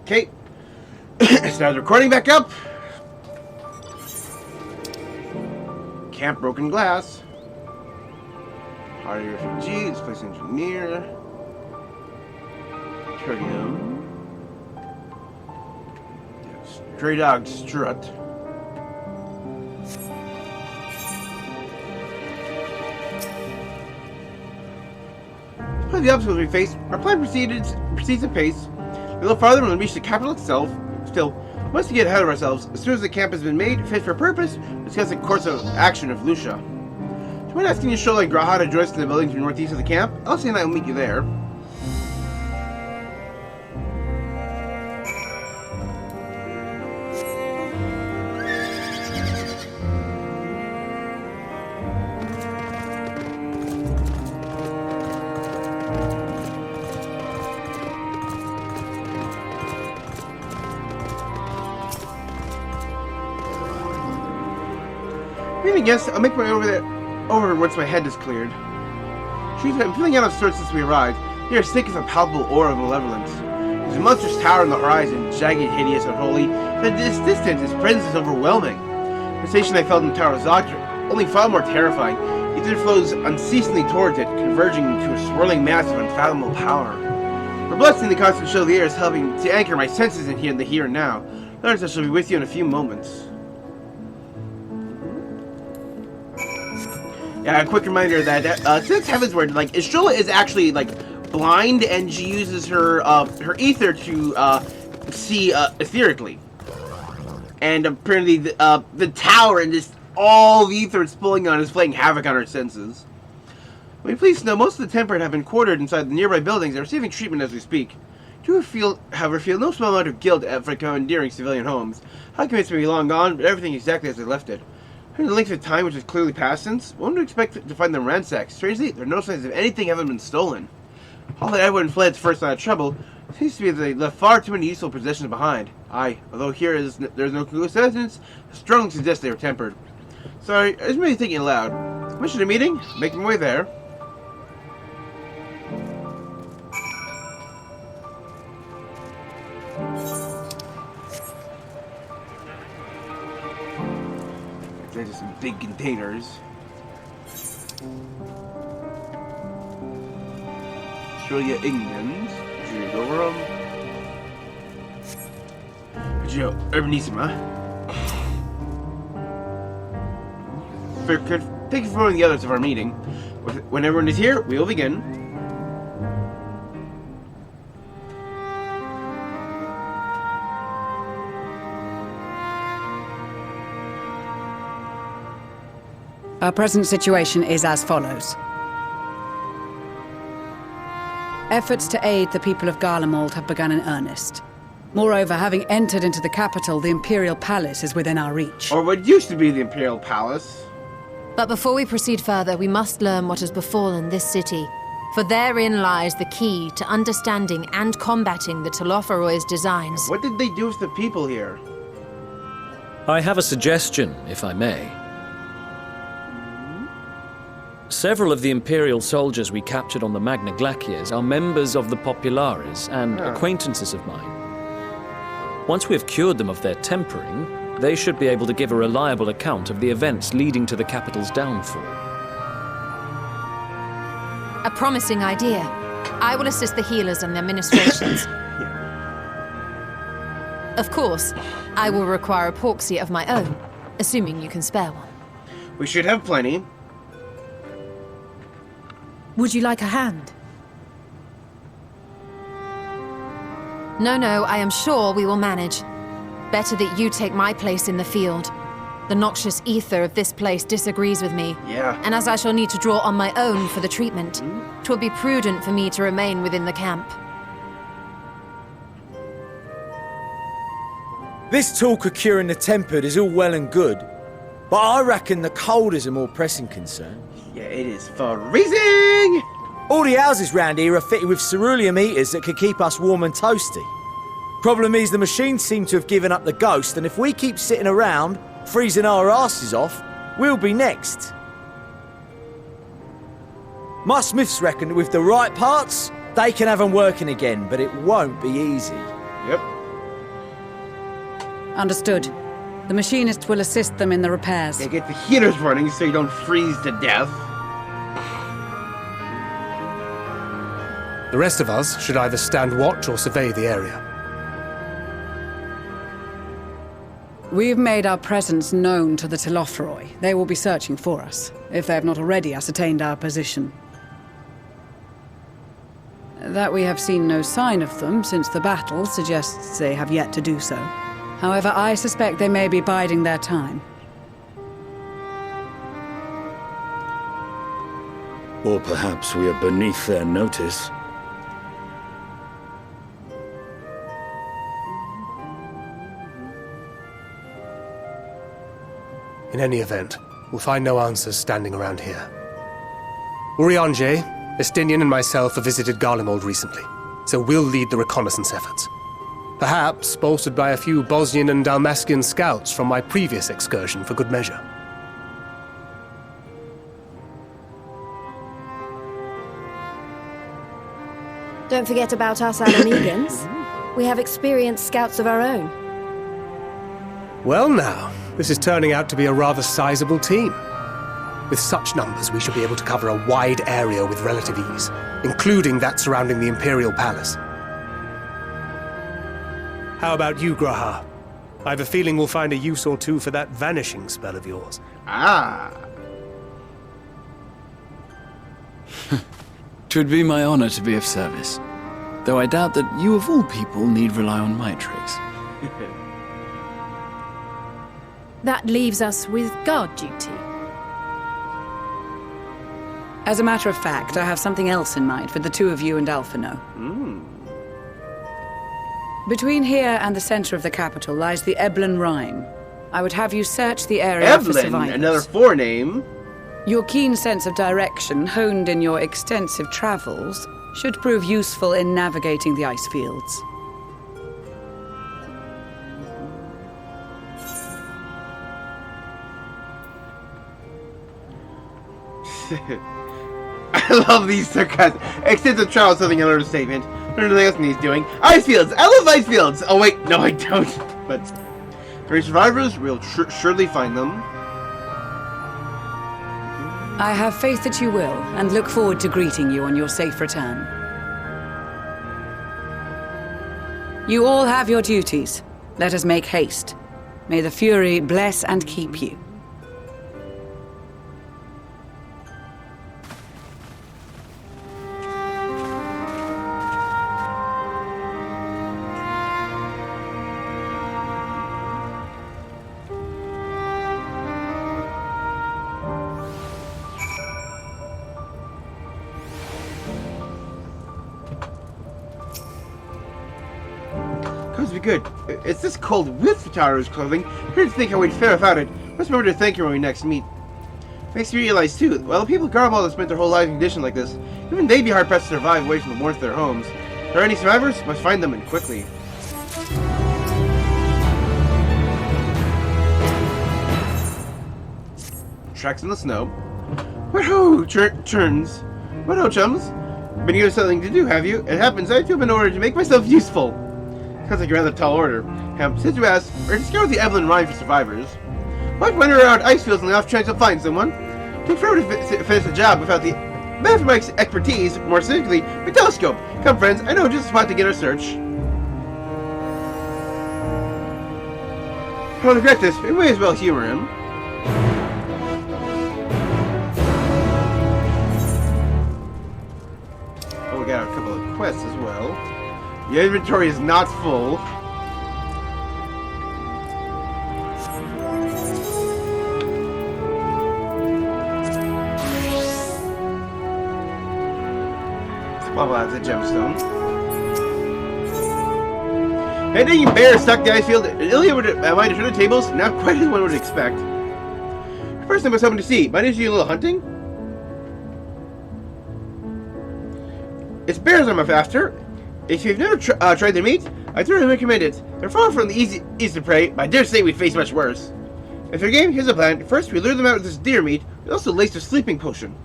Okay. Start recording back up. Camp Broken Glass. Hardy Refugee. Displaced Engineer. Tritium. Stray Dog Strut. Despite the obstacles we face, our plan proceeds apace. A little farther and we'll reach the capital itself. Still, once we get ahead of ourselves, as soon as the camp has been made fit for purpose, discuss the course of action of Lucia. Do you mind asking Shola and Graha to join us in the building to the northeast of the camp? Elsie and I will meet you there. Yes, I'll make my way over once my head is cleared. I'm feeling out of sorts since we arrived. They are sick of a palpable aura of malevolence. There's a monstrous tower on the horizon, jagged, hideous, unholy. At this distance, its presence is overwhelming. The sensation I felt in the tower was only far more terrifying. Ether flows unceasingly towards it, converging into a swirling mass of unfathomable power. For blessing, the constant chill of the air is helping to anchor my senses in the here and now. Notice I shall be with you in a few moments. Yeah, a quick reminder that since Heavensward, like, Shola is actually blind, and she uses her ether to see etherically. And apparently, the tower and just all the ether it's pulling on is playing havoc on her senses. Will you please know, most of the tempered have been quartered inside the nearby buildings and are receiving treatment as we speak. Do you however feel no small amount of guilt for commandeering civilian homes. How convinced may be long gone, but everything exactly as they left it. In the length of time which has clearly passed since, one would expect to find them ransacked. Strangely, there are no signs of anything having been stolen. All that everyone fled first night of trouble seems to be that they left far too many useful possessions behind. Aye, although there is no conclusive evidence, I strongly suggest they were tempered. Sorry, I was really thinking aloud. Mission a meeting? Making my way there. There's some big containers. Australia, England. Judo Rome. Geo Urbanissima. Thank you for joining the others of our meeting. When everyone is here, we will begin. Our present situation is as follows. Efforts to aid the people of Garlemald have begun in earnest. Moreover, having entered into the capital, the Imperial Palace is within our reach. Or what used to be the Imperial Palace. But before we proceed further, we must learn what has befallen this city. For therein lies the key to understanding and combating the Telophoroid's designs. What did they do with the people here? I have a suggestion, if I may. Several of the Imperial soldiers we captured on the Magna Glaciers are members of the Populares and acquaintances of mine. Once we have cured them of their tempering, they should be able to give a reliable account of the events leading to the capital's downfall. A promising idea. I will assist the healers and their ministrations. Of course, I will require a proxy of my own, assuming you can spare one. We should have plenty. Would you like a hand? No, I am sure we will manage. Better that you take my place in the field. The noxious ether of this place disagrees with me. Yeah. And as I shall need to draw on my own for the treatment, 'twill be prudent for me to remain within the camp. This talk of curing the tempered is all well and good, but I reckon the cold is a more pressing concern. Yeah, it is freezing! All the houses round here are fitted with ceruleum heaters that could keep us warm and toasty. Problem is, the machines seem to have given up the ghost, and if we keep sitting around, freezing our asses off, we'll be next. My smiths reckon that with the right parts, they can have them working again, but it won't be easy. Yep. Understood. The machinist will assist them in the repairs. Yeah, get the heaters running so you don't freeze to death. The rest of us should either stand watch or survey the area. We've made our presence known to the Telophoroi. They will be searching for us, if they have not already ascertained our position. That we have seen no sign of them since the battle suggests they have yet to do so. However, I suspect they may be biding their time. Or perhaps we are beneath their notice. In any event, we'll find no answers standing around here. Urianger, Estinian and myself have visited Garlemald recently, so we'll lead the reconnaissance efforts. Perhaps bolstered by a few Bosnian and Dalmatian scouts from my previous excursion for good measure. Don't forget about us Alamegans. We have experienced scouts of our own. Well now, this is turning out to be a rather sizable team. With such numbers, we should be able to cover a wide area with relative ease, including that surrounding the Imperial Palace. How about you, Graha? I have a feeling we'll find a use or two for that vanishing spell of yours. Ah. Twould be my honor to be of service, though I doubt that you of all people need rely on my tricks. That leaves us with guard duty. As a matter of fact, I have something else in mind for the two of you and Alphino. Between here and the center of the capital lies the Eblan Rhine. I would have you search the area for Evelyn, survivors. another forename. Your keen sense of direction, honed in your extensive travels, should prove useful in navigating the ice fields. I love these sarcastic. Extensive travel is something another statement. What else he's doing? Ice fields! I love ice fields! Oh wait, no I don't. But for survivors, we'll surely find them. I have faith that you will, and look forward to greeting you on your safe return. You all have your duties. Let us make haste. May the Fury bless and keep you. Comes be good. It's this cold with Fataro's clothing. Here to think how we'd fare without it. Must remember to thank her when we next meet. Makes me realize too, while the people of Garlemald have spent their whole lives in conditions like this, even they'd be hard pressed to survive away from the warmth of their homes. If there are any survivors, must find them and quickly. Tracks in the snow. What-ho, churns. What-ho, chums? Been given something to do, have you? It happens I too have been ordered to make myself useful. Sounds like a rather tall order. Since you asked, we're to scour the Eblan Rhine for survivors. Might wander around ice fields on the off chance you'll find someone. Take forever to finish the job without the benefit of my expertise, more specifically, my telescope. Come, friends, I know just the spot to get our search. I don't regret this, but we may as well humor him. Oh, we got a couple of quests as well. The inventory is not full. Well, that's a gemstone. Heading bear stuck the ice field. Ilya would mind to turn the tables, not quite as one would expect. First thing was something to see. Might I do a little hunting? It's bears I'm after. If you've never tried their meat, I thoroughly recommend it. They're far from the easy to prey, but I dare say we'd face much worse. If you're game, here's a plan. First, we lure them out with this deer meat. We also lace their sleeping potion.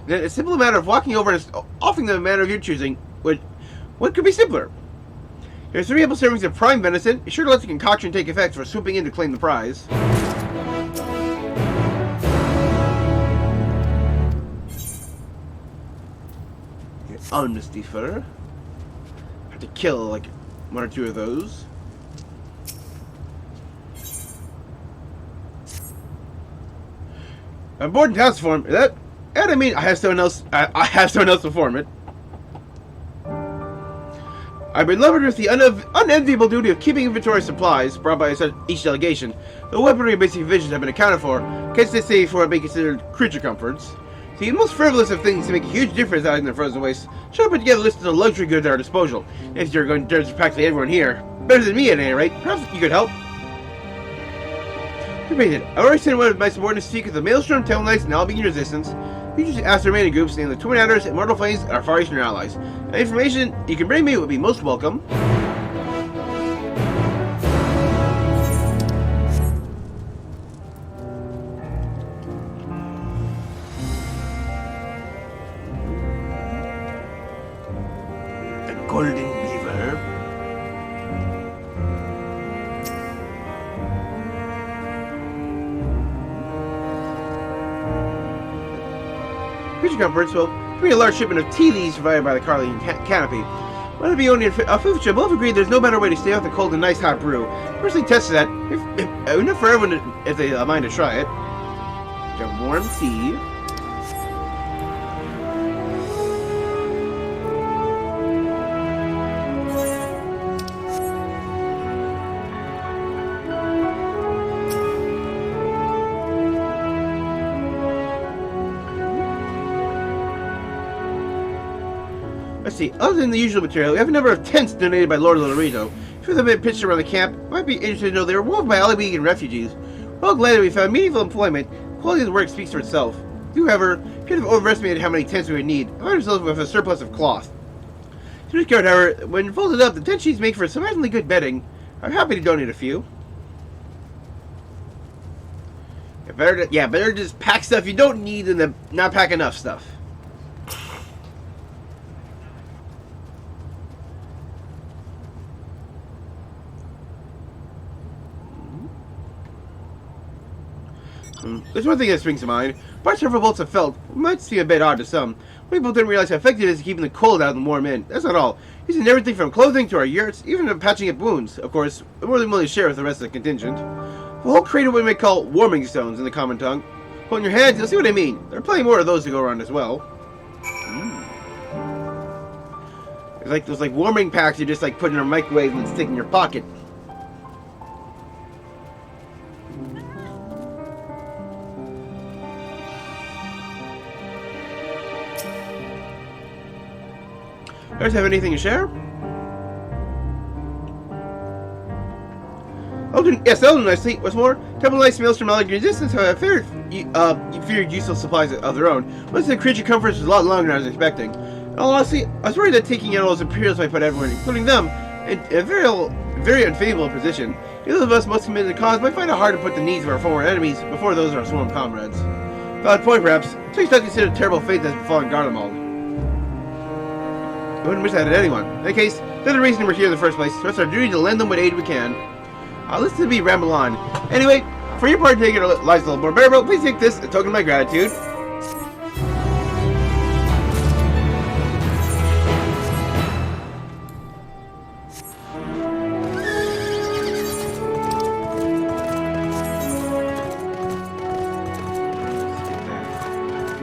Then a simple matter of walking over and offering them a manner of your choosing. What could be simpler? Here's 3 ample servings of prime venison. Be sure to let the concoction take effect for swooping in to claim the prize. Honesty fur. Have to kill like 1 or 2 of those. I'm bored in task form. And I mean, I have someone else. I have someone else perform it. I've been levered with the unenviable duty of keeping inventory supplies brought by each delegation. The weaponry and basic provisions have been accounted for, in case they say for what may be considered creature comforts. See, the most frivolous of things to make a huge difference out in the frozen wastes. Should I put together a list of the luxury goods at our disposal? If you're going to judge practically everyone here, better than me at any rate, perhaps you could help. Repeated. I already sent one of my subordinates to seek the Maelstrom, Temple Knights, and Albion Resistance. You just ask the remaining groups, namely the Twin Adders, Immortal Flames, and our Far Eastern allies. Any information you can bring me would be most welcome. The Golden Beaver. Creature comforts will bring a large shipment of tea leaves provided by the Garlean canopy. Whether it be only a food ship, both agreed there's no better way to stay off the cold than nice hot brew. Personally tested that, enough for everyone if they mind to try it. Got warm tea. Let's see, other than the usual material, we have a number of tents donated by Lord Lorito. If they've been pitched around the camp, it might be interesting to know they were woven by Aliwegan refugees. We're all glad that we found meaningful employment. The quality of the work speaks for itself. However, we could have overestimated how many tents we would need. I find ourselves with a surplus of cloth. To discard, however, when folded up, the tent sheets make for surprisingly good bedding. I'm happy to donate a few. Better to just pack stuff you don't need than to not pack enough stuff. There's one thing that springs to mind. About several bolts of felt might seem a bit odd to some. People didn't realize how effective it is at keeping the cold out and warm in. That's not all. Using everything from clothing to our yurts, even to patching up wounds. Of course, we're more than willing to share with the rest of the contingent. The whole crate of what we may call warming stones in the common tongue. Hold in your hands, you'll see what I mean. There are plenty more of those to go around as well. It's like those warming packs you just put in a microwave and stick in your pocket. Does have anything to share? Yes, that'll do nicely. What's more, Temple Knights, Maelstrom, Allied Resistance have feared useful supplies of their own. Most of the creature comforts was a lot longer than I was expecting. And honestly, I was worried that taking out all those Imperials might put everyone, including them, in a very unfavorable position. Those of us most committed to the cause might find it hard to put the needs of our former enemies before those of our sworn comrades. Valid point, perhaps. Please don't consider the terrible fate that has befallen Garlemald. I wouldn't wish that at anyone. In any case, they're the reason we're here in the first place, so it's our duty to lend them what aid we can. Listen to me ramble on. Anyway, for your part taking our lives a little more bearable, please take this, a token of my gratitude.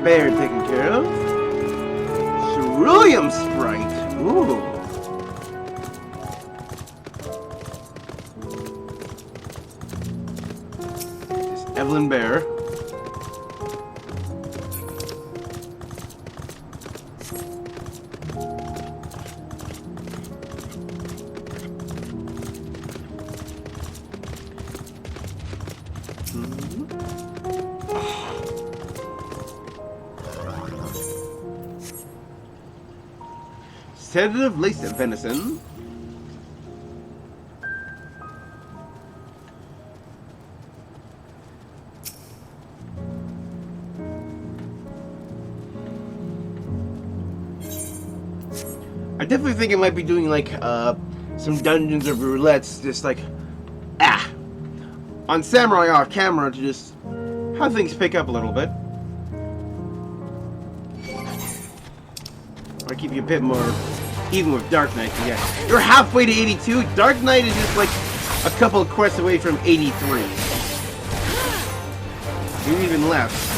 Bear taken care of. Cerulean Sprite. Ooh. This Evelyn Bear. Sedative lace venison. I definitely think I might be doing some dungeons of roulettes, just like, on Samurai off camera to just have things pick up a little bit. Or keep you a bit more even with Dark Knight. Yeah, you're halfway to 82. Dark Knight is just like a couple of quests away from 83. You're even less.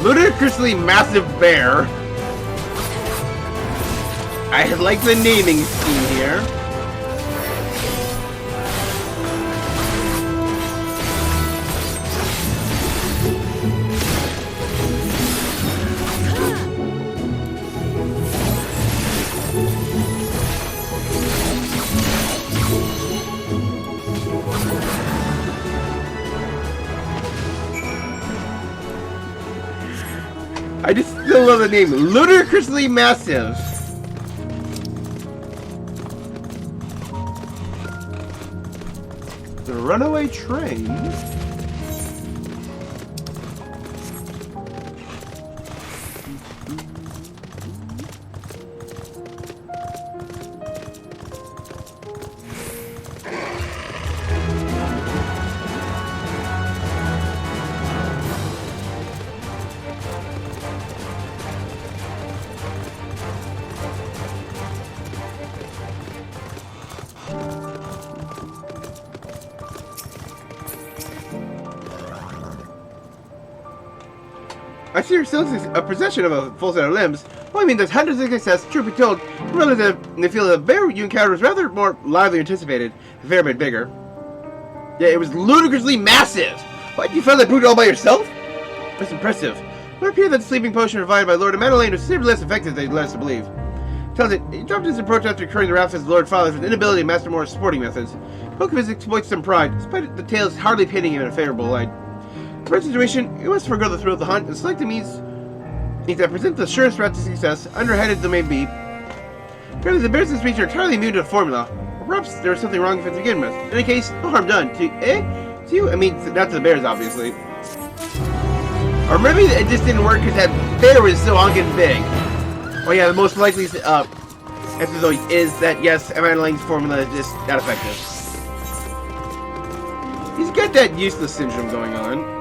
Ludicrously massive bear. I like the naming scheme here. I just still love the name. Ludicrously massive. The runaway train. I see yourself as a possession of a full set of limbs. Well, I mean, there's hundreds of success. Truth be told, relative in the field of the bear you encountered was rather more lively than anticipated. A fair bit bigger. Yeah, it was ludicrously massive. What, you found that brute all by yourself? That's impressive. It would appear that the sleeping potion provided by Lord Madeleine was considerably less effective than he led us to believe. Tells it, he dropped his approach after incurring the wrath of his Lord Father for an inability to master more sporting methods. Spoke of his exploits and pride, despite the tales hardly painting him in a favorable light. In the situation, he must forego the thrill of the hunt and select the means that present the surest route to success, underhanded though may be. Apparently the bears in this region are entirely immune to the formula. Or perhaps there was something wrong with it to begin with. In any case, no harm done. To you? I mean, not to the bears, obviously. Or maybe it just didn't work because that bear was so honking big. Oh yeah, the most likely answer though is that yes, Madeleine's formula is just not effective. He's got that useless syndrome going on.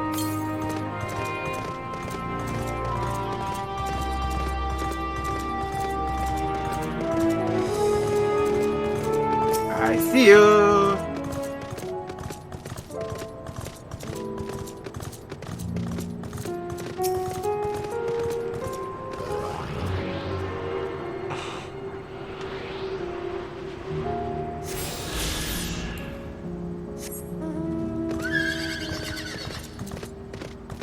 I see you.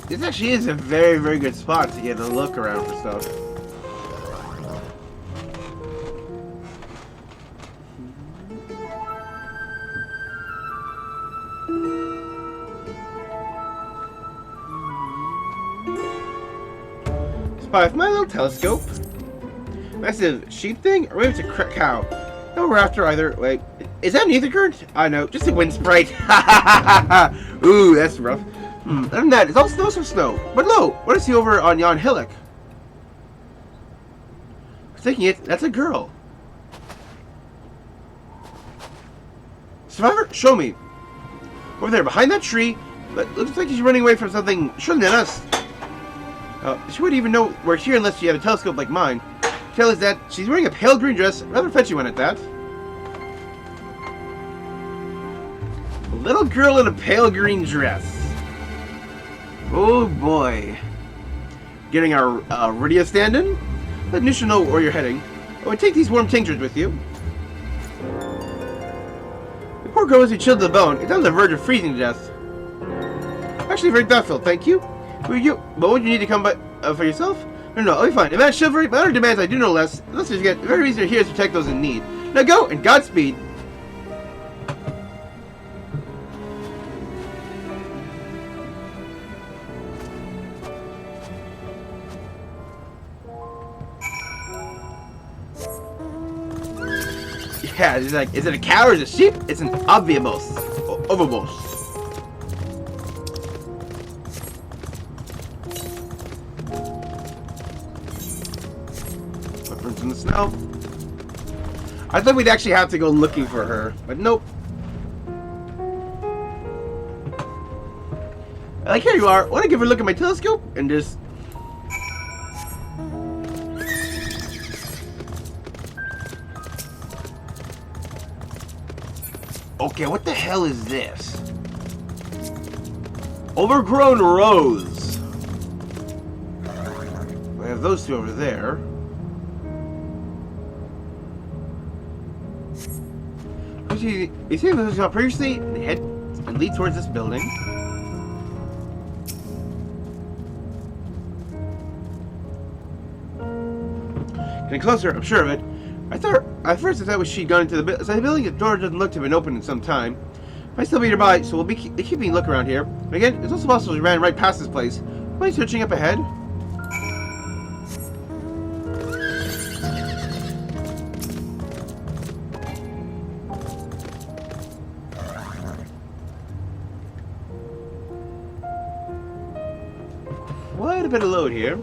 This actually is a very, very good spot to get a look around for stuff. Spy with my little telescope. Massive sheep thing? Or maybe it's a cow. No, we're after either. Wait, is that an ether current? I know, just a wind sprite. Ooh, that's rough. Other than that, it's all snow, some snow. But lo, what is he over on yon hillock? I'm thinking it, that's a girl. Survivor, show me. Over there, behind that tree, but looks like she's running away from something surely than us. She wouldn't even know we're here unless she had a telescope like mine. Tell us that she's wearing a pale green dress, a rather fetchy one at that. A little girl in a pale green dress. Oh boy. Getting our radio stand in? Let Nusha know where you're heading. Oh, and take these warm tinctures with you. The poor girl was chilled to the bone. It's on the verge of freezing to death. Actually, very thoughtful, thank you. But would you need to come by for yourself? No, I'll be fine. If that's chivalry, my other demands I do no less. Unless you get the very reason you're here is to protect those in need. Now go, and Godspeed. Yeah, it's like, is it a cow or is it a sheep? It's an obvious. Ovibos. Footprints in the snow. I thought we'd actually have to go looking for her, but nope. Like, here you are. Want to give her a look at my telescope? And just... Okay, what the hell is this? Overgrown rose. We have those two over there. You see what we saw previously? They head and lead towards this building. Getting closer, I'm sure of it. At first I thought she'd gone into the building. The door doesn't look to have been open in some time. Might still be nearby, so we'll be keeping a look around here. But again, it's also possible she ran right past this place. Am I searching up ahead? Quite a bit of load here.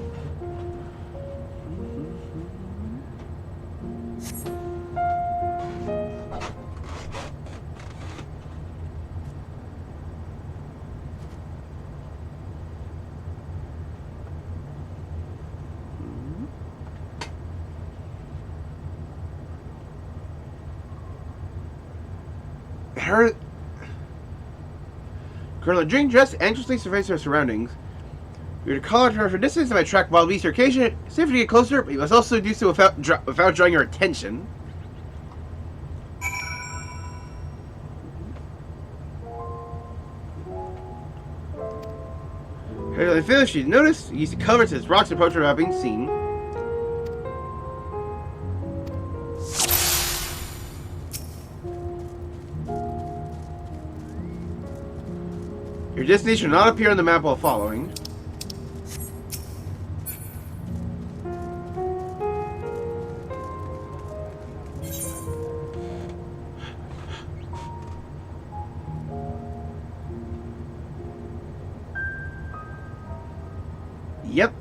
Girl in a green dress anxiously surveys her surroundings. You're to call out her for distance and attract wild beasts or occasion. It's safe to get closer, but you must also do so without drawing her attention. I feel if she's noticed, you use the cover as rocks approach her without being seen. Your destination will not appear on the map while following. Yep.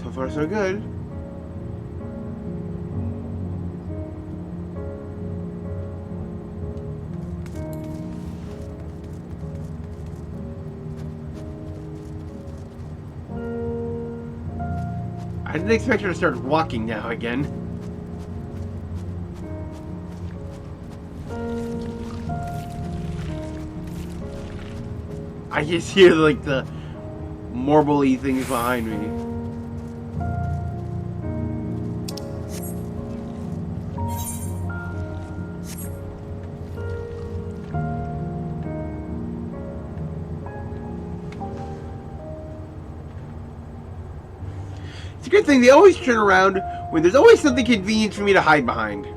So far, so good. I didn't expect her to start walking now again. I just hear like the marble-y things behind me. It's a good thing they always turn around when there's always something convenient for me to hide behind.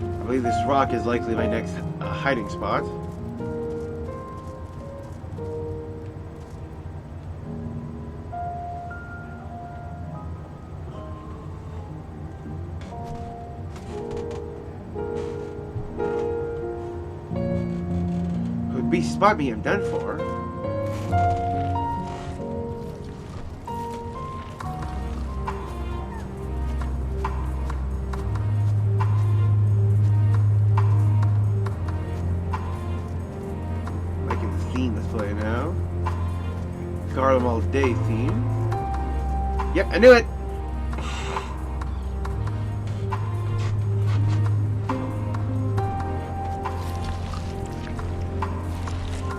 I believe this rock is likely my next hiding spot. If beasts spot me, I'm done for. Garlean all day theme. Yep, I knew it.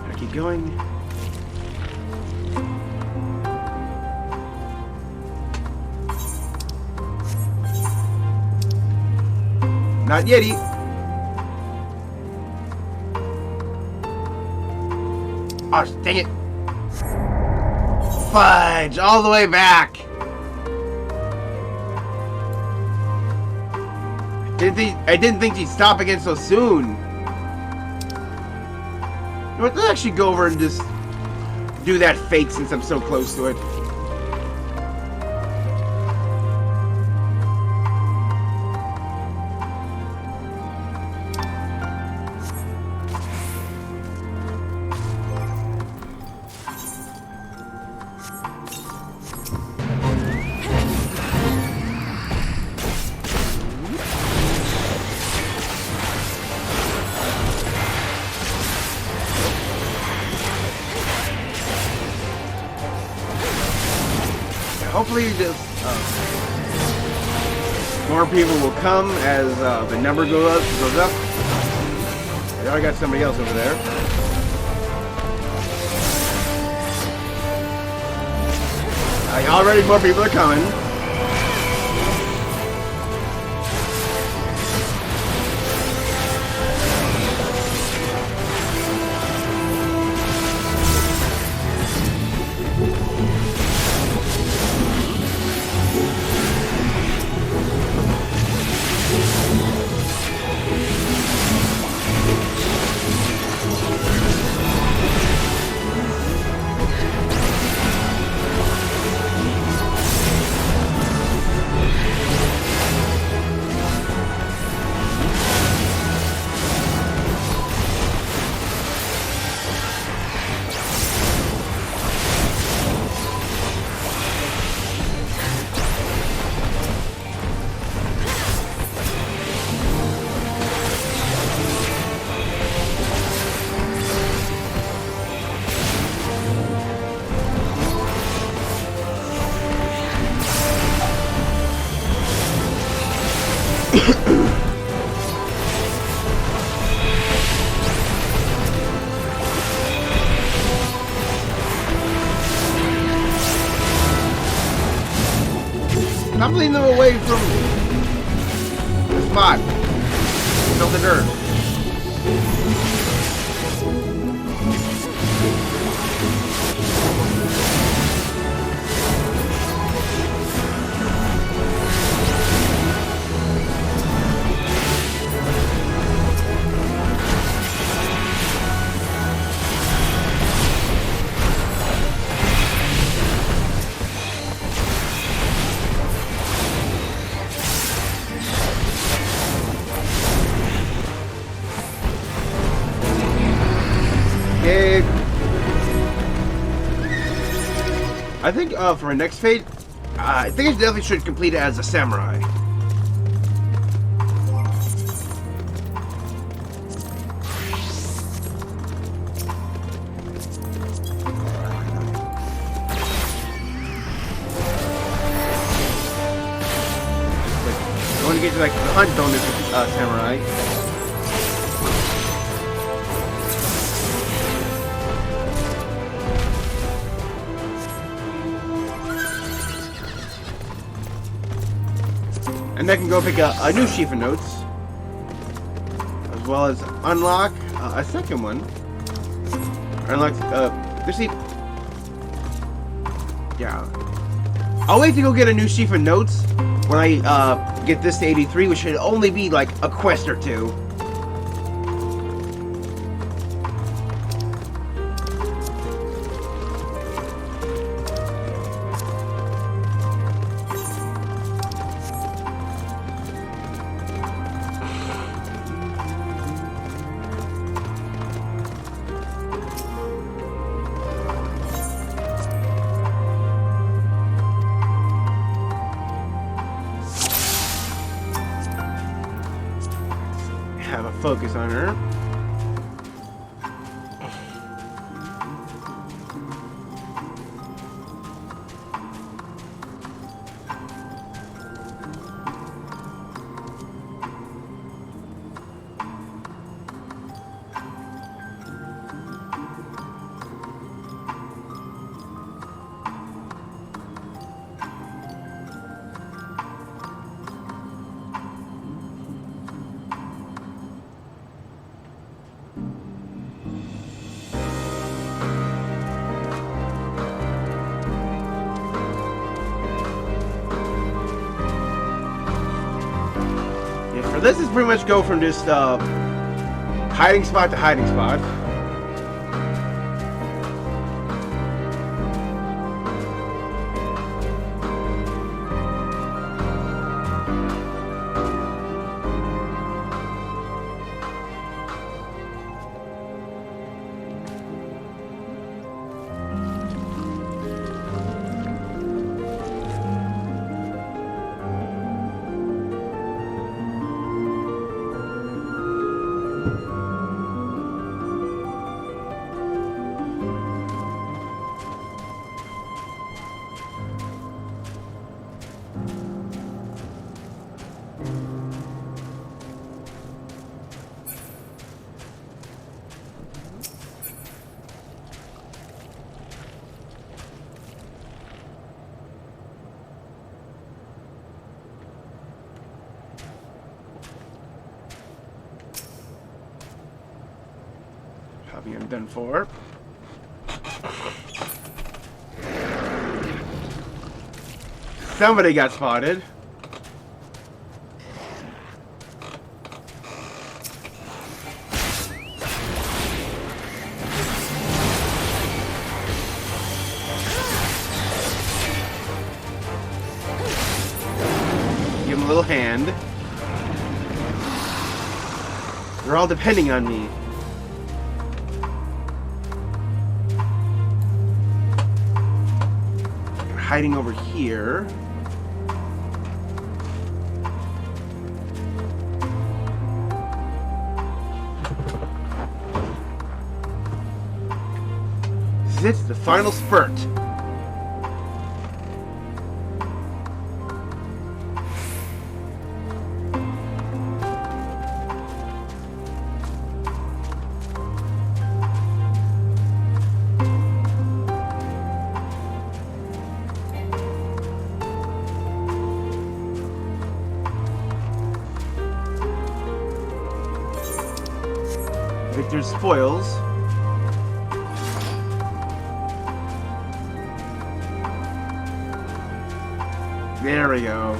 Gotta keep going. Not yeti. Oh, dang it. Fudge, all the way back. I didn't think she'd stop again so soon. You know what, let's actually go over and just do that fake since I'm so close to it. Hopefully, more people will come as the number goes up. I already got somebody else over there. Already more people are coming. I'm leading them away from the spot. Of the dirt. I think for my next fate, I think I definitely should complete it as a samurai. I want to get to like the hunt bonus samurai. And I can go pick a new sheaf of notes, as well as unlock a second one. Unlock, yeah. I'll wait to go get a new sheaf of notes when I get this to 83, which should only be like a quest or two. Have a focus on her. But this is pretty much go from just hiding spot to hiding spot. Having I'm done for. Somebody got spotted. Give him a little hand. They're all depending on me. They're hiding over here. This is it, the final spurt. Victor's spoils. There we go.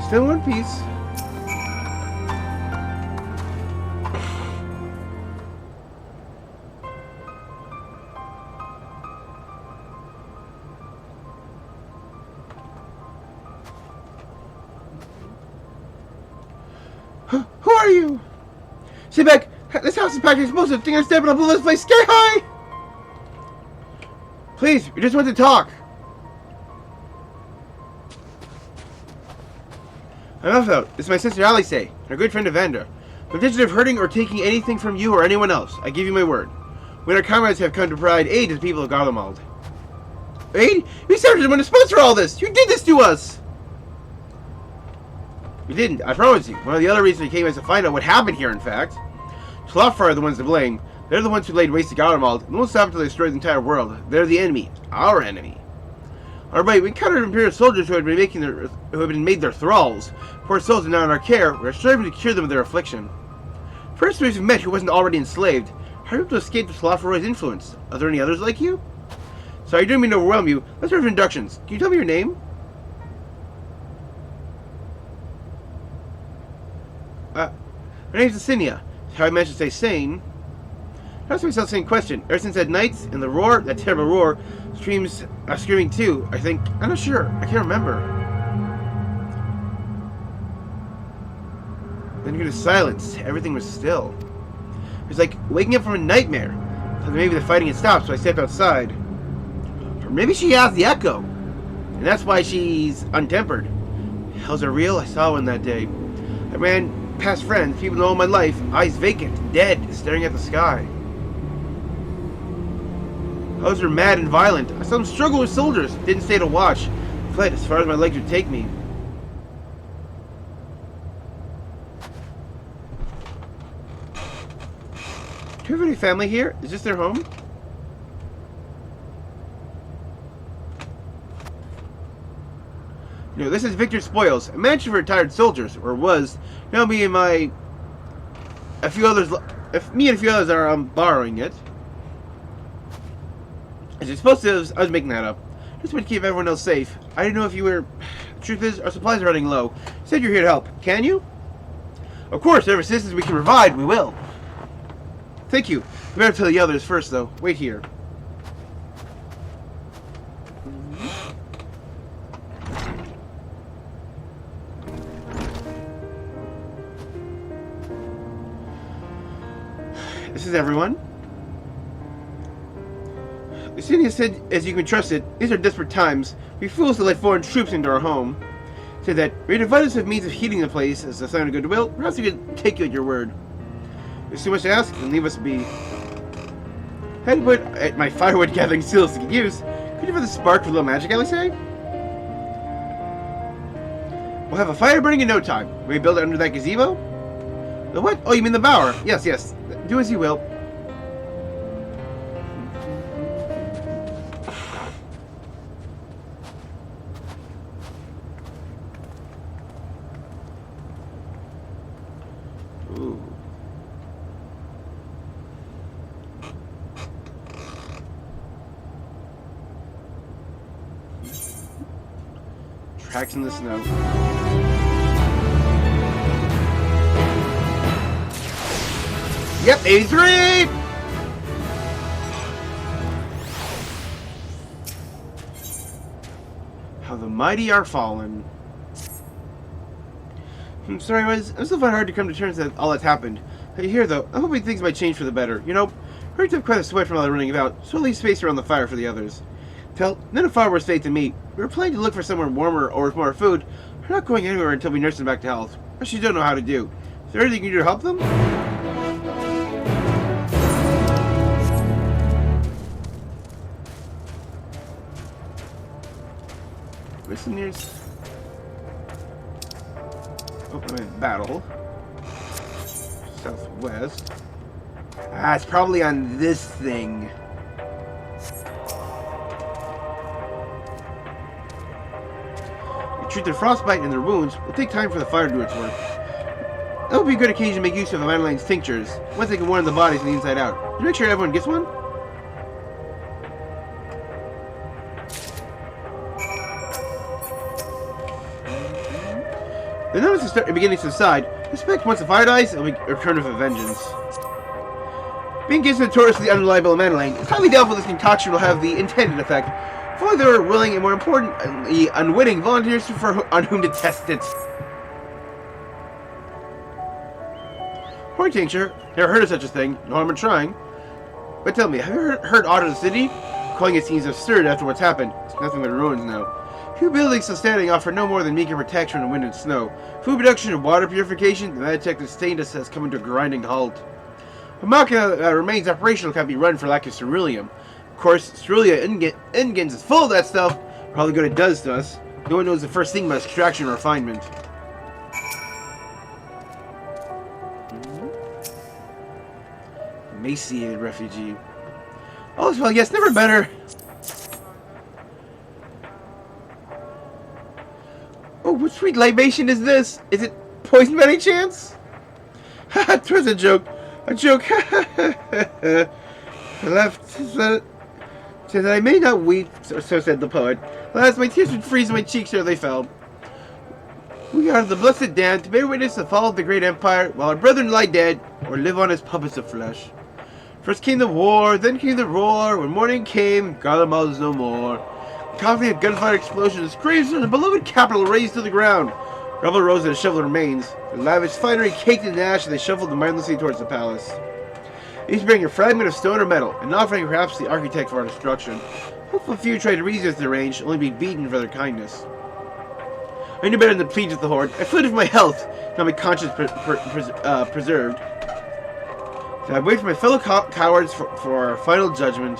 Still in one piece. Who are you? Sit back. This house is packed with explosives. Think I'm stepping up on this place sky high? Please, we just want to talk. Enough out. This is my sister Alice, and our good friend Evander. No intention of hurting or taking anything from you or anyone else. I give you my word. We and our comrades have come to provide aid to the people of Garlemald. Aid? You started when to sponsor all this. You did this to us. We didn't, I promise you. One of the other reasons we came is to find out what happened here, in fact. Tlofar are the ones to blame. They're the ones who laid waste to Garlemald, and won't stop until they destroy the entire world. They're the enemy. Our enemy. Alright, we encountered Imperial soldiers who had been made their thralls. Poor souls are now in our care. We are striving to cure them of their affliction. First we've met who wasn't already enslaved. How are you able to escape the Tlofar influence? Are there any others like you? Sorry, I didn't mean to overwhelm you. Let's start with introductions. Can you tell me your name? My name's Acinia. How I managed to stay sane. I asked myself the same question. Ever since that night and the roar, that terrible roar, screaming too, I think. I'm not sure. I can't remember. Then you hear the silence. Everything was still. It was like waking up from a nightmare. I thought maybe the fighting had stopped, so I stepped outside. Or maybe she has the echo. And that's why she's untempered. Hells are real. I saw one that day. I ran past friends, people know my life, eyes vacant, dead, staring at the sky. Those are mad and violent. I saw them struggle with soldiers, didn't stay to watch. Fled as far as my legs would take me. Do you have any family here? Is this their home? You know, this is Victor's Spoils, a mansion for retired soldiers, or was. Now me and a few others are borrowing it. As you're supposed to, I was making that up. Just want to keep everyone else safe. I didn't know if you were... The truth is, our supplies are running low. You said you're here to help. Can you? Of course, whatever assistance we can provide, we will. Thank you. We better tell the others first, though. Wait here. This is everyone. Lucinia said, as you can trust it, these are desperate times. We fools to let foreign troops into our home. Said that we provide us with means of heating the place as a sign of goodwill. Perhaps we could take you at your word. There's too much to ask, then leave us be. I had to put at my firewood gathering skills to get use. Could you have the spark for a little magic, I say? We'll have a fire burning in no time. Will you build it under that gazebo? The what? Oh, you mean the bower? Yes, yes. Do as you will. Ooh. Tracks in the snow. Yep, 83! How the mighty are fallen. I'm sorry, I'm still finding hard to come to terms with all that's happened. Here, though, I'm hoping things might change for the better. You know, hurry up quite a sweat from all the running about, so leave space around the fire for the others. Tell, none of far worse fate than me. We were planning to look for somewhere warmer or with more food. We're not going anywhere until we nurse them back to health. I actually don't know how to do. Is there anything you can do to help them? Listeners. Oh, I'm in battle. Southwest. Ah, it's probably on this thing. Treat their frostbite and their wounds. Will take time for the fire to do its work. That would be a good occasion to make use of Madeline's tinctures. Once they can warm the bodies from the inside out. Can you make sure everyone gets one? The numbers are beginning to subside. I suspect once the fire dies, it'll be a return of a vengeance. Being given notoriously unreliable Madeline, it's highly doubtful this concoction will have the intended effect. If only there were willing and, more importantly, unwitting volunteers on whom to test it. Horn tincture? Never heard of such a thing. No harm in trying. But tell me, have you heard aught of the city? Calling it seems absurd after what's happened. It's nothing but ruins now. Few buildings still standing offer no more than meager protection from wind and snow. Food production and water purification, the Meditech that sustained us has come into a grinding halt. A machina that remains operational can't be run for lack of ceruleum. Of course, ceruleum Ingens is full of that stuff. For all the good it does to us. No one knows the first thing about extraction or refinement. Emaciated refugee. All is well, yes, never better. Oh, what sweet libation is this? Is it poison by any chance? Haha, 'twas a joke. A joke. I laughed so that I may not weep, so said the poet. Alas, my tears would freeze in my cheeks ere they fell. We are the blessed damned to bear witness to the fall of the great empire, while our brethren lie dead, or live on as puppets of flesh. First came the war, then came the roar. When morning came, Garlemald is no more. The coughing of gunfire explosions, graves in the beloved capital razed to the ground. Rubble rose and shoveled remains. The lavish finery caked in ash, and they shuffled mindlessly towards the palace. Each bearing a fragment of stone or metal, and offering perhaps the architect for our destruction. Hopeful few tried to resist the range, only be beaten for their kindness. I knew better than to plead with the horde. I fled for my health, not my conscience preserved. So I wait for my fellow cowards for our final judgment.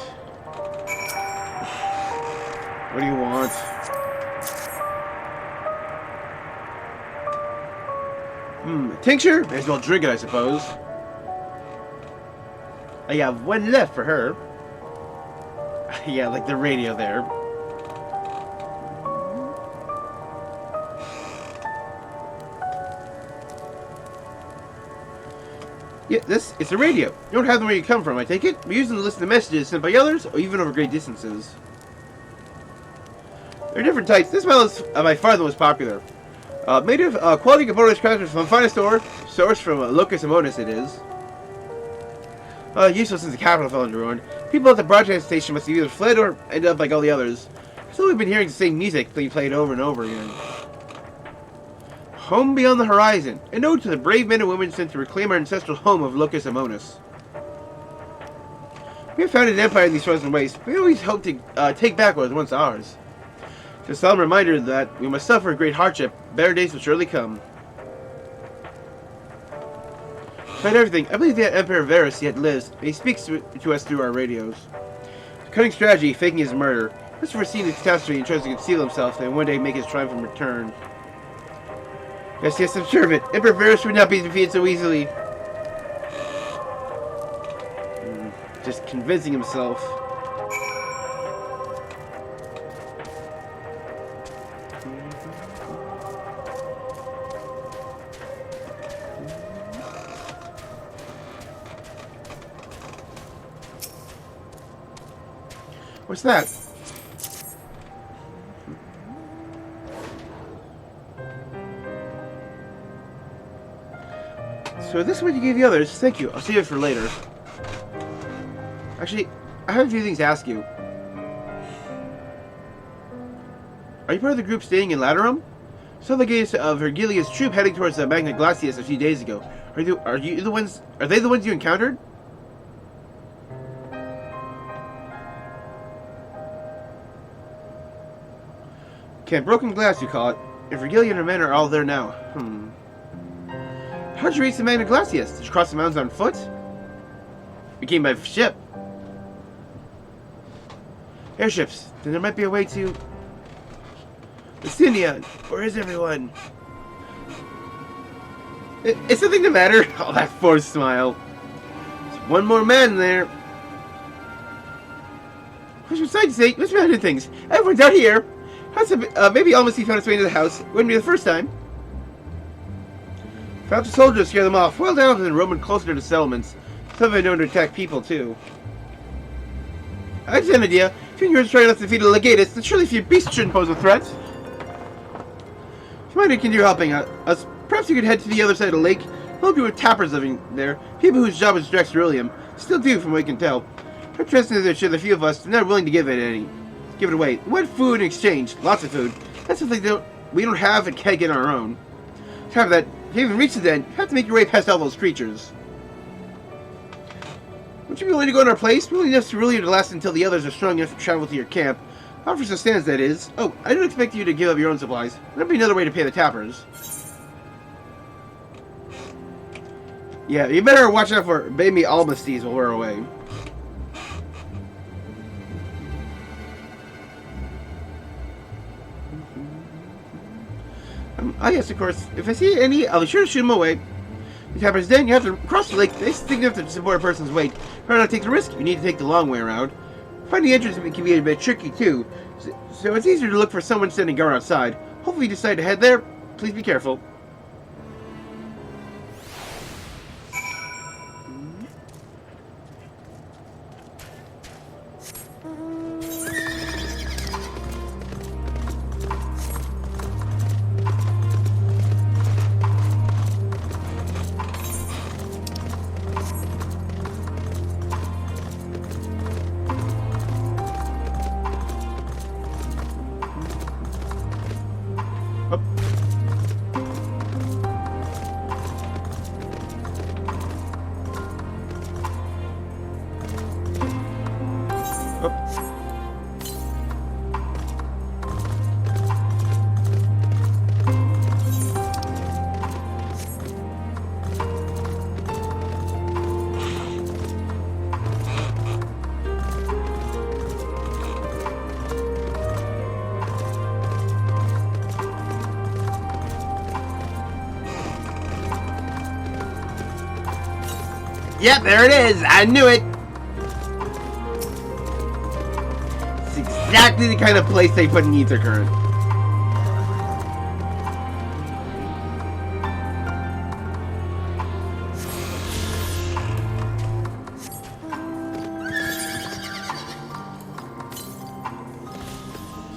What do you want? Tincture? May as well drink it, I suppose. I have one left for her. Yeah, like the radio there. Yeah, it's a radio. You don't have them where you come from, I take it? We use them to listen to messages sent by others, or even over great distances. There are different types. This model is by far the most popular. Made of quality components crafted from the finest ore, sourced from Locus Amonis it is. Useless since the capital fell into ruin. People at the broadcast station must have either fled or ended up like all the others. So we've been hearing the same music being played over and over again. Home beyond the horizon. An ode to the brave men and women sent to reclaim our ancestral home of Locus Amonis. We have founded an empire in these frozen wastes. We always hope to take back what was once ours. It's a solemn reminder that we must suffer great hardship. Better days will surely come. Despite everything, I believe that Emperor Varus yet lives, and he speaks to us through our radios. A cunning strategy, faking his murder. He must have foreseen the catastrophe and tries to conceal himself, and one day make his triumphant return. Yes, I'm sure of it. Emperor Varus would not be defeated so easily. Just convincing himself. What's that? So this is what you gave the others. Thank you. I'll save it for later. Actually, I have a few things to ask you. Are you part of the group staying in Laterum? Saw the gates of Virgilia's troop heading towards the Magna Glacius a few days ago. Are they the ones you encountered? Camp Broken Glass, you call it. If Virgilia and her men are all there now. How'd you reach the Magna Glacius? Did you cross the mountains on foot? We came by ship. Airships. Then there might be a way to... Abyssinia. Where is everyone? Is something the matter? Oh, that forced smile. There's one more man there. What's besides say? What's behind the things? Everyone's out here. Maybe almost he found his way into the house. Wouldn't be the first time. Found the soldiers to scare them off. Well down and roaming closer to the settlements. Some of them known to attack people too. I just had an idea. If you're trying enough to defeat the legatus, then surely if your beast shouldn't pose a threat. If you might continue helping us, perhaps you could head to the other side of the lake. Help you with tappers living there. People whose job is to extract beryllium. Still do, from what I can tell. I'm trusting that there's a few of us are not willing to give it away. What food in exchange? Lots of food. That's something we don't have and can't get on our own. To have that, if you even reach the den, you have to make your way past all those creatures. Would you be willing to go in our place? Willing enough to really last until the others are strong enough to travel to your camp. Offers and stands, that is. Oh, I don't expect you to give up your own supplies. That'd be another way to pay the tappers. Yeah, you better watch out for baby almasties while we're away. Yes, of course. If I see any, I'll be sure to shoot them away. The tapper's den, you have to cross the lake. They think enough to support a person's weight. Try not to take the risk. You need to take the long way around. Finding the entrance can be a bit tricky, too. So it's easier to look for someone standing guard outside. Hopefully you decide to head there. Please be careful. Yep, there it is. I knew it. It's exactly the kind of place they put an ether current.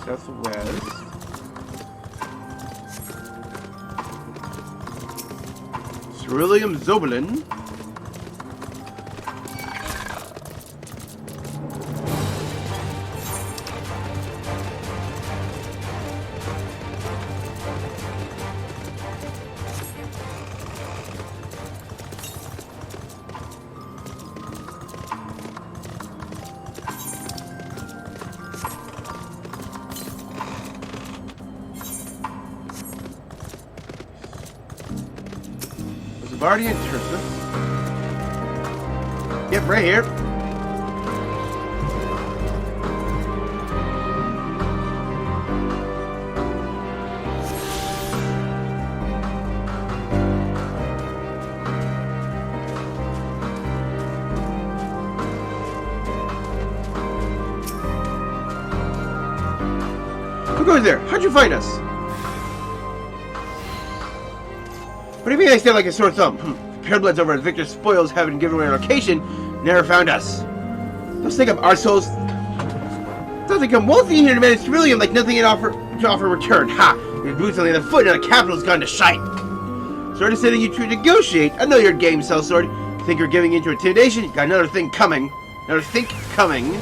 Southwest. Ceruleum Zobelin. Guardian Tersa. Yep, right here. Who goes there? How'd you find us? What do you mean I sound like a sore thumb? Purebloods over at Victor's Spoils haven't given away our location, never found us. Those think of arseholes. Those think I'm wealthy here to manage Ceruleum like nothing to offer return. Ha! Your boots on the other foot and the capital's gone to shite. Sort of sending you to negotiate. I know your game, sellsword. Think you're giving in to intimidation? You got another thing coming. Another think coming.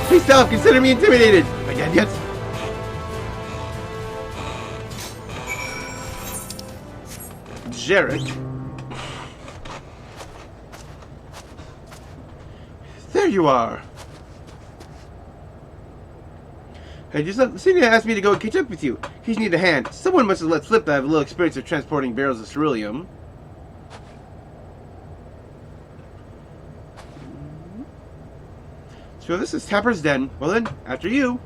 Please stop! Consider me intimidated! Am I dead yet? Jarrett. There you are! Hey, just Senior asked me to go and catch up with you. In case you need a hand. Someone must have let slip that I have a little experience of transporting barrels of ceruleum. So this is Tapper's Den. Well then, after you.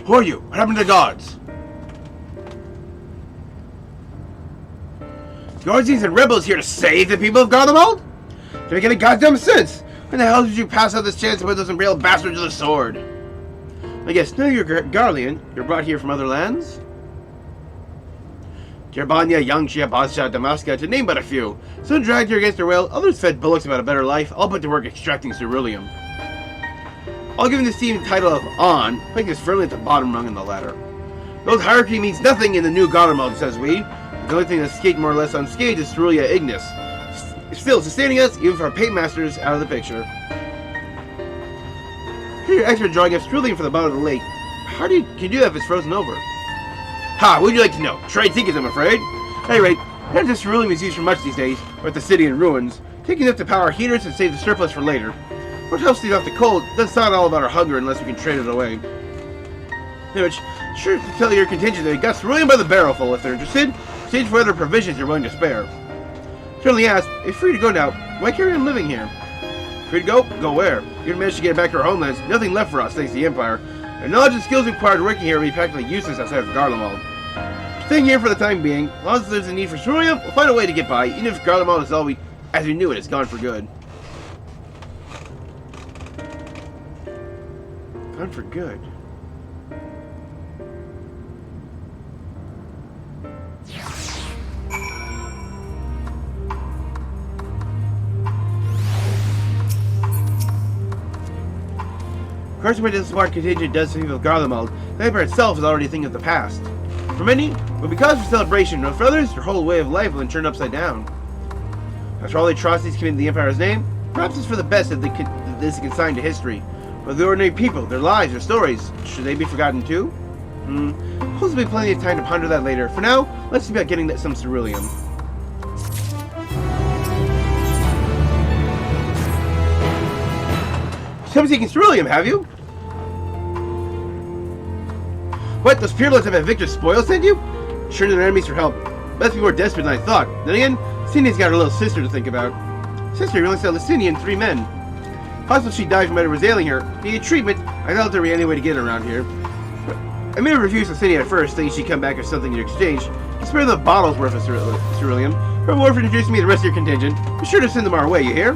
Who are you? What happened to the guards? Guardians and rebels here to save the people of Garlemald? Doesn't make any goddamn sense. When the hell did you pass out this chance to put those imperial bastards to the sword? I guess now you're Garlean. You're brought here from other lands? Gerbanya, Yangxia, Basha, Damaska, to name but a few. Some dragged here against their will, others fed bullocks about a better life, all put to work extracting ceruleum. All giving this team the title of On, putting us firmly at the bottom rung in the ladder. The old hierarchy means nothing in the new Garlemald, says we. The only thing that's escaped more or less unscathed is Cerulia Ignis. Still sustaining us, even for our paintmasters out of the picture. Here, your expert drawing up ceruleum from the bottom of the lake. How can you do that if it's frozen over? Ha! Would you like to know? Trade thinkers, I'm afraid. At any rate, none of this ceruleum is used for much these days, or at the city in ruins, taking enough to power heaters and save the surplus for later. What helps stave off the cold doesn't sound all about our hunger unless we can trade it away. Which, sure to tell your contingent that we got ceruleum by the barrelful if they're interested. Exchange for other provisions you're willing to spare. Certainly asked, if free to go now, why carry on living here? Free to go? Go where? You're gonna manage to get back to our homelands, nothing left for us thanks to the Empire. The knowledge and skills required working here will be practically useless outside of Garlemald. Staying here for the time being, as long as there's a need for ceruleum, we'll find a way to get by, even if Garlemald is all as we knew it, is gone for good. Gone for good. Of course, what this smart contingent does to people of Garlemald, the Empire itself is already a thing of the past. For many, it will be cause for celebration, but for others, their whole way of life will be turned upside down. After all the atrocities committed in the Empire's name, perhaps it's for the best that this is consigned to history. But the ordinary people, their lives, their stories, should they be forgotten too? Hopefully there'll be plenty of time to ponder that later. For now, let's see about getting some ceruleum. Someone's taking ceruleum, have you? What? Those purebloods have a Victor's Spoils sent you? Sure their enemies for help. Must be more desperate than I thought. Then again, Cindy's got her little sister to think about. Sister, you only saw Licini and 3 men. Possible she died from whatever was ailing her. Needed treatment. I doubt there would be any way to get her around here. I may have refused Athenia at first, thinking she'd come back with something in exchange. You spare the bottles worth of cerulean. For reward for introducing me to the rest of your contingent. Be sure to send them our way, you hear?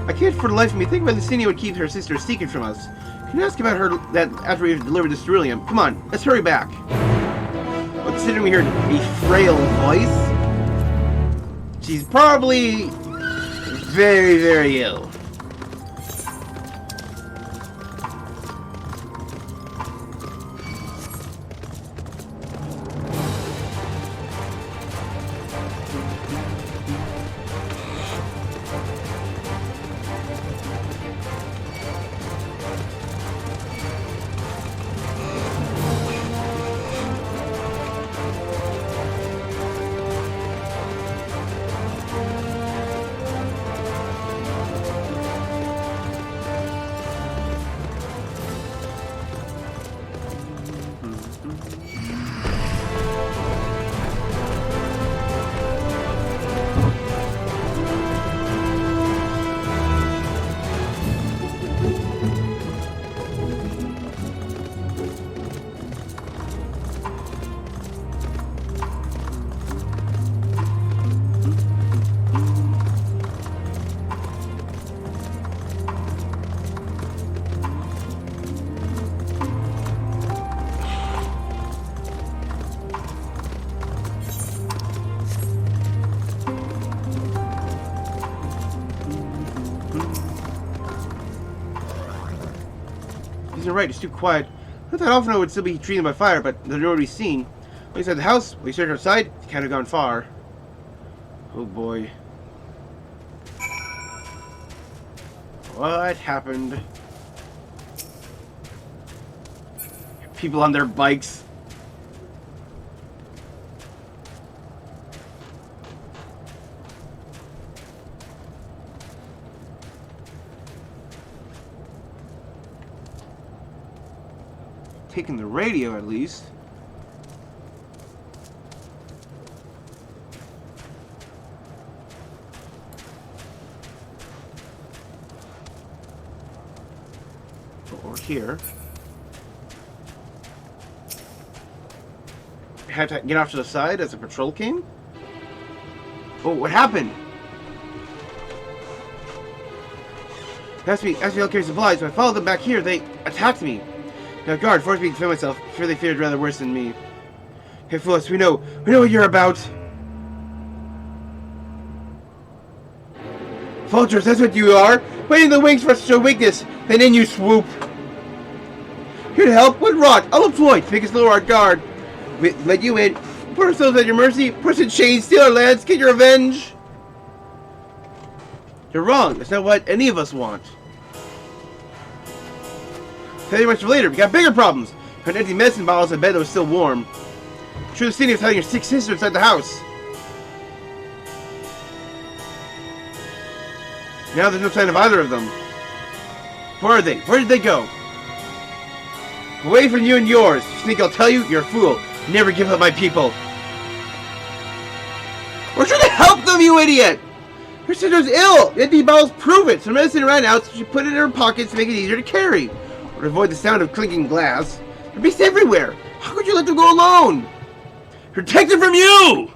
I can't for the life of me think why Athenia would keep her sister a secret from us. Can you ask about her that after we've delivered the cerulean? Come on, let's hurry back. Well, considering we heard a frail voice, she's probably very, very ill. You're right, it's too quiet. I thought Alphino would still be treated by fire, but there's nowhere to be seen. When inside the house, we searched outside, it's kind of gone far. Oh boy. What happened? People on their bikes. Taking the radio, at least. Or here. Had to get off to the side as a patrol came? Oh, what happened? Asked me to carry supplies, so I followed them back here. They attacked me. Now, guard forced me to defend myself. I'm sure they feared rather worse than me. Hey, Phyllis, we know what you're about. Vultures, that's what you are. Waiting in the wings for us to show weakness. Then in you swoop. Here to help? What rot? I'll employ to make us lower our guard. We let you in. Put ourselves at your mercy. Put us in chains. Steal our lands. Get your revenge. You're wrong. That's not what any of us want. Tell you much for later. We got bigger problems. Found empty medicine bottles in bed that was still warm. I'm sure the city was hiding your sick sister inside the house. Now there's no sign of either of them. Where are they? Where did they go? Away from you and yours. You think I'll tell you? You're a fool. Never give up my people. We're trying to help them, you idiot! Your sister's ill. The empty bottles prove it. Some medicine ran out, so she put it in her pockets to make it easier to carry. Or to avoid the sound of clinking glass. There are beasts everywhere. How could you let them go alone? Protect them from you!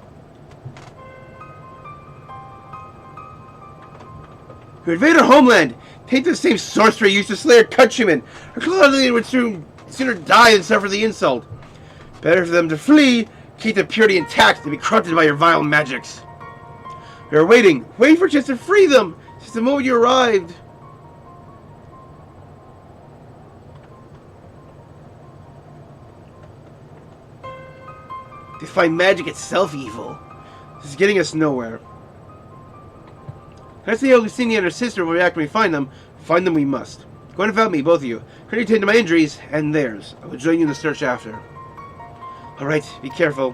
You invade our homeland. Take the same sorcery used to slay our countrymen. Our Claudian would sooner die than suffer the insult. Better for them to flee, keep their purity intact, than be corrupted by your vile magics. We are waiting for a chance to free them since the moment you arrived. They find magic itself evil. This is getting us nowhere. Let's see how Lucinia and her sister will react when we find them. Find them we must. Go on without me, both of you. Try to tend to my injuries and theirs. I will join you in the search after. Alright, be careful.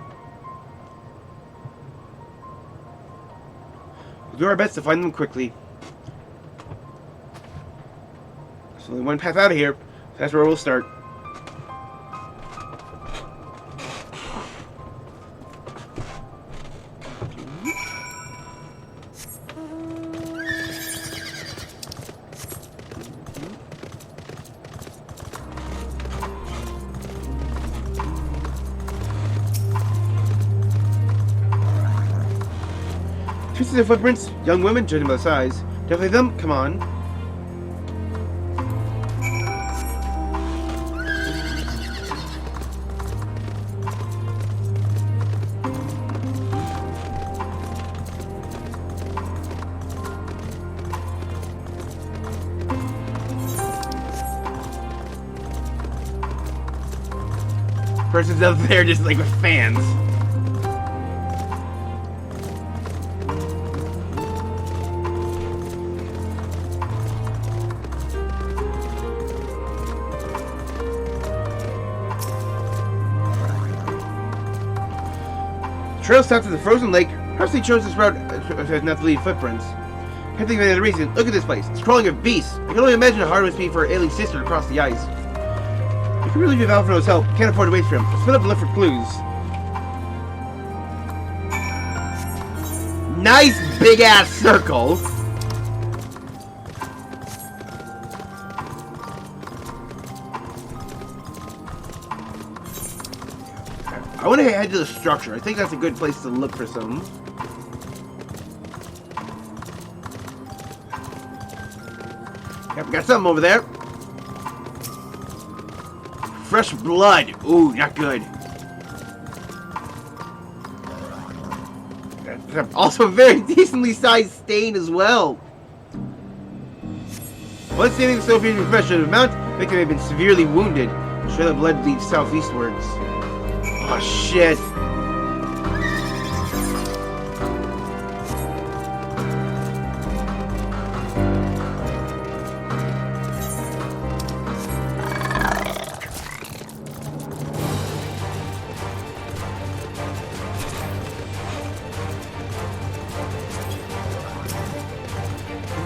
We'll do our best to find them quickly. There's only one path out of here. That's where we'll start. Traces of footprints, young women, judging by the size. Definitely them. Come on. Person's up there just like with fans. Trail stops at the frozen lake. Perhaps they chose this route not to leave footprints. Can't think of any other reason. Look at this place. It's crawling with beasts. I can only imagine how hard it must be for Ailey's sister to cross the ice. I can really give Alfredo's help. Can't afford to wait for him. Split up and look for clues. Nice big ass circle. I want to head to the structure. I think that's a good place to look for some. Yep, we got something over there. Fresh blood. Ooh, not good. Also a very decently sized stain as well. One standing associated with profession of the mount, victim may have been severely wounded. The trail of blood leads southeastwards. Oh shit.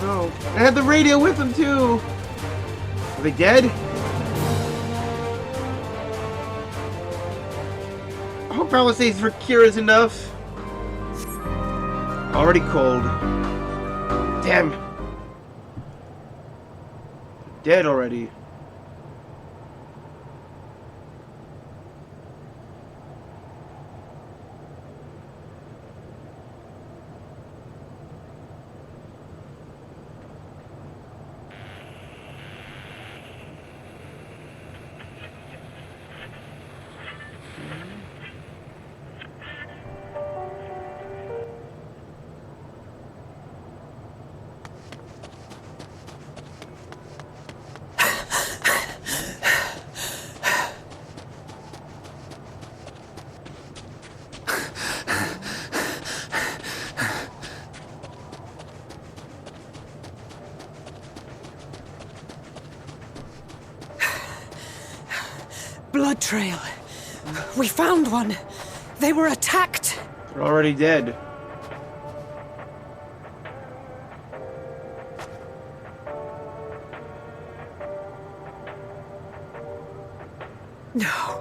No. I had the radio with them too. Are they dead? I hope Palisades for cure is enough. Already cold. Damn. Dead already. Blood trail. We found one. They were attacked. They're already dead. No.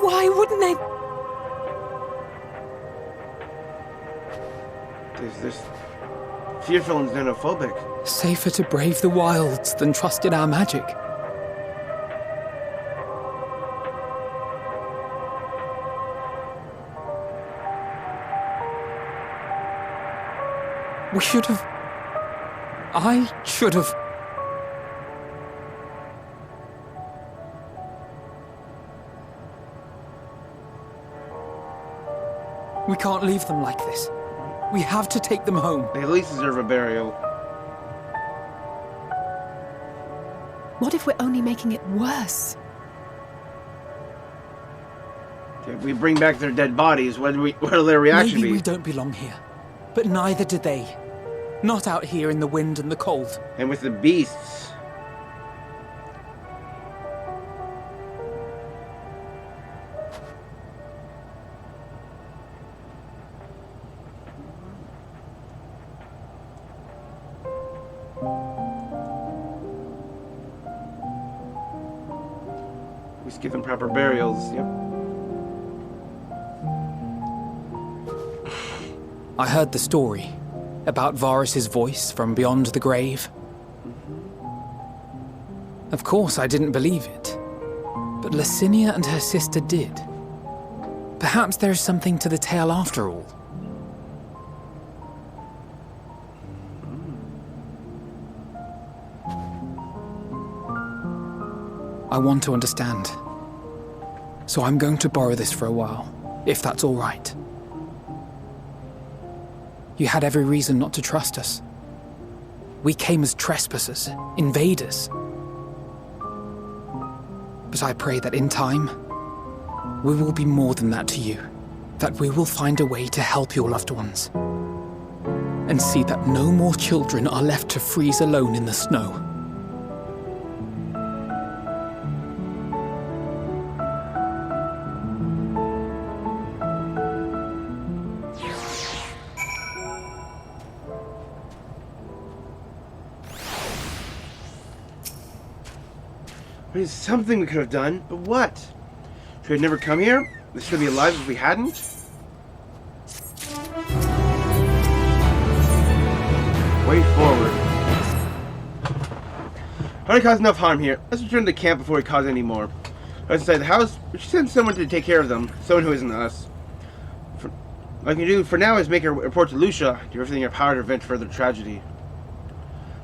Why wouldn't they? There's fearful and xenophobic. Safer to brave the wilds than trust in our magic. We should have... I should have... We can't leave them like this. We have to take them home. They at least deserve a burial. What if we're only making it worse? If we bring back their dead bodies, what'll their reaction Maybe be? we don't belong here. But neither did they. Not out here in the wind and the cold. And with the beasts. We just give them proper burials, yep. I heard the story. about Varus's voice from beyond the grave. Of course, I didn't believe it, but Licinia and her sister did. Perhaps there is something to the tale after all. I want to understand. So I'm going to borrow this for a while, if that's all right. You had every reason not to trust us. We came as trespassers, invaders. But I pray that in time, we will be more than that to you. That we will find a way to help your loved ones. And see that no more children are left to freeze alone in the snow. There's something we could have done, but what? Should we have never come here? We should be alive if we hadn't? Way forward. Already caused enough harm here. Let's return to camp before we cause any more. Once inside the house, we should send someone to take care of them. Someone who isn't us. What we can do for now is make a report to Lucia. Do everything in our power to prevent further tragedy.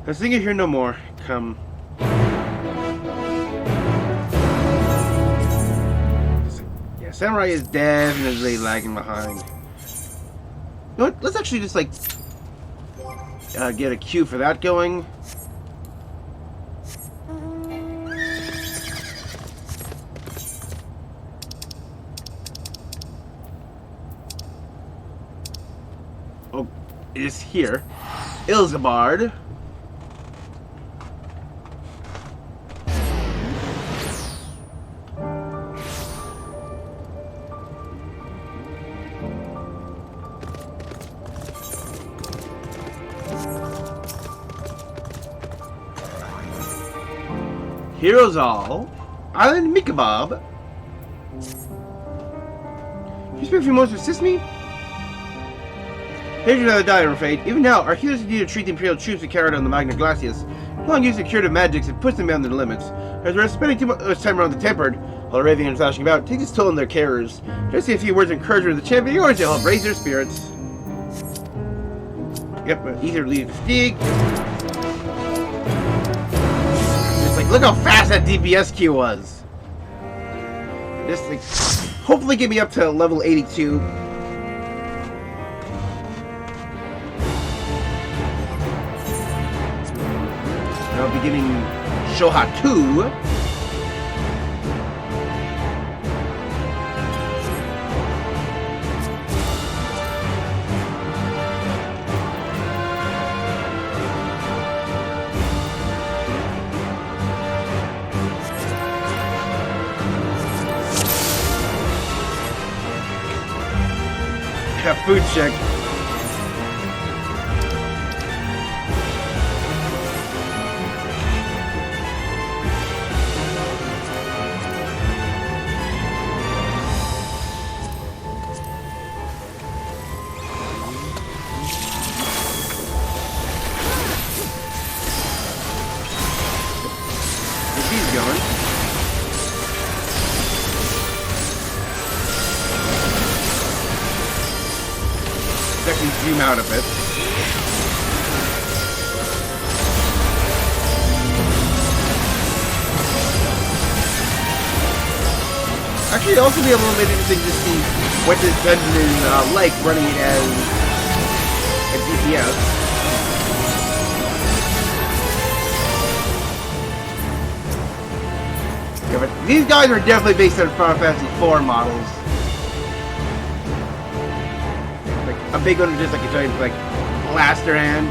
Let's think of here no more. Come. Yeah, Samurai is definitely lagging behind. You know what? Let's actually just like get a queue for that going. Oh, it is here. Ilzabard. Heroes all. Island Mikabob. Can you speak a few more to assist me? Here's another die, I'm afraid. Even now, our healers need to treat the Imperial troops who carried on the Magna Glacius. Long use of curative magics and push them beyond their limits. As we're spending too much time around the Tempered, while raving and flashing about, takes its toll on their carers. Just say a few words of encouragement to the champion, yours to help raise their spirits. Yep, either lead fatigue. Just like, look how fast that DPS queue was. Just like, hopefully get me up to level 82. Now beginning Shoha 2. Food check. He's going. Actually zoom out a bit. Actually, it'd also be a little bit interesting to see what this dungeon is like running it as a DPS. Yeah, but these guys are definitely based on Final Fantasy IV models. A big one just like a giant like blaster hand.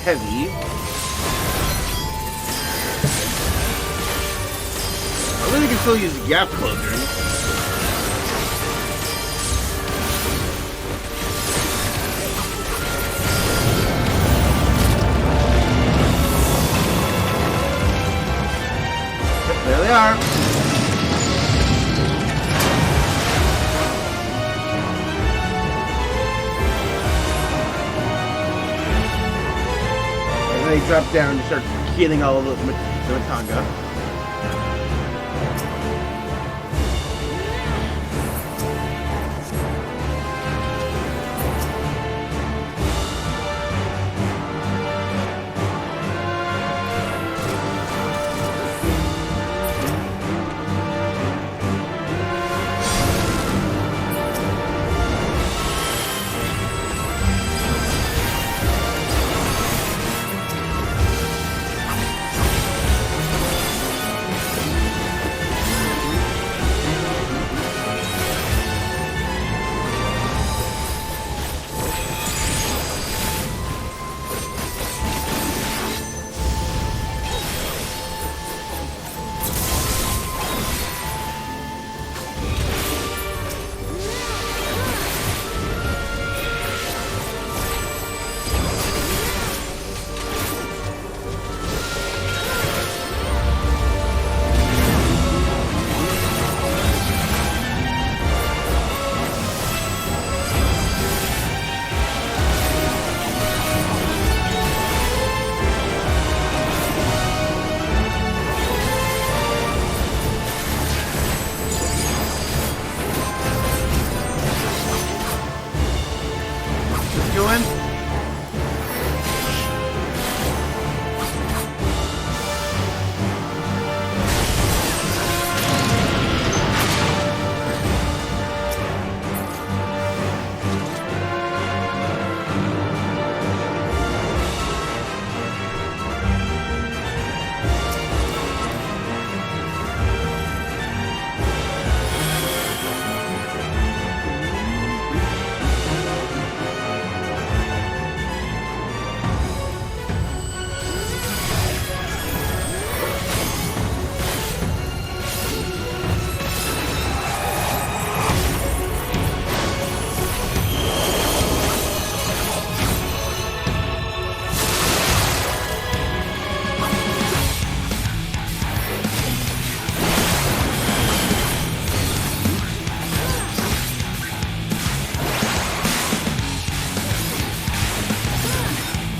heavy. I really can still use the gap closure. There they are. And then they drop down and start killing all of the Matanga.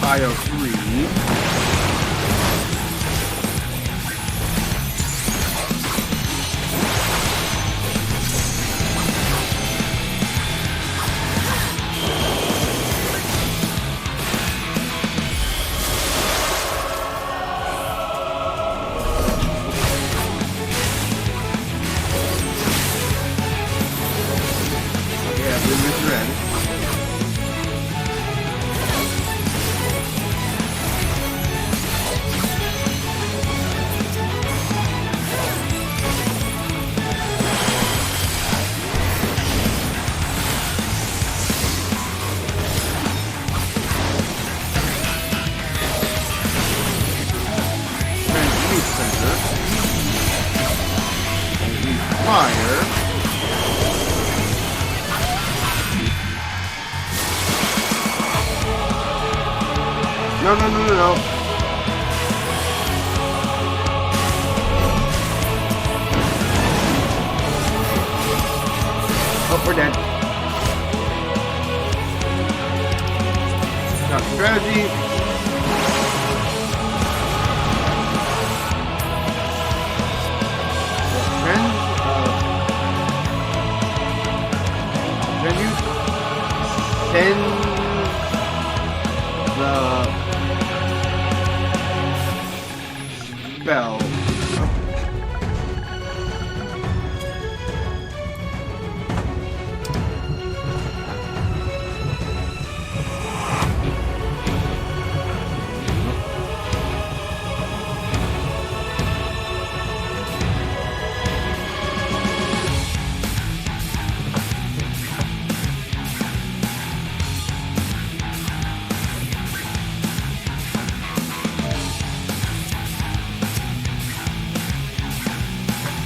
Bio 3. Yeah, blue is red. Fire. No, no, no, no, no. Oh, we're dead. Got strategy. Then you send the spell.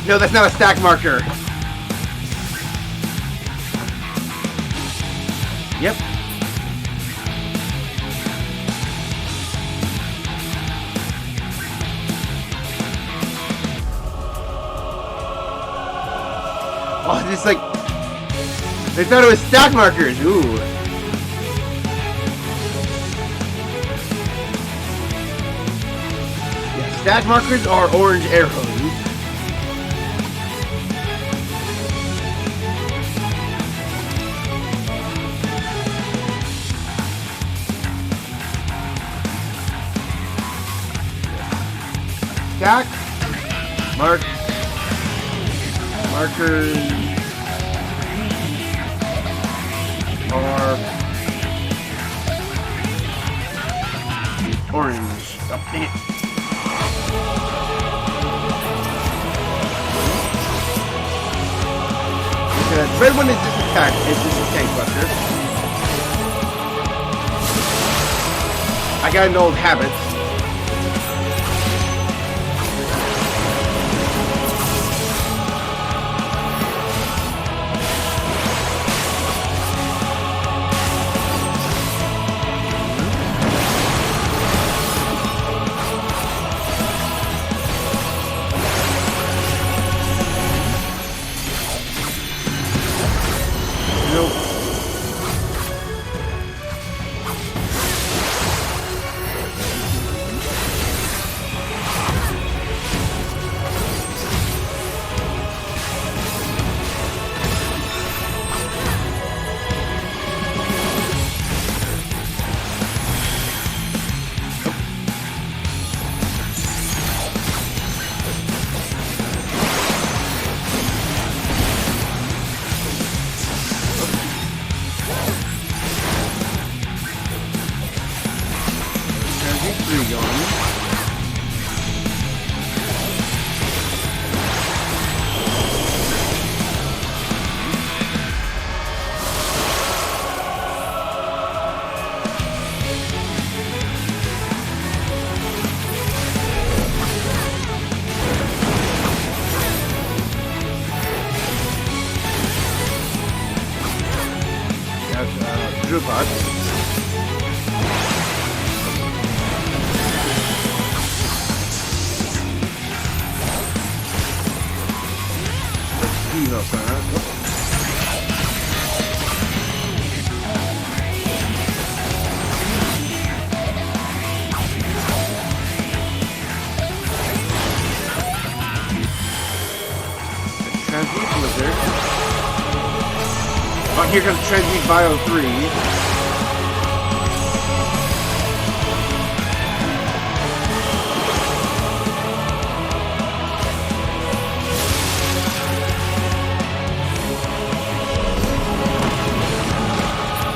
No, that's not a stack marker. Yep. Oh, this like... They thought it was stack markers. Ooh. Yeah, stack markers are orange arrows. Stack. Markers are orange. Oh, dang it. The red one is just attack. It's just a tank buster. I got an old habit. Oh, here comes Transmute Bio 3.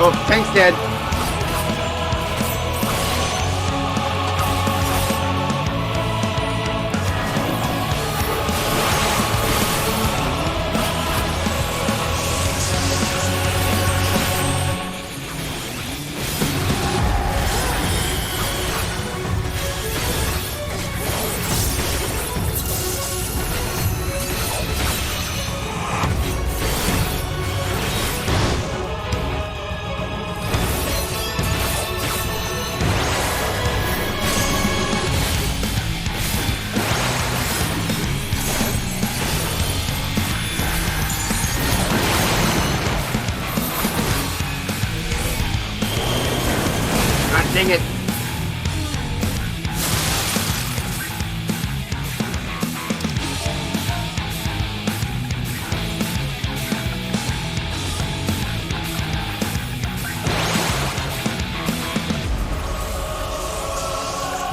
Oh, tank's dead. Dang it.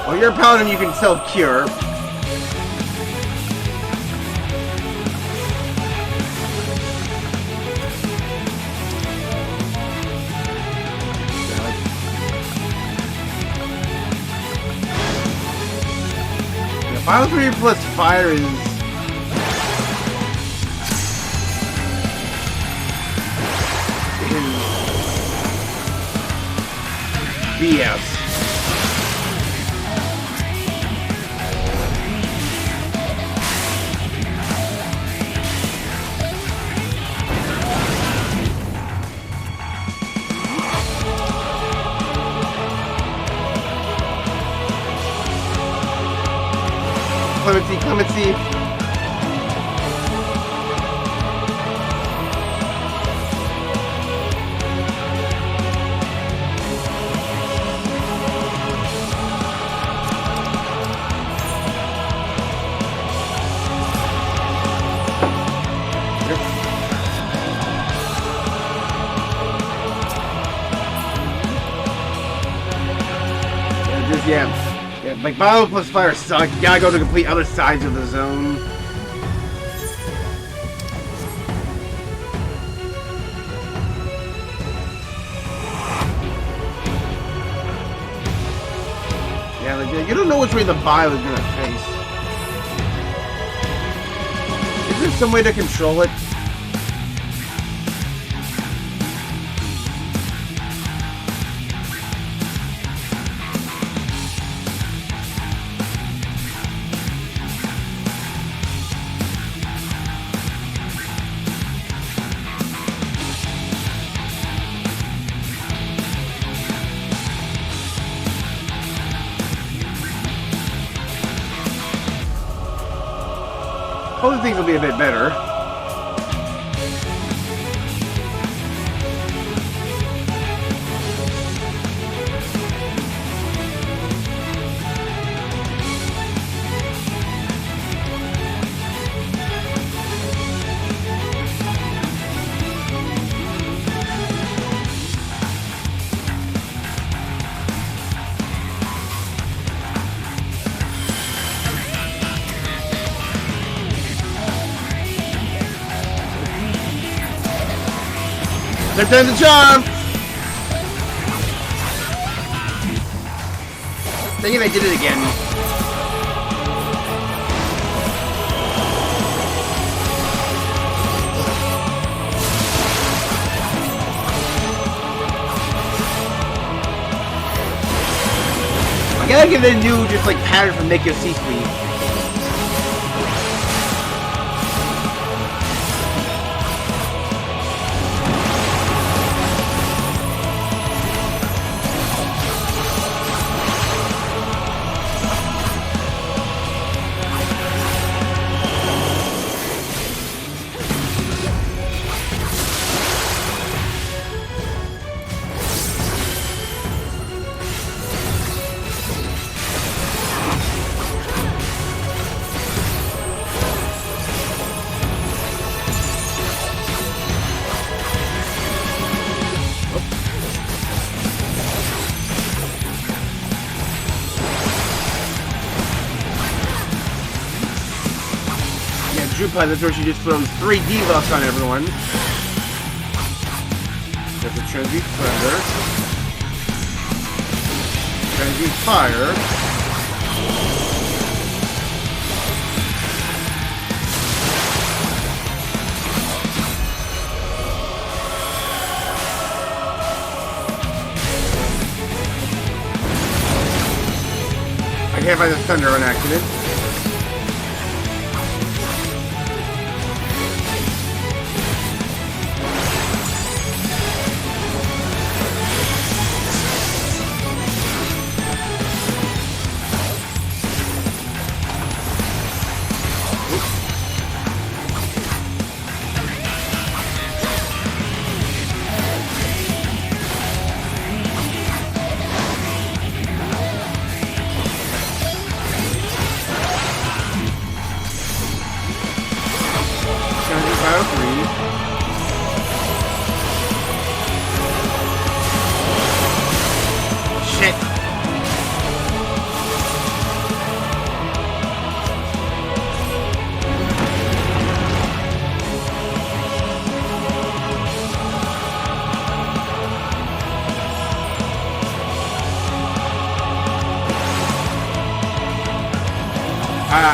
Well, you're a paladin, you can self-cure. Final 3 plus fire is... BS. clemency, clemency. Yeah, like bio plus fire suck. You gotta go to complete other sides of the zone. Yeah, like, you don't know which way the bio is gonna face. Is there some way to control it? Hopefully things will be a bit better. Third time's the charm! Dang it, I did it again. I gotta get a new, just like, pattern for Make Your C-Suite. That's where she just throws 3 debuffs on everyone. There's a Transmute Thunder. Transmute Fire. I can't find the Thunder on accident.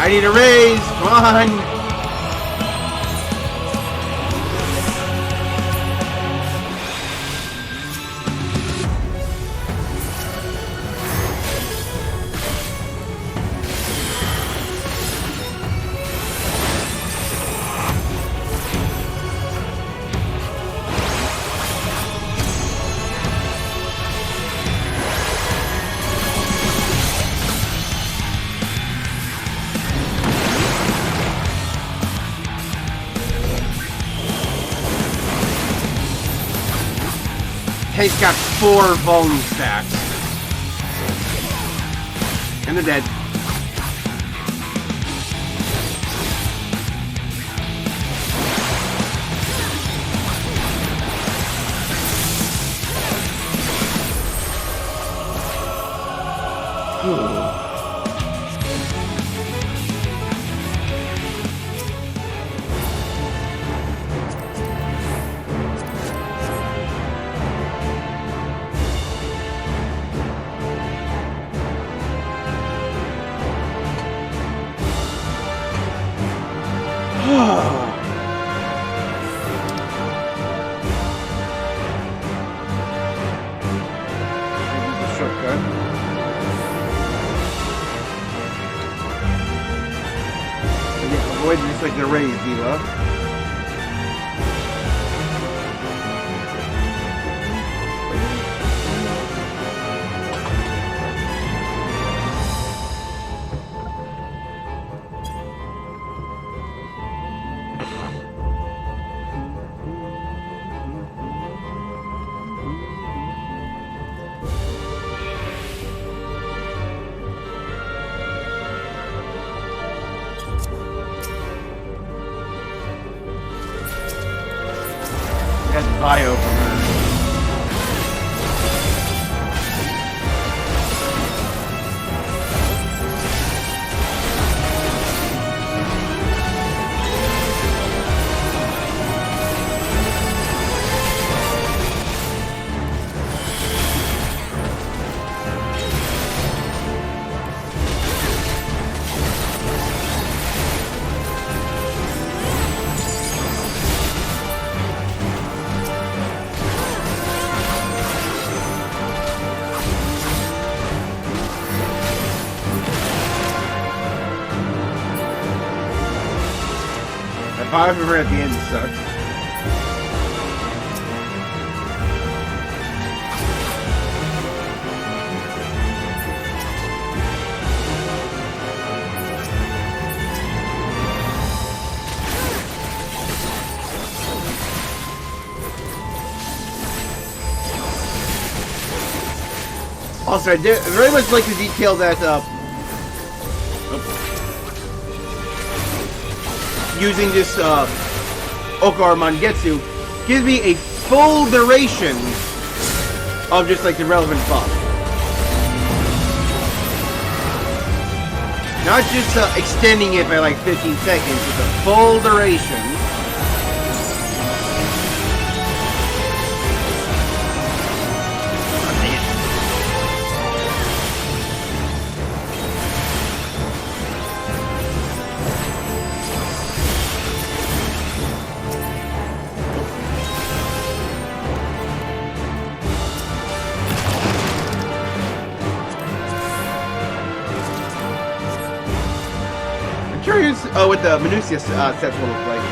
I need a raise! Come on! He's got 4 bone stacks. And they're dead. Avoid just like the raise, Diva. Bio from her. Bio from her at the end sucks. Also, I very much like the detail that using this Okar Mangetsu gives me a full duration of just like the relevant buff. Not just extending it by like 15 seconds, it's a full duration. Curious what the Minutia sets will look like.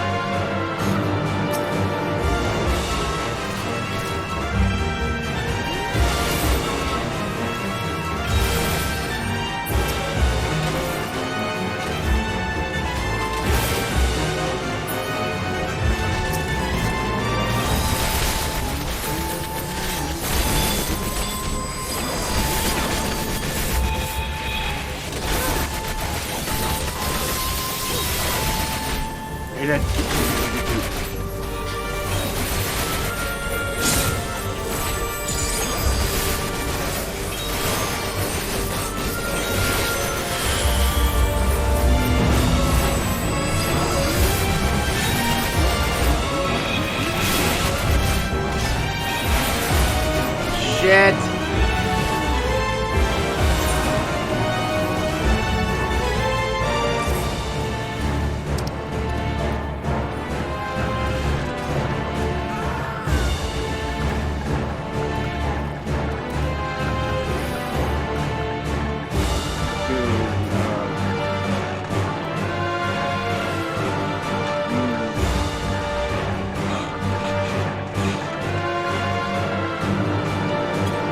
Shit.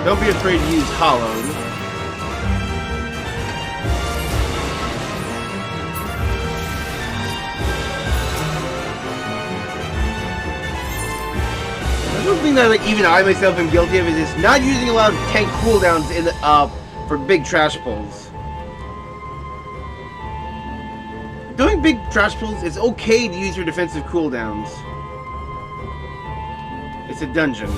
Don't be afraid to use Hollowed. something that like even I myself am guilty of is just not using a lot of tank cooldowns in the for big trash pulls. Doing big trash pulls, it's okay to use your defensive cooldowns. It's a dungeon.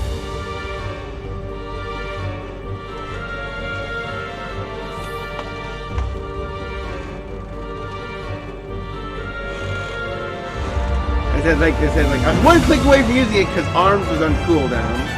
I said like I was one click away from using it because arms was on cooldown.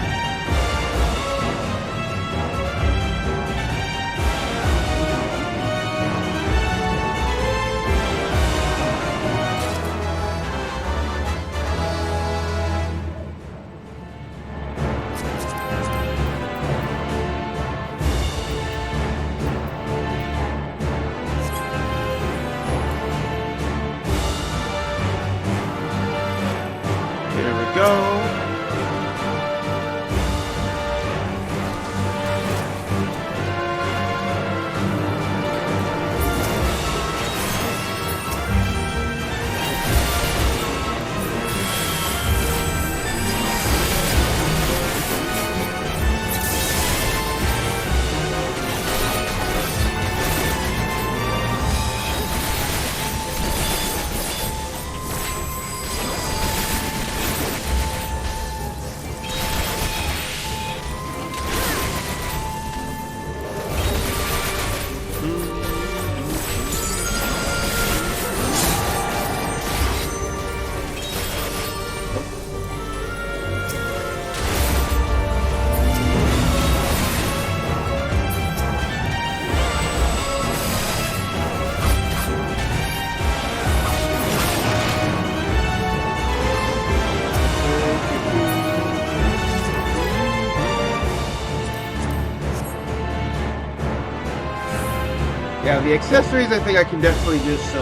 Yeah, the accessories I think I can definitely just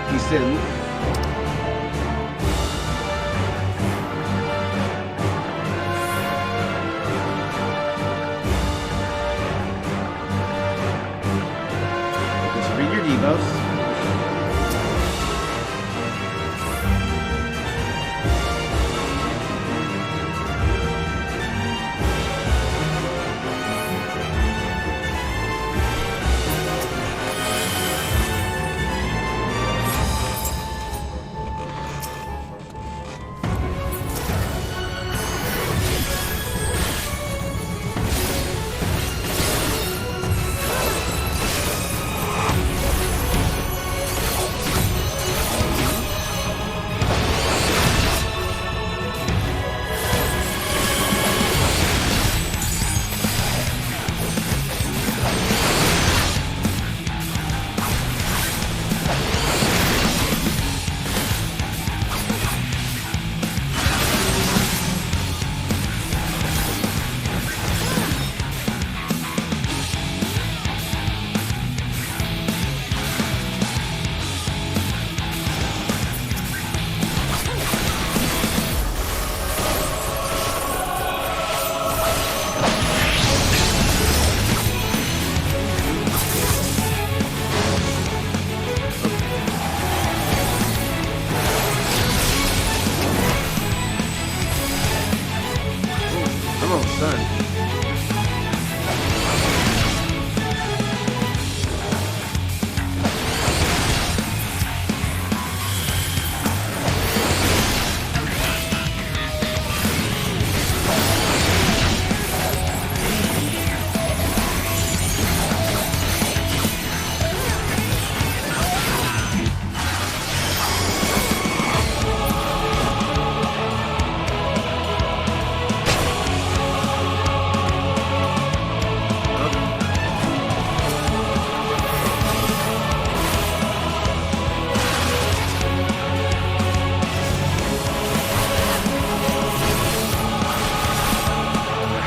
desynth. Just read your debuffs.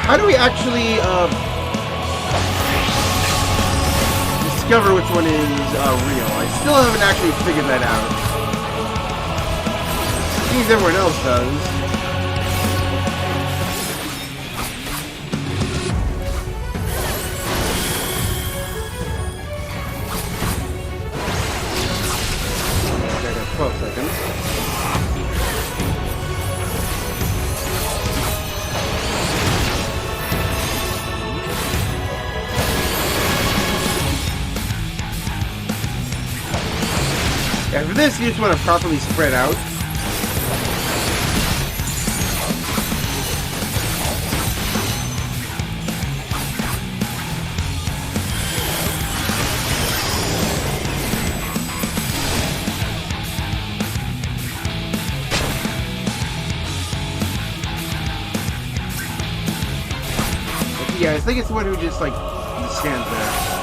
How do we actually discover which one is real? I still haven't actually figured that out. It seems everyone else does. Okay, I got 12 seconds. Yeah, for this, you just want to properly spread out. Yeah, I think it's the one who just, like, just stands there.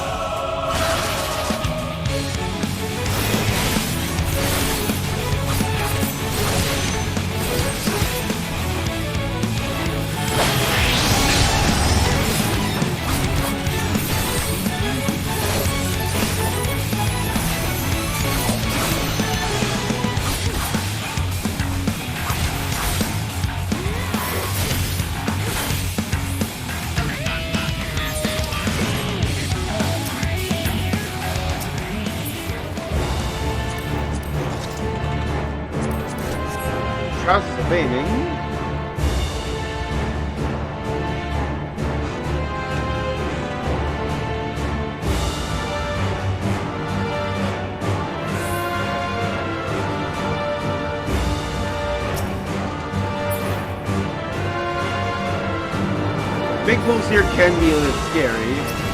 Transforming. Big pulls here can be a little scary.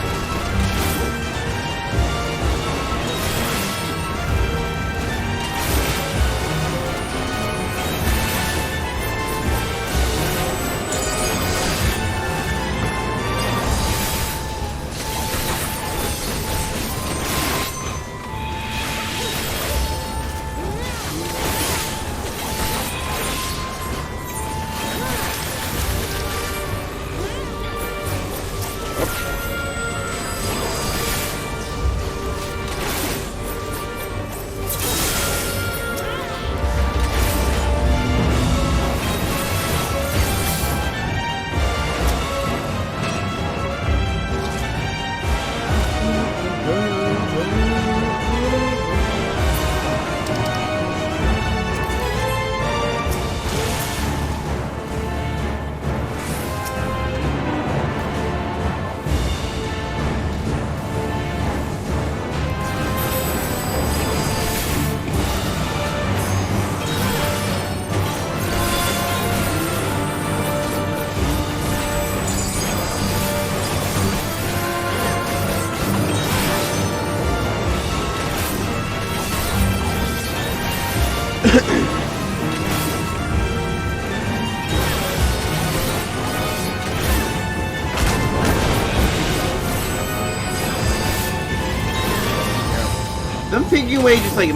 Them taking away just like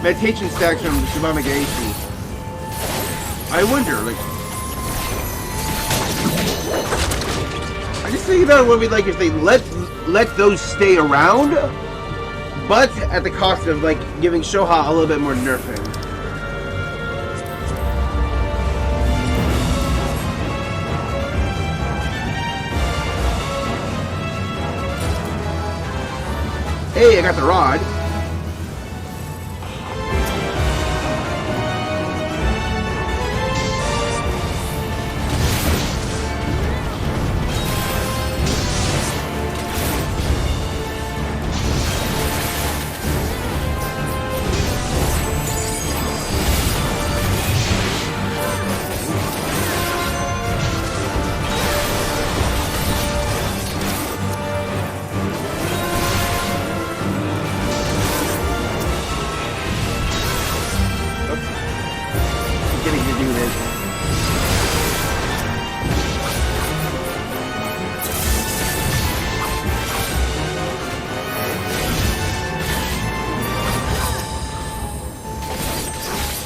meditation stacks from Shibamagashi. I wonder, like, I just think about what it'd be like if they let those stay around, but at the cost of like giving Shoha a little bit more nerfing. Hey, I got the rod.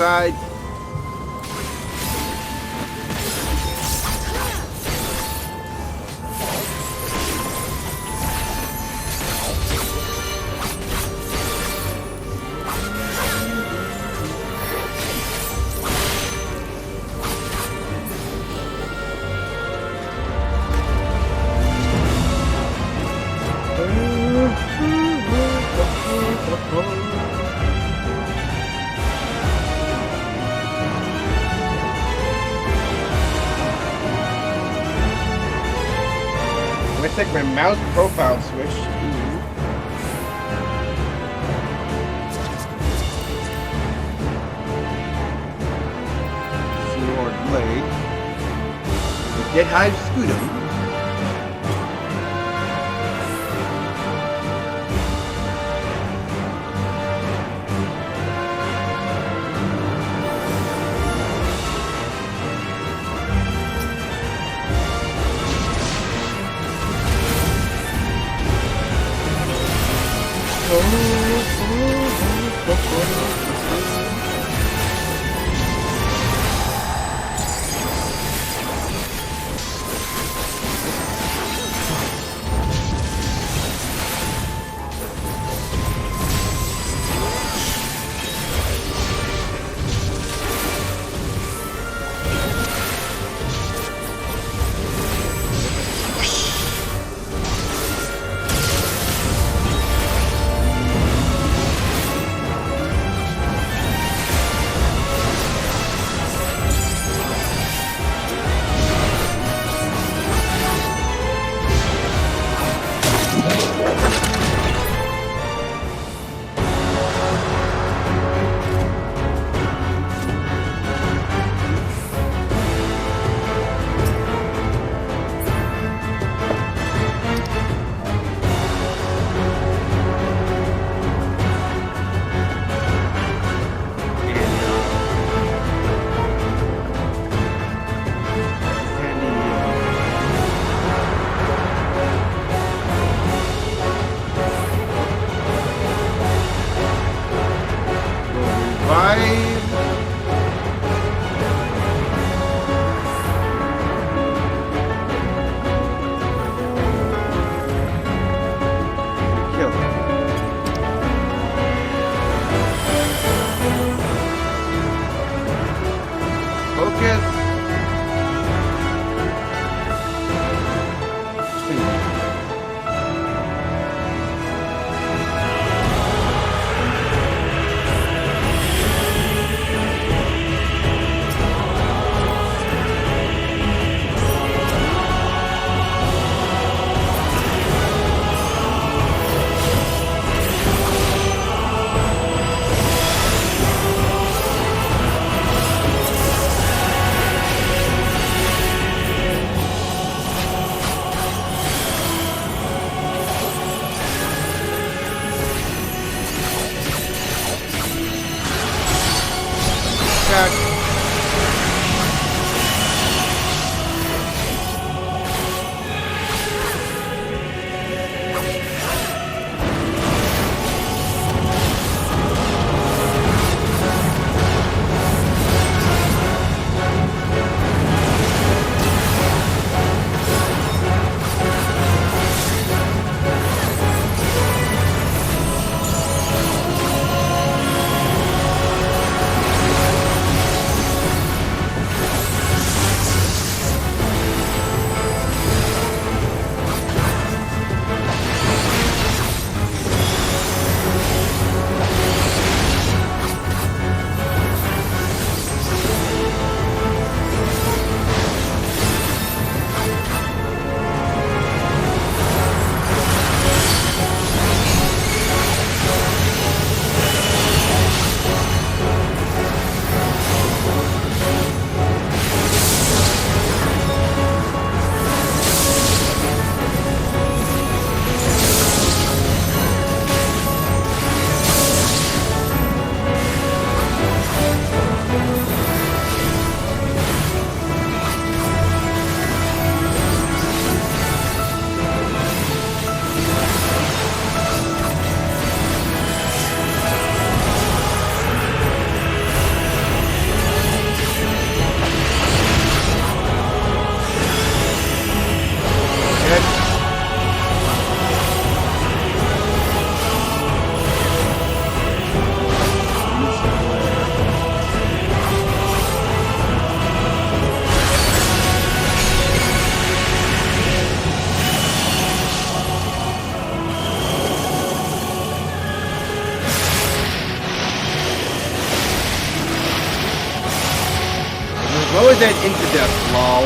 Side. Let's take my mouse profile switch. Blade. Dead Hive Scutum. What was that into death, lol?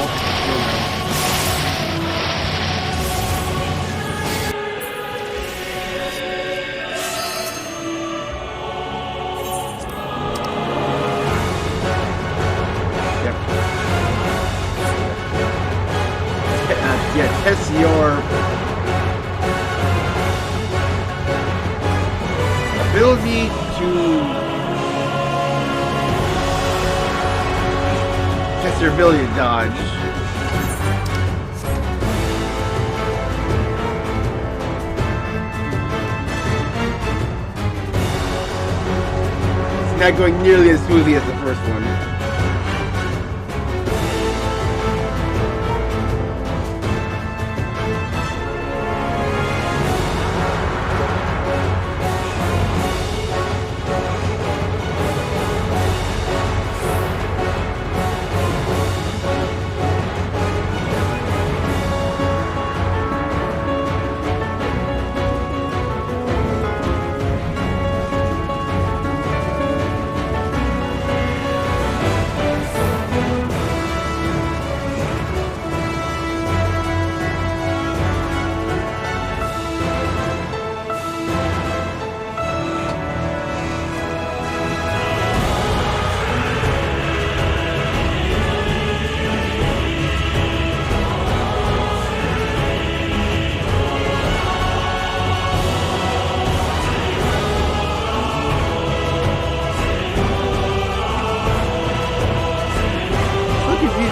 Yep. ability to dodge. It's not going nearly as smoothly as the first one.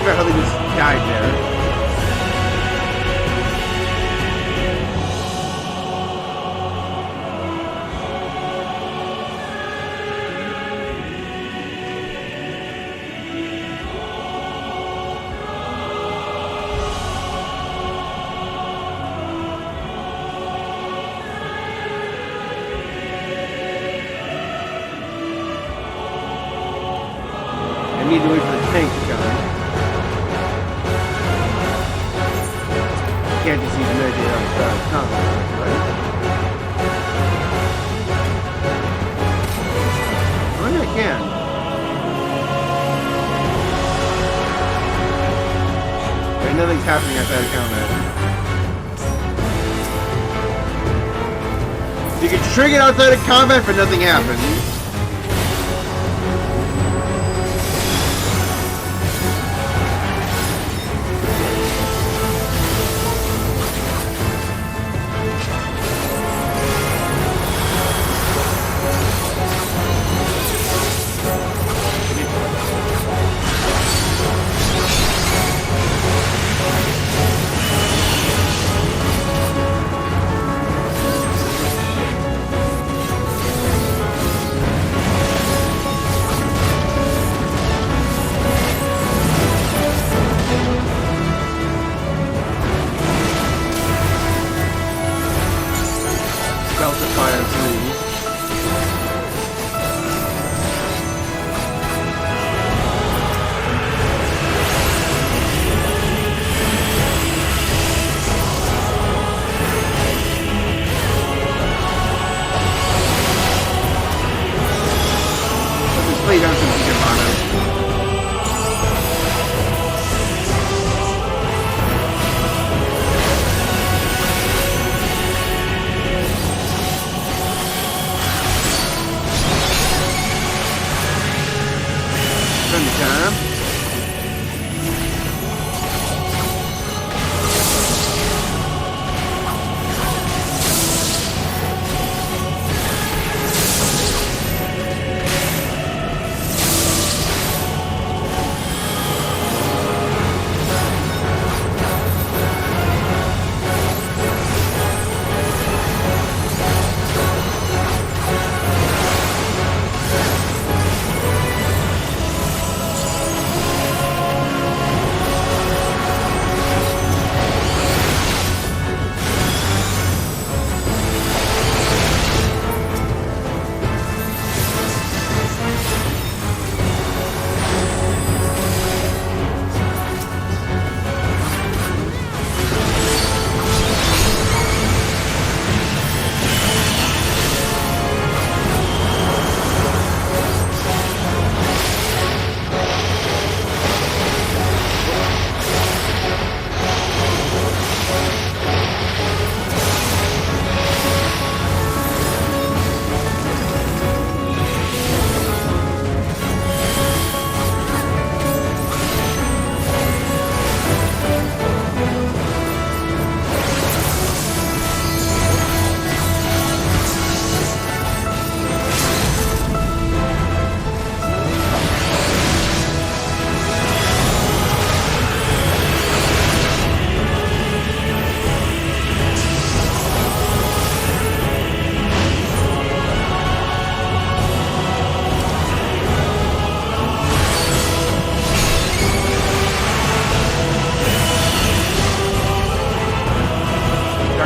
How they just died there. I need to wait for the tank to come. Can't just even meditate on the combat, right? I mean, I can. Right, nothing's happening outside of combat. You can trigger it outside of combat, but nothing happens.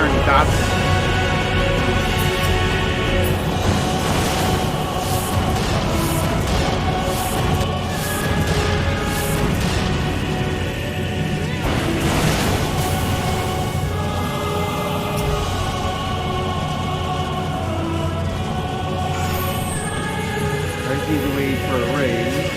bars and dots. I just need to wait for a raise.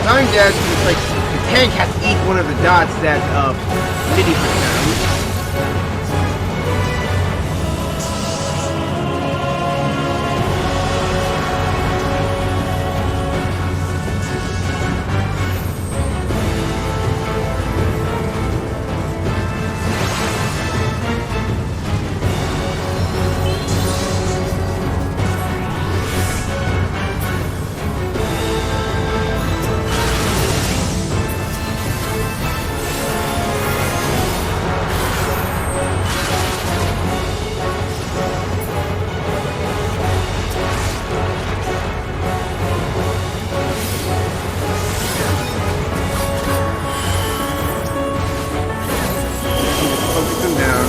Time dash is like the tank has to eat one of the dots that Minnie put down. Focus them down.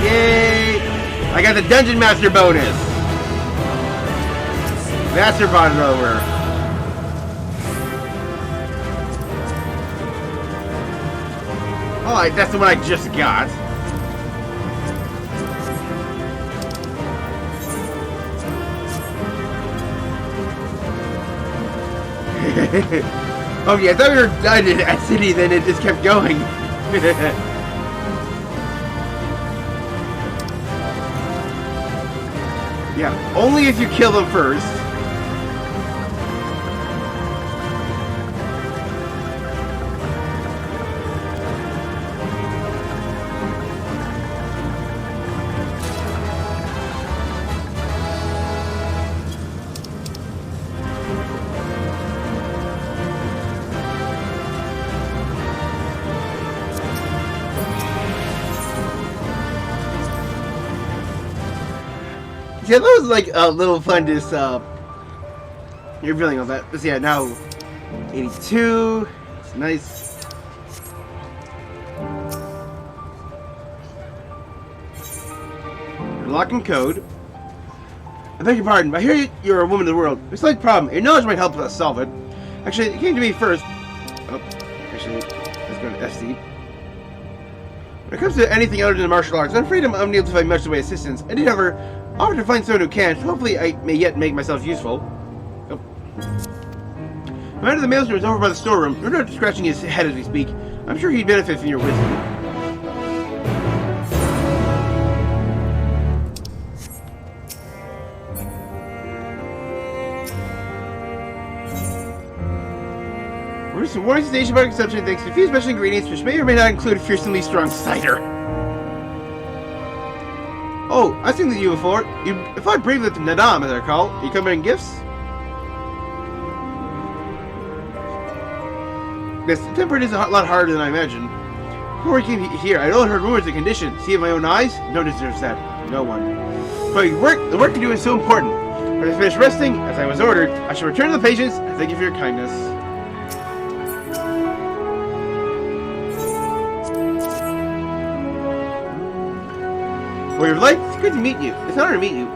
Yay! I got the Dungeon Master bonus! Master brought it over. Oh, that's the one I just got. Oh yeah, I thought we were done at City, then it just kept going. Yeah, only if you kill them first. Yeah, that was like a little fun. Just you're feeling all that. But yeah, now 82. It's nice. Lock and code. I beg your pardon. I hear you're a woman of the world. There's a slight problem. Your knowledge might help us solve it. Actually, it came to me first. Oh, actually, let's go to SD. When it comes to anything other than martial arts, I'm afraid I'm unable to find much in the way of assistance. I did, however, offer to find someone who can. Hopefully, I may yet make myself useful. Oh. The man of the maelstrom is over by the storeroom. You're not scratching his head as we speak. I'm sure he'd benefit from your wisdom. We're just a warning station about consumption thanks to few special ingredients which may or may not include a fearsomely strong cider. Oh, I've seen you before. You fought bravely with Nadam, as I recall. Are you coming in gifts? Yes, the temperate is a lot harder than I imagined. Before we came here, I'd only heard rumors of the condition. See with my own eyes? No one deserves that. No one. But the work you do is so important. When I finish resting, as I was ordered, I shall return to the patients and thank you for your kindness. Well, your life, it's good to meet you. It's an honor to meet you.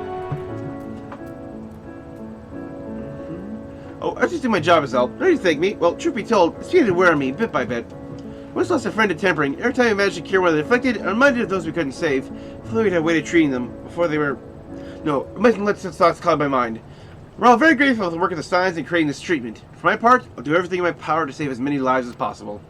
Oh, I just do my job as well. Don't you thank me? Well, truth be told, it's beginning to wear on me bit by bit. Once lost a friend to tempering. Every time I managed to cure one of the afflicted, I reminded of those we couldn't save. If only we'd had a way to treating them before they were... No, I mustn't let such thoughts cloud my mind. We're all very grateful for the work of the science in creating this treatment. For my part, I'll do everything in my power to save as many lives as possible.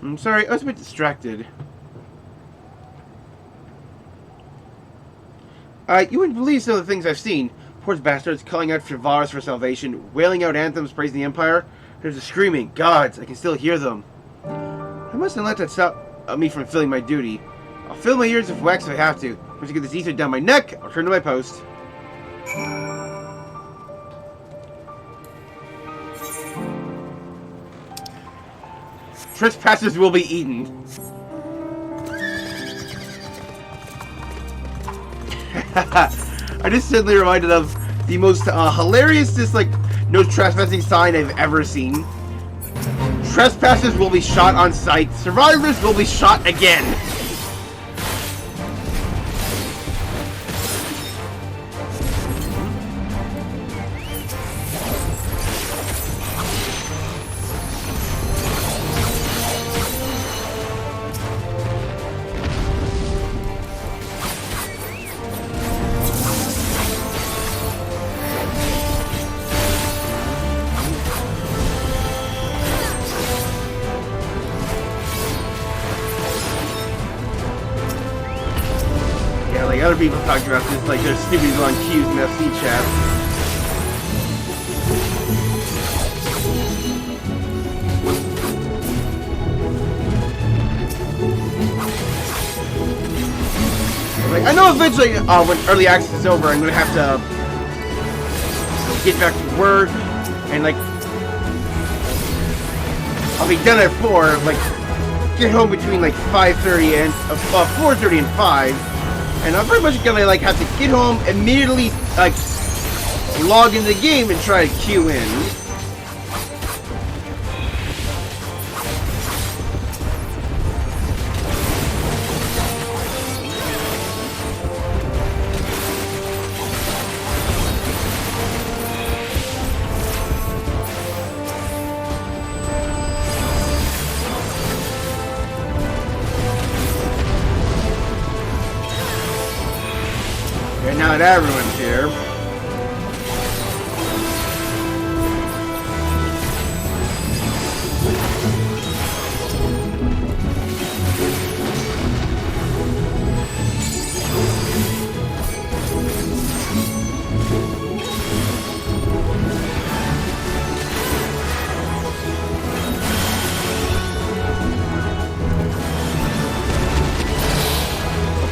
I'm sorry, I was a bit distracted. You wouldn't believe some of the things I've seen. Poor bastards calling out for Varus for salvation, wailing out anthems praising the Empire. There's a screaming. Gods, I can still hear them. I mustn't let that stop me from filling my duty. I'll fill my ears with wax if I have to. Once I get this ether down my neck, I'll turn to my post. Trespassers will be eaten. I just suddenly reminded of the most hilarious, just like, no trespassing sign I've ever seen. Trespassers will be shot on sight. Survivors will be shot again. Other people talking about this like they're stupid on cues in FC chat. Like, I know eventually when early access is over I'm gonna have to get back to work and like I'll be done at 4, like get home between like 5:30 and 4:30 and 5. And I'm pretty much gonna like have to get home immediately, like log into the game and try to queue in. Now that everyone's here.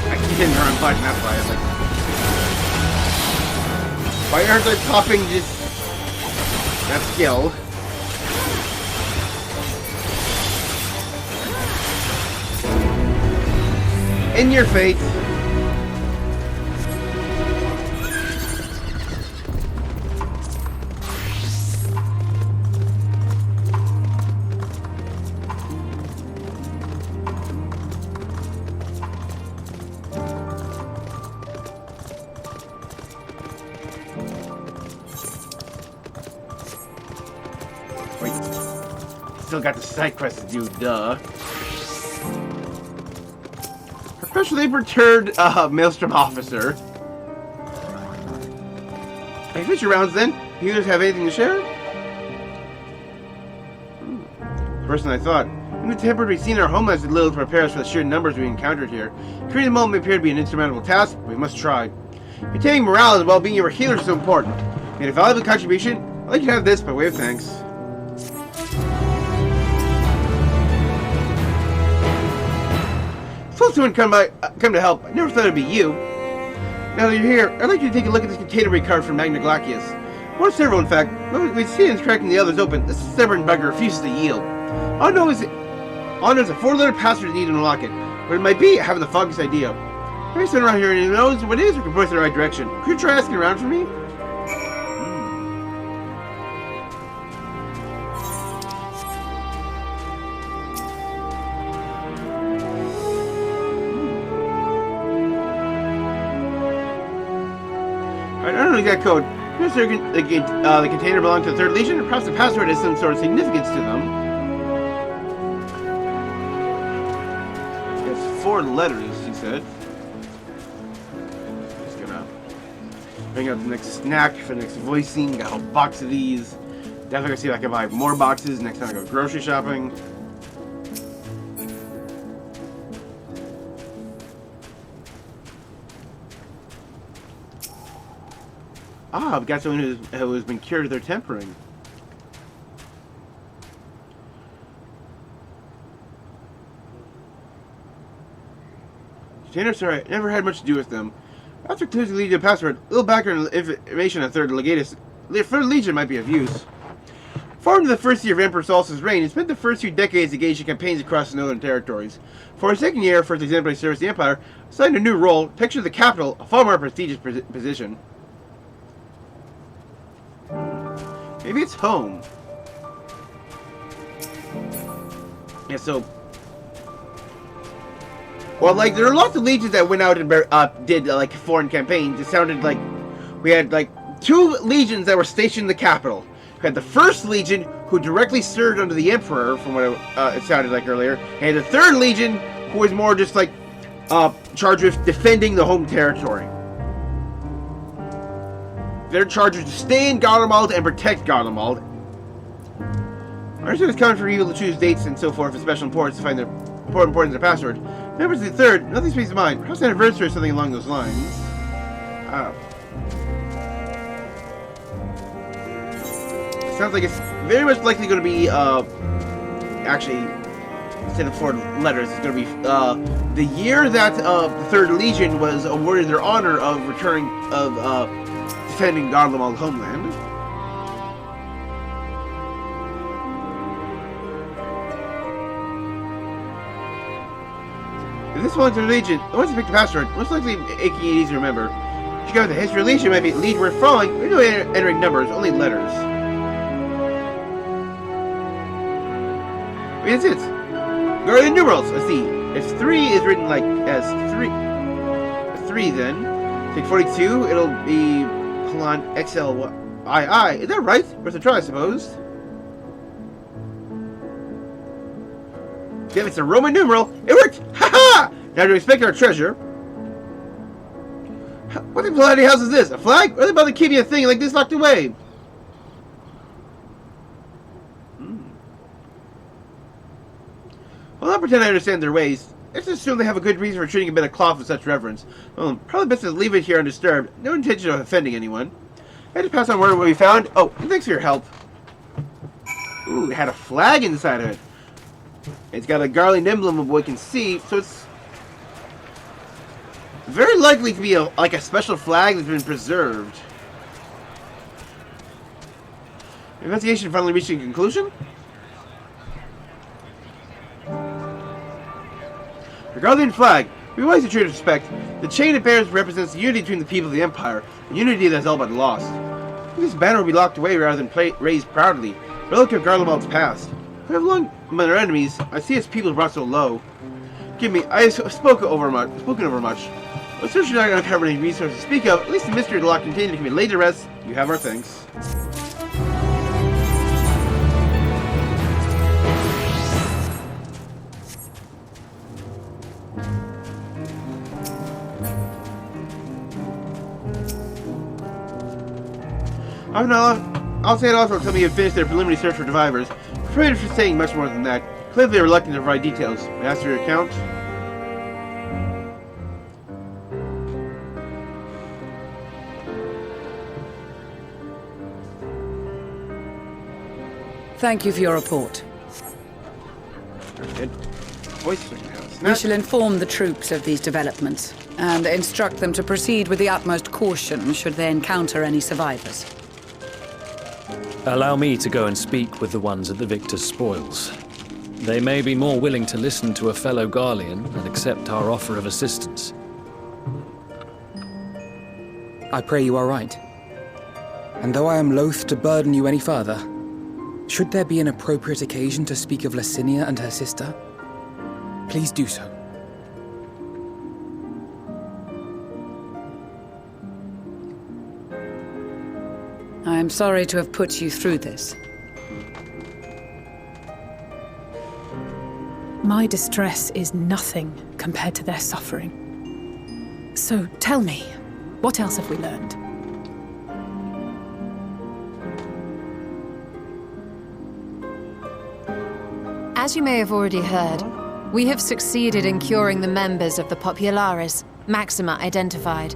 I keep hitting the wrong button, that's why I was like, why aren't I popping just that skill? In your fate. Still got the side quest to do, duh. Especially returned Maelstrom officer. Hey, fish your rounds then. You guys have anything to share? Worse than I thought. In the temper we've seen our homelands with little to prepare us for the sheer numbers we encountered here. Creating the moment may appear to be an insurmountable task, but we must try. Maintaining morale and well-being of our healers is so important. Made a valuable contribution. I'd like you to have this by way of thanks. Suppose someone come to help. I never thought it'd be you. Now that you're here, I'd like you to take a look at this container card from Magna Glacius. One several, in fact. When we see him cracking the others open, this stubborn bugger refuses to yield. All I know is there's a 4-letter password needed to unlock it. What it might be, I haven't the foggiest idea. Maybe someone around here who knows what it is or can point us in the right direction. Could you try asking around for me? I don't know the exact code. Does the container belong to the 3rd Legion? Or perhaps the password has some sort of significance to them. It's 4 letters, he said. Just gonna bring out the next snack for the next voicing. Got a whole box of these. Definitely gonna see if I can buy more boxes next time I go grocery shopping. Ah, we got someone who has been cured of their tempering. Tanner, sorry, never had much to do with them. After closing the Legion password, a little background information on Third Legatus. The Third Legion might be of use. Formed in the first year of Emperor Solstice's reign, it spent the first few decades engaged in campaigns across the northern territories. For his second year, first exemplary service to the Empire, assigned a new role, pictured the capital, a far more prestigious position. Maybe it's home. Yeah, so... Well, like, there are lots of legions that went out and did, like, foreign campaigns. It sounded like we had, like, 2 legions that were stationed in the capital. We had the First Legion, who directly served under the Emperor, from what it sounded like earlier. And the Third Legion, who was more just, like, charged with defending the home territory. Their charge was to stay in Garlemald and protect Garlemald. I understand it's common for people to choose dates and so forth for special importance to find the importance of the password. Members of the Third, nothing springs to mind. Perhaps an anniversary or something along those lines. Sounds like it's very much likely going to be, actually, instead of 4 letters, it's going to be, the year that, the Third Legion was awarded their honor of defending Garlemald homeland. If this one's a Legion, once you pick the password, most likely making it easy to remember. If you go with the history of Legion, might be lead worth following. We're not entering numbers, only letters. Wait, that's it. Garlean numerals. Let's see. If 3 is written like as 3 then. Take 42, it'll be Plan XLII. Is that right? Worth a try, I suppose. If it's a Roman numeral, it worked! Ha-ha! Now to expect our treasure. What the bloody house is this? A flag? What about keeping a thing like this locked away? Well, I'll not pretend I understand their ways. Let's assume they have a good reason for treating a bit of cloth with such reverence. Well, probably best to leave it here undisturbed. No intention of offending anyone. I had to pass on word of what we found. Oh, thanks for your help. Ooh, it had a flag inside of it. It's got a Garlean emblem of what we can see, so it's very likely to be like a special flag that's been preserved. Investigation finally reaching a conclusion? The Garlean flag. We always treat with respect. The chain it bears represents the unity between the people of the Empire, a unity that's all but lost. This banner will be locked away rather than raised proudly, relic of Garlemald's past. We have long among our enemies. I see its people brought so low. Give me, I have spoken over much. I'm certainly not going to cover any resources to speak of. At least the mystery of the lock container can be laid to rest. You have our thanks. I'll say it also until we have finished their preliminary search for survivors. Afraid for saying much more than that. Clearly they're reluctant to provide details. May I ask for your account? Thank you for your report. Good. We shall inform the troops of these developments and instruct them to proceed with the utmost caution should they encounter any survivors. Allow me to go and speak with the ones at the victor's spoils. They may be more willing to listen to a fellow Garlean and accept our offer of assistance. I pray you are right. And though I am loath to burden you any further, should there be an appropriate occasion to speak of Licinia and her sister, please do so. I am sorry to have put you through this. My distress is nothing compared to their suffering. So tell me, what else have we learned? As you may have already heard, we have succeeded in curing the members of the Populares, Maxima identified.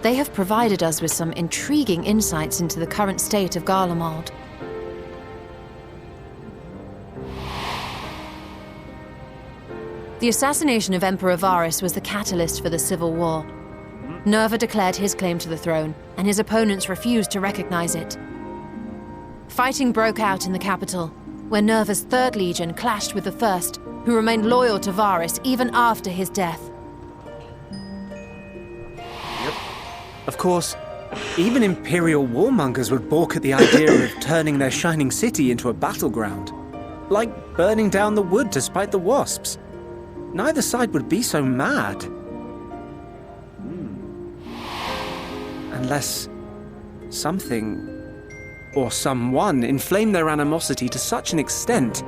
They have provided us with some intriguing insights into the current state of Garlemald. The assassination of Emperor Varus was the catalyst for the civil war. Nerva declared his claim to the throne, and his opponents refused to recognize it. Fighting broke out in the capital, where Nerva's 3rd Legion clashed with the 1st, who remained loyal to Varus even after his death. Of course, even Imperial warmongers would balk at the idea of turning their shining city into a battleground. Like burning down the wood to spite the wasps. Neither side would be so mad. Unless something or someone inflamed their animosity to such an extent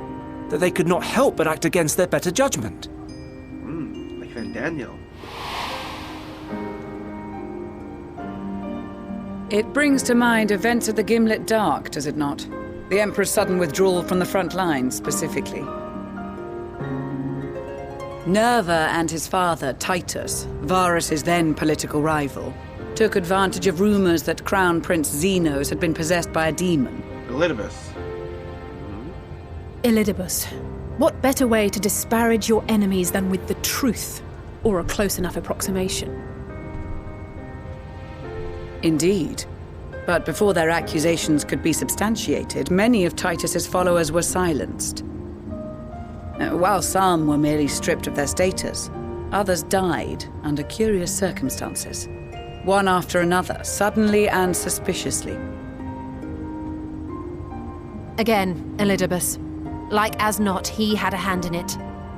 that they could not help but act against their better judgment. Like Van Daniel. It brings to mind events at the Gimlet Dark, does it not? The Emperor's sudden withdrawal from the front lines, specifically. Nerva and his father, Titus, Varus's then political rival, took advantage of rumors that Crown Prince Zenos had been possessed by a demon. Elidibus. Elidibus, what better way to disparage your enemies than with the truth, or a close enough approximation? Indeed. But before their accusations could be substantiated, many of Titus's followers were silenced. While some were merely stripped of their status, others died under curious circumstances. One after another, suddenly and suspiciously. Again, Elidibus. Like as not, he had a hand in it.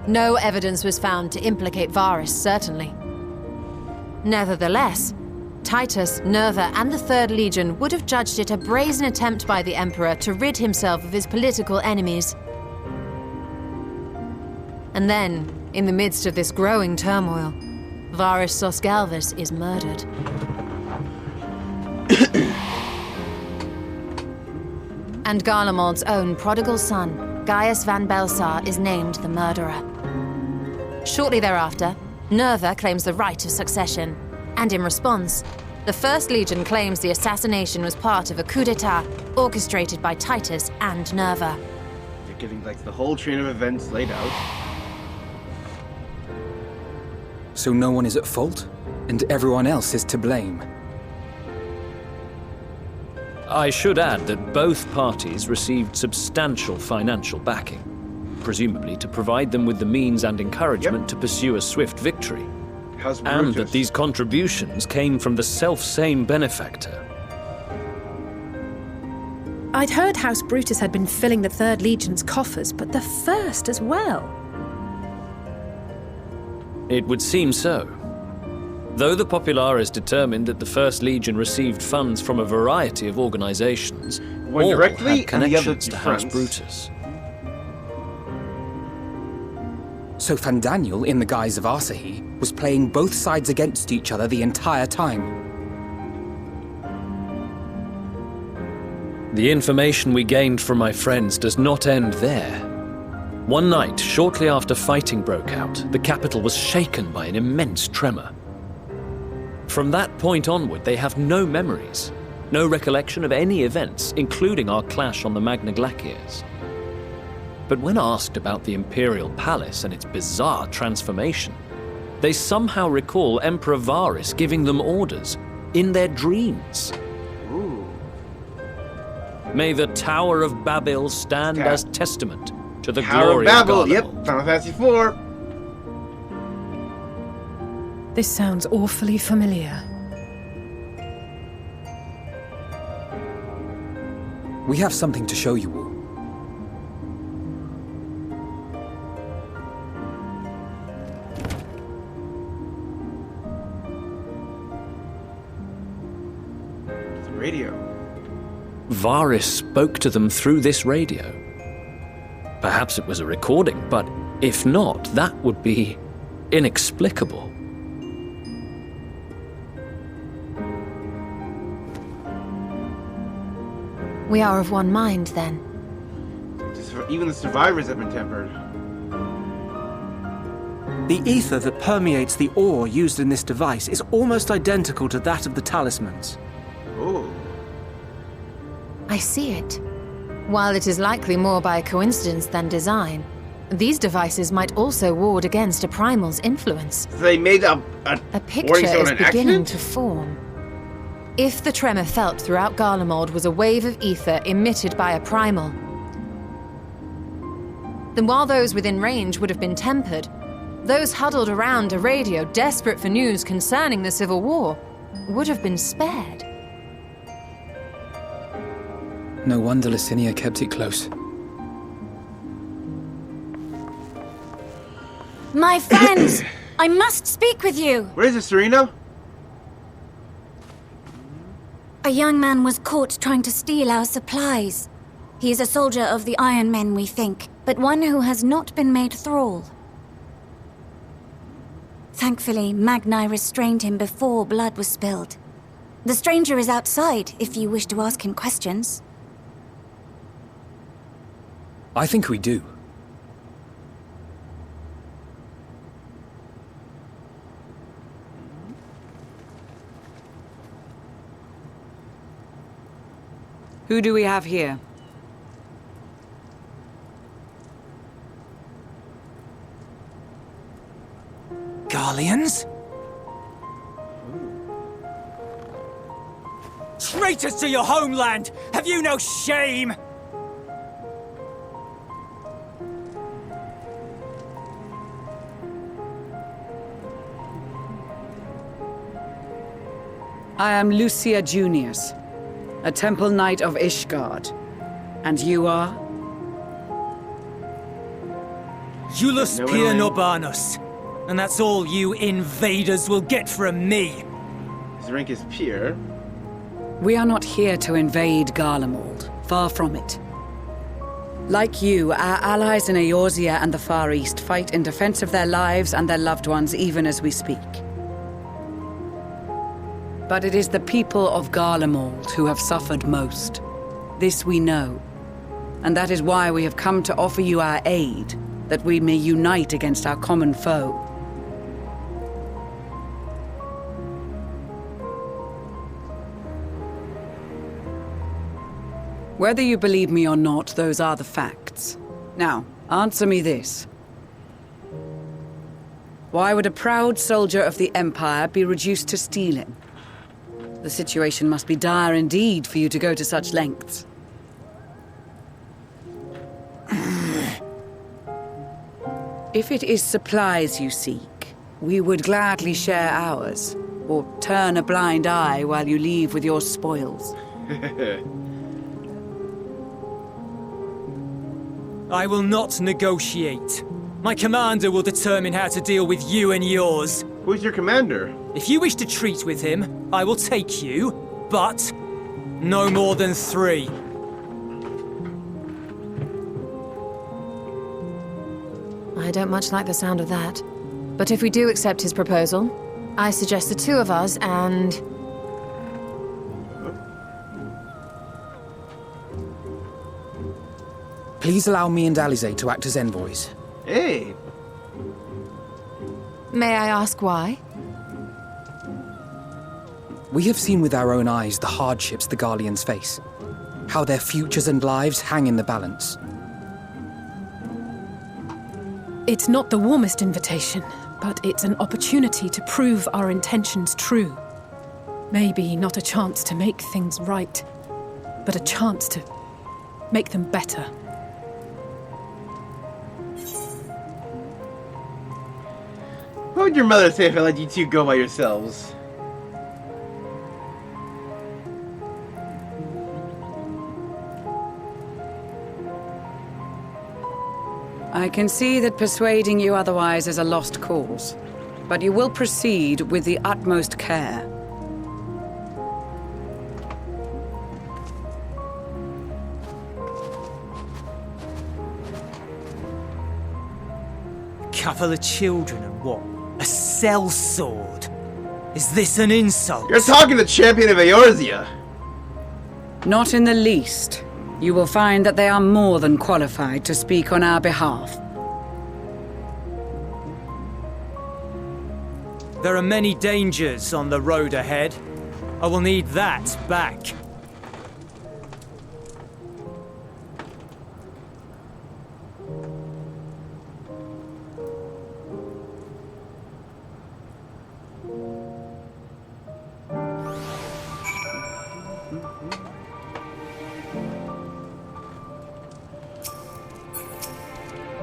No evidence was found to implicate Varus, certainly. Nevertheless, Titus, Nerva, and the 3rd Legion would have judged it a brazen attempt by the Emperor to rid himself of his political enemies. And then, in the midst of this growing turmoil, Varus Sosgalvus is murdered. And Garlemald's own prodigal son, Gaius van Belsar, is named the murderer. Shortly thereafter, Nerva claims the right of succession, and in response, the 1st Legion claims the assassination was part of a coup d'etat orchestrated by Titus and Nerva. You're getting like the whole train of events laid out. So no one is at fault, and everyone else is to blame. I should add that both parties received substantial financial backing, presumably to provide them with the means and encouragement to pursue a swift victory. And that these contributions came from the self-same benefactor. I'd heard House Brutus had been filling the 3rd Legion's coffers, but the 1st as well. It would seem so. Though the Populares determined that the 1st Legion received funds from a variety of organizations, one all directly had connections and the to other House friends. Brutus. So Fandaniel, in the guise of Asahi, was playing both sides against each other the entire time. The information we gained from my friends does not end there. One night, shortly after fighting broke out, the capital was shaken by an immense tremor. From that point onward, they have no memories, no recollection of any events, including our clash on the Magna Glaciers. But when asked about the Imperial Palace and its bizarre transformation, they somehow recall Emperor Varus giving them orders in their dreams. Ooh. May the Tower of Babel stand as testament to the Tower glory of Babel, of yep, Garlemald. Final Fantasy IV. This sounds awfully familiar. We have something to show you all. The radio. Varus spoke to them through this radio. Perhaps it was a recording, but if not, that would be inexplicable. We are of one mind, then. Even the survivors have been tempered. The ether that permeates the ore used in this device is almost identical to that of the talismans. Oh. I see it. While it is likely more by coincidence than design, these devices might also ward against a primal's influence. They made a picture is beginning to form. If the tremor felt throughout Garlemald was a wave of ether emitted by a primal, then while those within range would have been tempered, those huddled around a radio desperate for news concerning the Civil War would have been spared. No wonder Licinia kept it close. My friends, I must speak with you. Where is it, Serena? A young man was caught trying to steal our supplies. He is a soldier of the Iron Men, we think, but one who has not been made thrall. Thankfully, Magni restrained him before blood was spilled. The stranger is outside, if you wish to ask him questions. I think we do. Who do we have here? Garleans? Traitors to your homeland! Have you no shame? I am Lucia Junius, a Temple Knight of Ishgard. And you are? Iulus Pir Norbanus. And that's all you invaders will get from me. His rank is Pir. We are not here to invade Garlemald. Far from it. Like you, our allies in Eorzea and the Far East fight in defense of their lives and their loved ones even as we speak. But it is the people of Garlemald who have suffered most. This we know. And that is why we have come to offer you our aid, that we may unite against our common foe. Whether you believe me or not, those are the facts. Now, answer me this. Why would a proud soldier of the Empire be reduced to stealing? The situation must be dire indeed for you to go to such lengths. If it is supplies you seek, we would gladly share ours, or turn a blind eye while you leave with your spoils. I will not negotiate. My commander will determine how to deal with you and yours. Who's your commander? If you wish to treat with him, I will take you, but no more than 3. I don't much like the sound of that. But if we do accept his proposal, I suggest the 2 of us and... Please allow me and Alize to act as envoys. Hey! May I ask why? We have seen with our own eyes the hardships the Garleans face. How their futures and lives hang in the balance. It's not the warmest invitation, but it's an opportunity to prove our intentions true. Maybe not a chance to make things right, but a chance to make them better. What would your mother say if I let you 2 go by yourselves? I can see that persuading you otherwise is a lost cause, but you will proceed with the utmost care. Couple of children and what? A sellsword? Is this an insult? You're talking to champion of Eorzea. Not in the least. You will find that they are more than qualified to speak on our behalf. There are many dangers on the road ahead. I will need that back.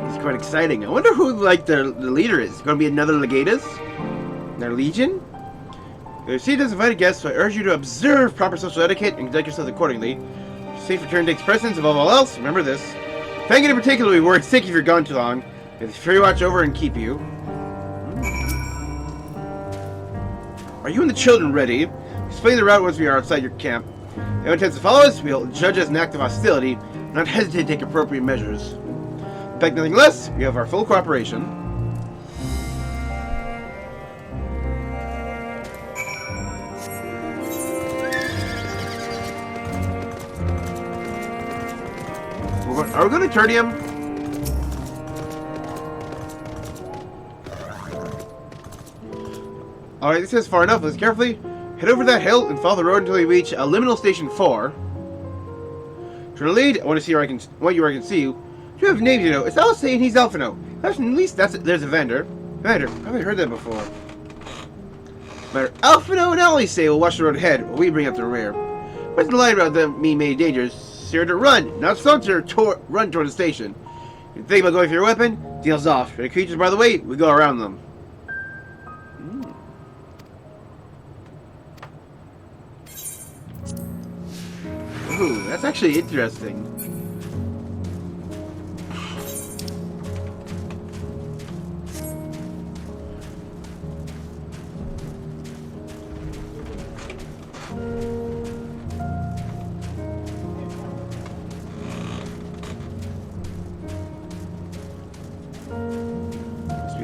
It's quite exciting. I wonder who, like, the leader is. Going to be another legatus? Their legion? If she doesn't invite a guest, so I urge you to observe proper social etiquette and conduct yourselves accordingly. Safe return takes precedence above all else. Remember this. Thank you in particular will be worth sick if you're gone too long. May the Fury watch over and keep you. Are you and the children ready? Explain the route once we are outside your camp. If anyone intends to follow us, we'll judge as an act of hostility and not hesitate to take appropriate measures. In fact, nothing less, we have our full cooperation. Are we going to Tertium? Alright, this is far enough. Let's carefully head over that hill and follow the road until we reach Liminal Station 4. Turn the lead. I want to see where I can see you. You have names, you know. It's Alice saying he's Alphino. At least there's a vendor. Vendor. I haven't heard that before. Matter. Alphino and Alice will watch the road ahead while we bring up the rear. What's the line about them mean many dangers? Steer to run, not saunter run toward the station. If you think about going for your weapon, deal's off. For the creatures, by the way, we go around them. Ooh, that's actually interesting.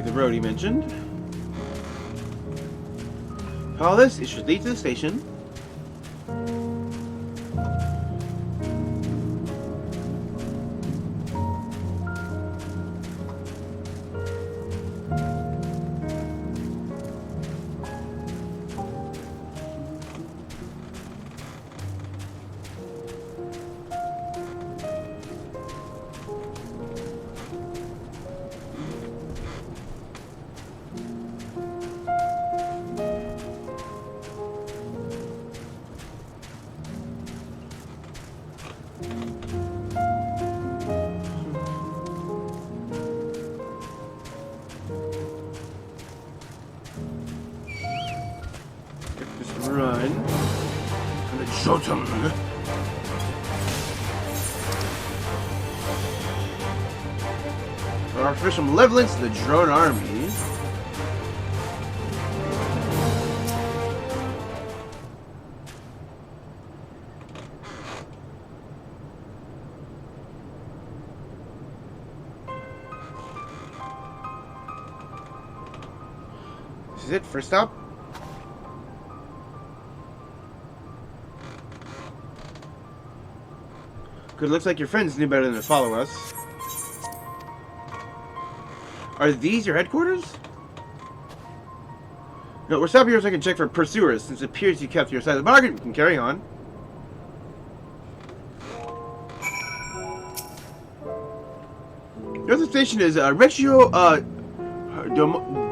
The road he mentioned. Follow this, it should lead to the station. Run. And then shoot him. For our official malevolence, the drone army. This is it, first stop. Good, looks like your friends knew better than to follow us. Are these your headquarters? No, we're stopping here so I can check for pursuers. Since it appears you kept your side of the bargain, we can carry on. The other station is Regio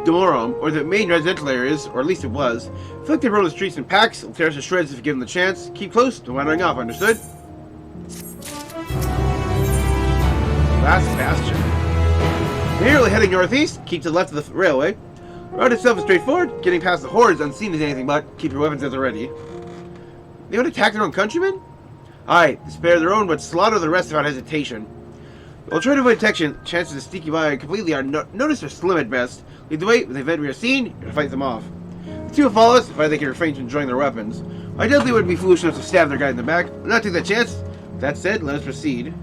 Demorum, or the main residential areas, or at least it was. I feel like they roll the streets in packs. They'll tear us to shreds if you give them the chance. Keep close to wandering off, understood? Last bastion. Nearly heading northeast, keep to the left of the railway. The road itself is straightforward. Getting past the hordes unseen is anything but. Keep your weapons at the ready. They would attack their own countrymen? Aye, spare their own, but slaughter the rest without hesitation. We'll try to avoid detection. Chances of sneaking by completely are noticed are slim at best. Lead the way. With the event we are seen, you're to fight them off. The two will follow us if they can refrain from enjoying their weapons. I definitely wouldn't be foolish enough to stab their guy in the back. I'll not take that chance. That said, let us proceed.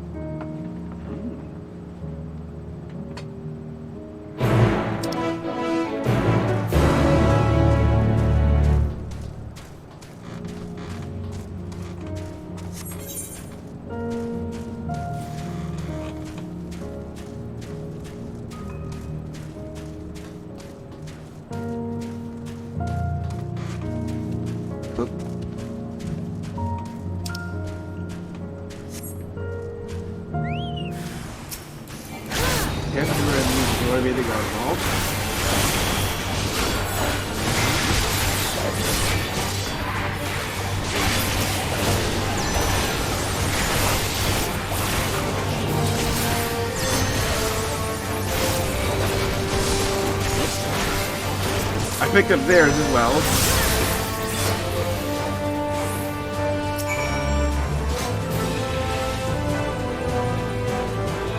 away the Garlean. I picked up theirs as well.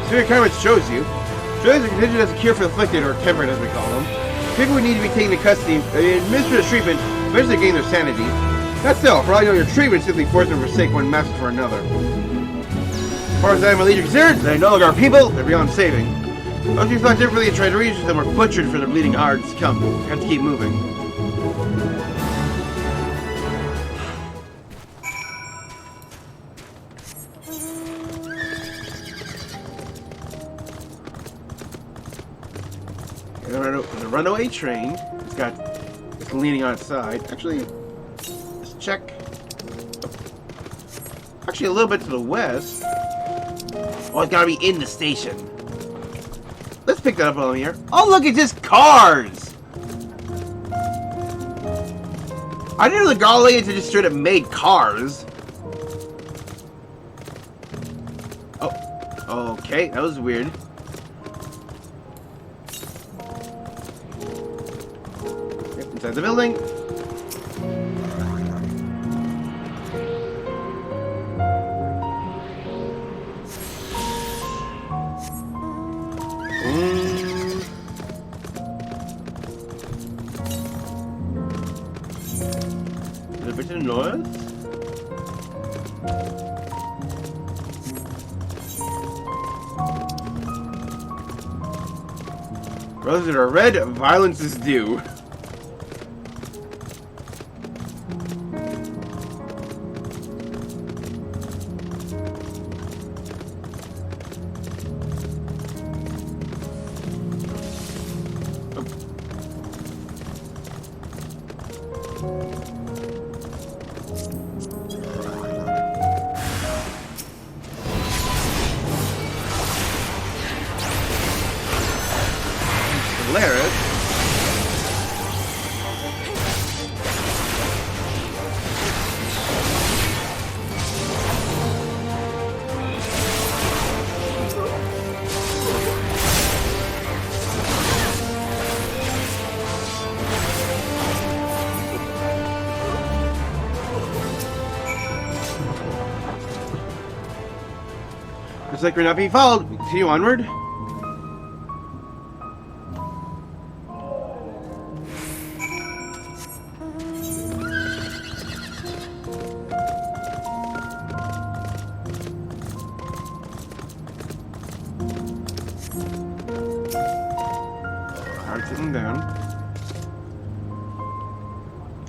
Spirit Carmage shows you. Drugs are contingent as a cure for the afflicted, or temperate as we call them. People would need to be taken into custody, administer treatment, eventually gain their sanity. That's all. For all you know, your treatment simply forces them to forsake one master for another. As far as I am a leader concerned, they no longer are people, they're beyond saving. Those who thought differently and tried to reach them were butchered for their bleeding hearts. Come, we have to keep moving. The runaway train. It's leaning on its side. Actually, let's check. Actually, a little bit to the west. Oh, it's gotta be in the station. Let's pick that up while I'm here. Oh, look, it's just cars! I didn't know the Garleans had just straight up made cars. Oh, okay, that was weird. Yep, inside the building. A bit to the north. Roses that are red, violence is due. Looks like we're not being followed. We continue onward. Alright, sitting down.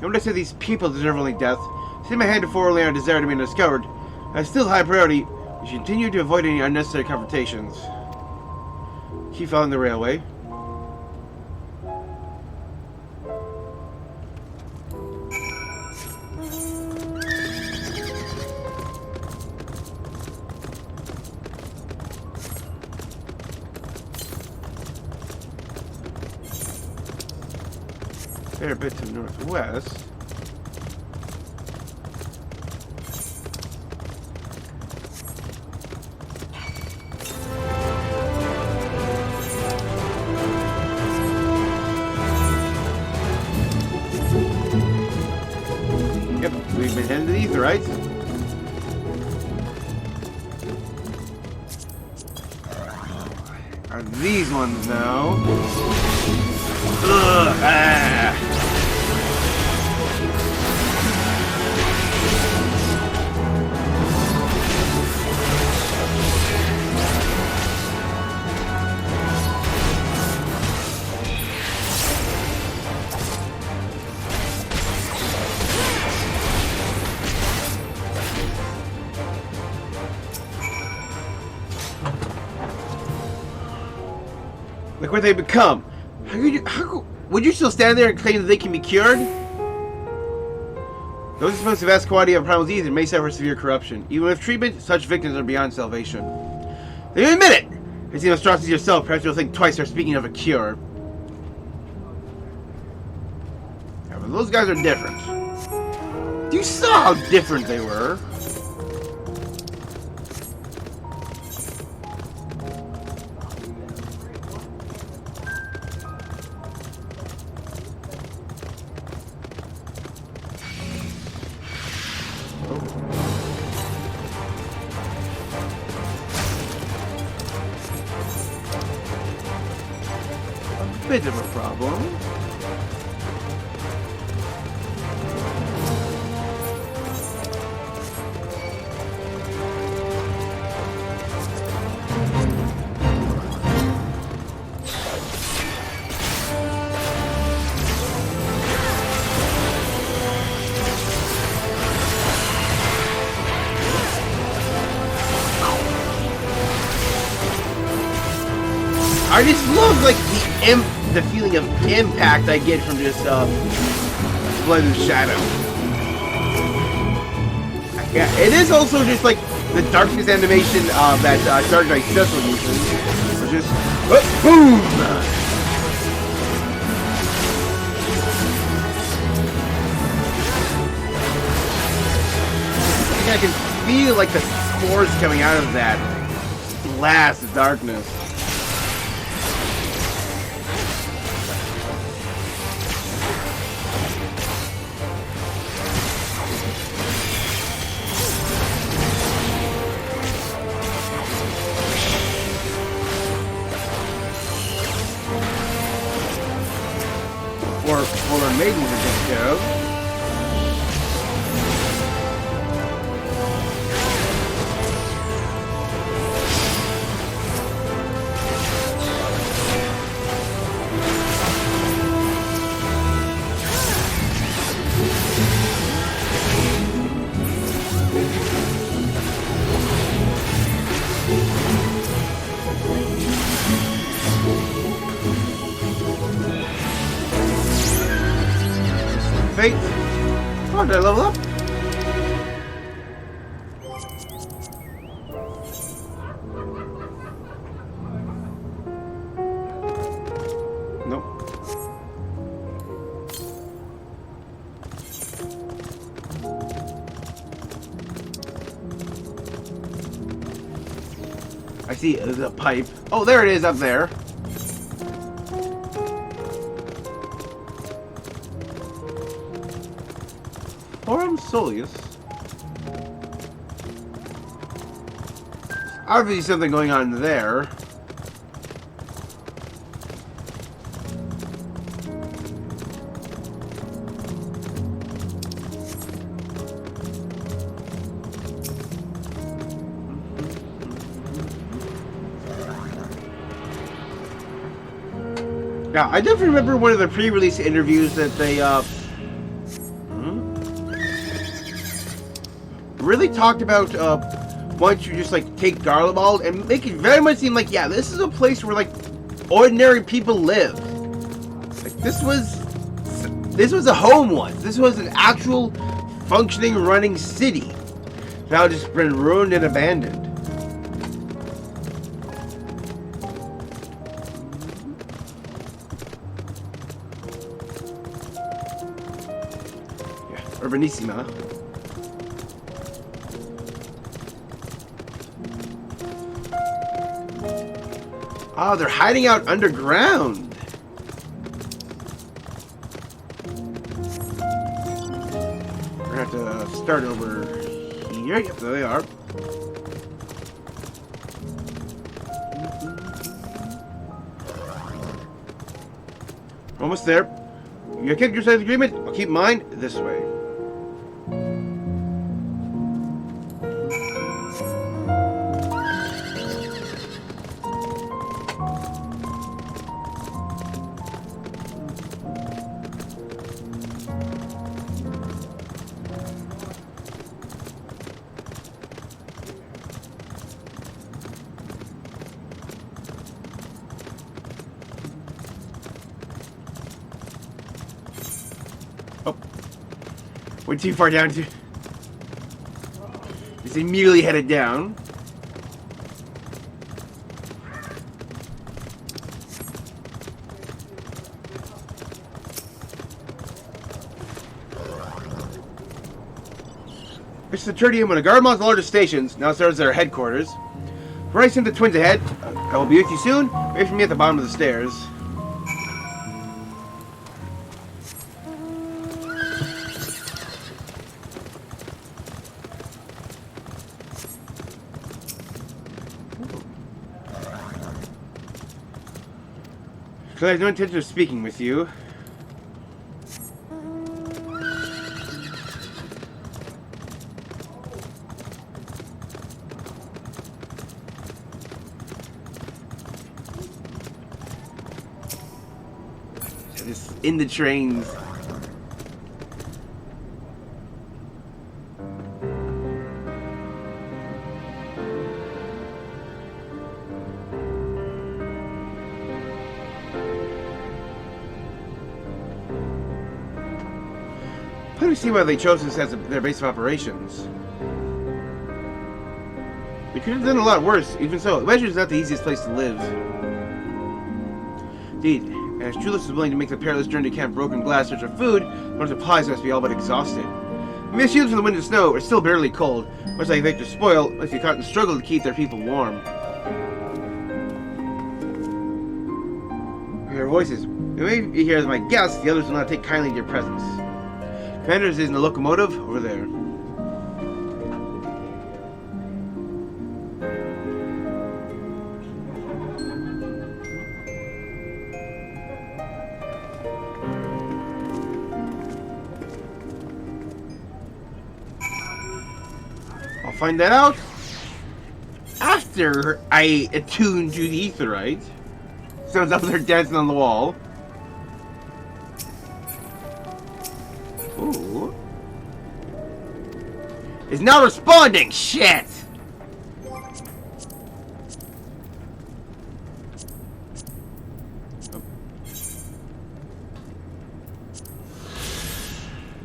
When I say these people deserve only death, see my hand before only our desire to be undiscovered. As still high priority, we should continue to avoid any unnecessary confrontations. Keep following the railway. They're a bit to the northwest. Yep, we've been heading to the ether, right? Are these ones now? Ugh, ah. Look what they become. Would you still stand there and claim that they can be cured? Those supposed to have vast quantity of primal disease and may suffer severe corruption. Even with treatment, such victims are beyond salvation. They admit it! If you monstrosity yourself, perhaps you'll think twice or speaking of a cure. Yeah, but those guys are different. You saw how different they were. Bit of a problem. I just love like the feeling of impact I get from just Splendid Shadow. Yeah, it is also just like the darkness animation that Dark Knight Cecil uses, which is boom. I can feel like the spores coming out of that blast of darkness. Or maidens are taken care of. Fate. Oh, did I level up? Nope. I see the pipe. Oh, there it is up there. Solius. Obviously something going on there. Yeah, I definitely remember one of the pre-release interviews that they really talked about once you just like take Garlemald and make it very much seem like, yeah, this is a place where like ordinary people lived. Like this was a home once. This was an actual functioning, running city. Now it's just been ruined and abandoned. Yeah, Urbanissima. Oh, they're hiding out underground. We're gonna have to start over here. Yep, there they are. Almost there. You kept your side of the agreement. I'll keep mine this way. Went too far down to... Just immediately headed down. It's the Tertium, one of Garlemon's largest stations, now serves their headquarters. Before I send the twins ahead, I will be with you soon. Wait for me at the bottom of the stairs. So I have no intention of speaking with you. Just in the trains. I don't see why they chose this as their base of operations. They could have done a lot worse. Even so, Ledger is not the easiest place to live. Indeed, and as Julius is willing to make the perilous journey to Camp Broken Glass search for food, those supplies must be all but exhausted. Mist shields from the wind and snow are still barely cold, much like they to spoil if you caught and struggle to keep their people warm. Their voices. You may be here as my guests, the others will not take kindly to your presence. Commander's is in the locomotive over there. I'll find that out after I attune to the aetherite. Sounds like they're dancing on the wall. Ooh. Is not responding! Shit!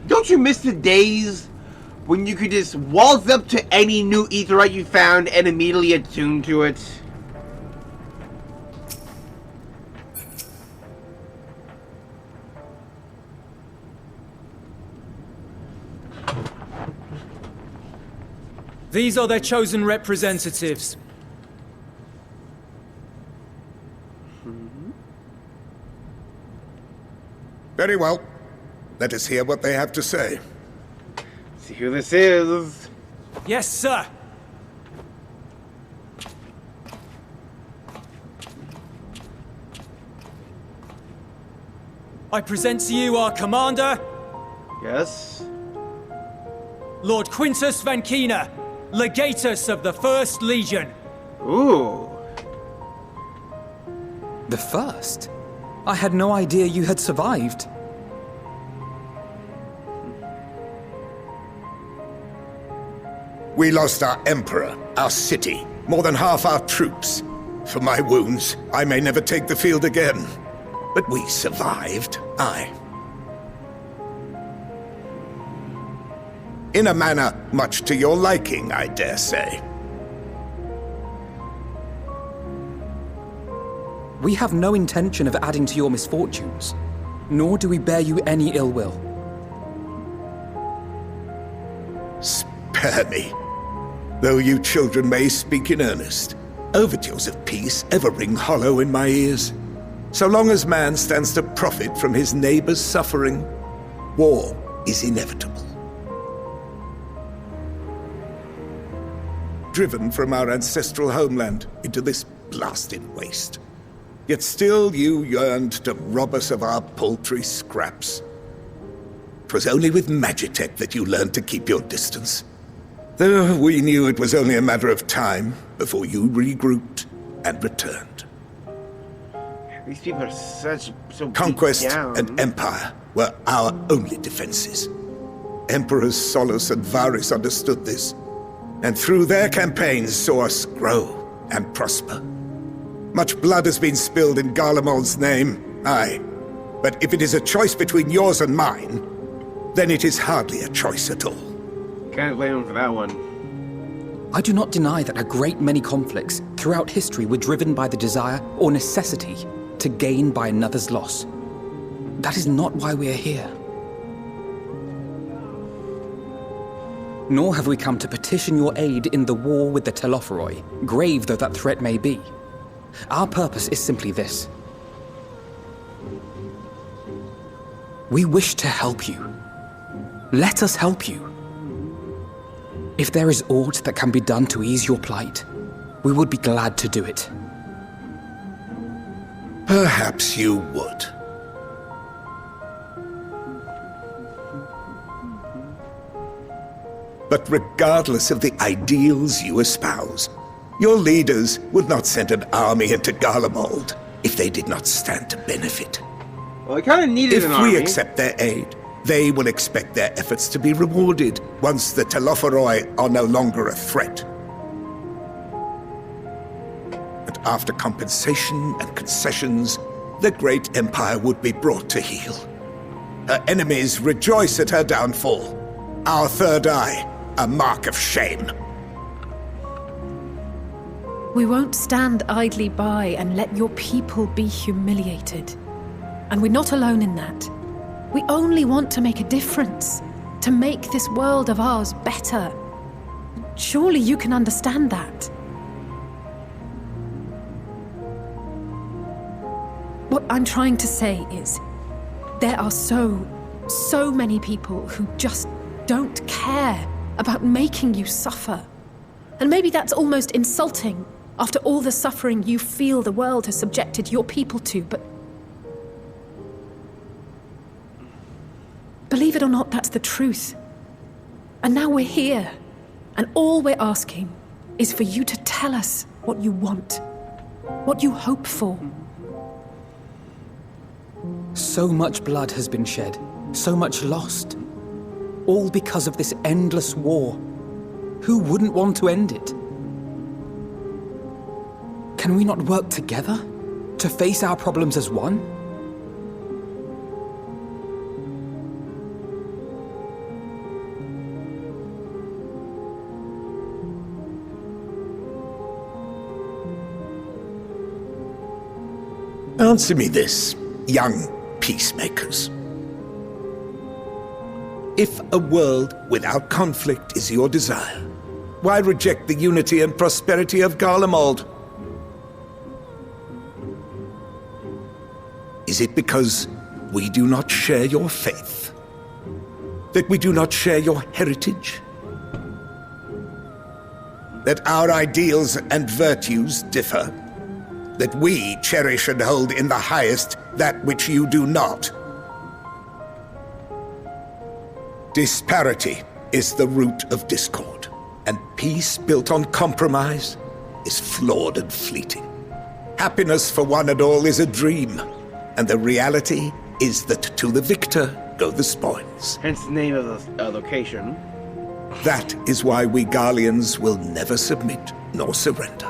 Don't you miss the days when you could just waltz up to any new aetherite you found and immediately attune to it? These are their chosen representatives. Very well. Let us hear what they have to say. See who this is. Yes, sir. I present to you our commander. Yes. Lord Quintus Van Kina, Legatus of the First Legion. Ooh. The First? I had no idea you had survived. We lost our emperor, our city, more than half our troops. For my wounds, I may never take the field again. But we survived, aye. In a manner much to your liking, I dare say. We have no intention of adding to your misfortunes, nor do we bear you any ill will. Spare me. Though you children may speak in earnest, overtures of peace ever ring hollow in my ears. So long as man stands to profit from his neighbor's suffering, war is inevitable. Driven from our ancestral homeland into this blasted waste. Yet still you yearned to rob us of our paltry scraps. 'Twas only with Magitech that you learned to keep your distance. Though we knew it was only a matter of time before you regrouped and returned. These people are so Conquest beat down. and Empire were our only defenses. Emperors Solus and Varys understood this, and through their campaigns saw us grow and prosper. Much blood has been spilled in Garlemald's name, aye. But if it is a choice between yours and mine, then it is hardly a choice at all. Can't blame him for that one. I do not deny that a great many conflicts throughout history were driven by the desire or necessity to gain by another's loss. That is not why we are here. Nor have we come to petition your aid in the war with the Telophoroi, grave though that threat may be. Our purpose is simply this. We wish to help you. Let us help you. If there is aught that can be done to ease your plight, we would be glad to do it. Perhaps you would. But regardless of the ideals you espouse, your leaders would not send an army into Garlemald if they did not stand to benefit. Well, I kind of needed an army. If we accept their aid, they will expect their efforts to be rewarded once the Telophoroi are no longer a threat. And after compensation and concessions, the great empire would be brought to heel. Her enemies rejoice at her downfall. Our third eye, a mark of shame. We won't stand idly by and let your people be humiliated. And we're not alone in that. We only want to make a difference, to make this world of ours better. Surely you can understand that. What I'm trying to say is, there are so many people who just don't care about making you suffer. And maybe that's almost insulting after all the suffering you feel the world has subjected your people to, but believe it or not, that's the truth. And now we're here, and all we're asking is for you to tell us what you want, what you hope for. So much blood has been shed, so much lost. All because of this endless war. Who wouldn't want to end it? Can we not work together to face our problems as one? Answer me this, young peacemakers. If a world without conflict is your desire, why reject the unity and prosperity of Garlemald? Is it because we do not share your faith? That we do not share your heritage? That our ideals and virtues differ? That we cherish and hold in the highest that which you do not? Disparity is the root of discord, and peace built on compromise is flawed and fleeting. Happiness for one and all is a dream, and the reality is that to the victor go the spoils. Hence the name of the location. That is why we Garleans will never submit nor surrender.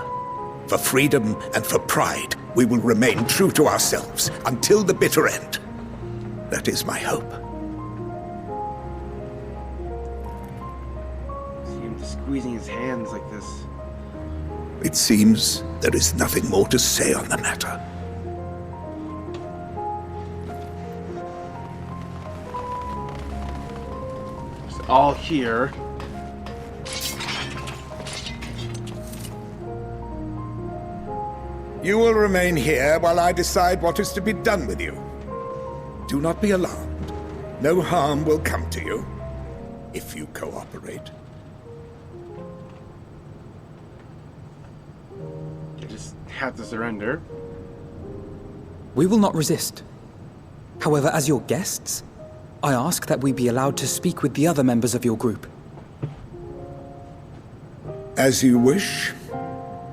For freedom and for pride, we will remain true to ourselves until the bitter end. That is my hope. See him just squeezing his hands like this. It seems there is nothing more to say on the matter. It's all here. You will remain here while I decide what is to be done with you. Do not be alarmed. No harm will come to you if you cooperate. You just have to surrender. We will not resist. However, as your guests, I ask that we be allowed to speak with the other members of your group. As you wish.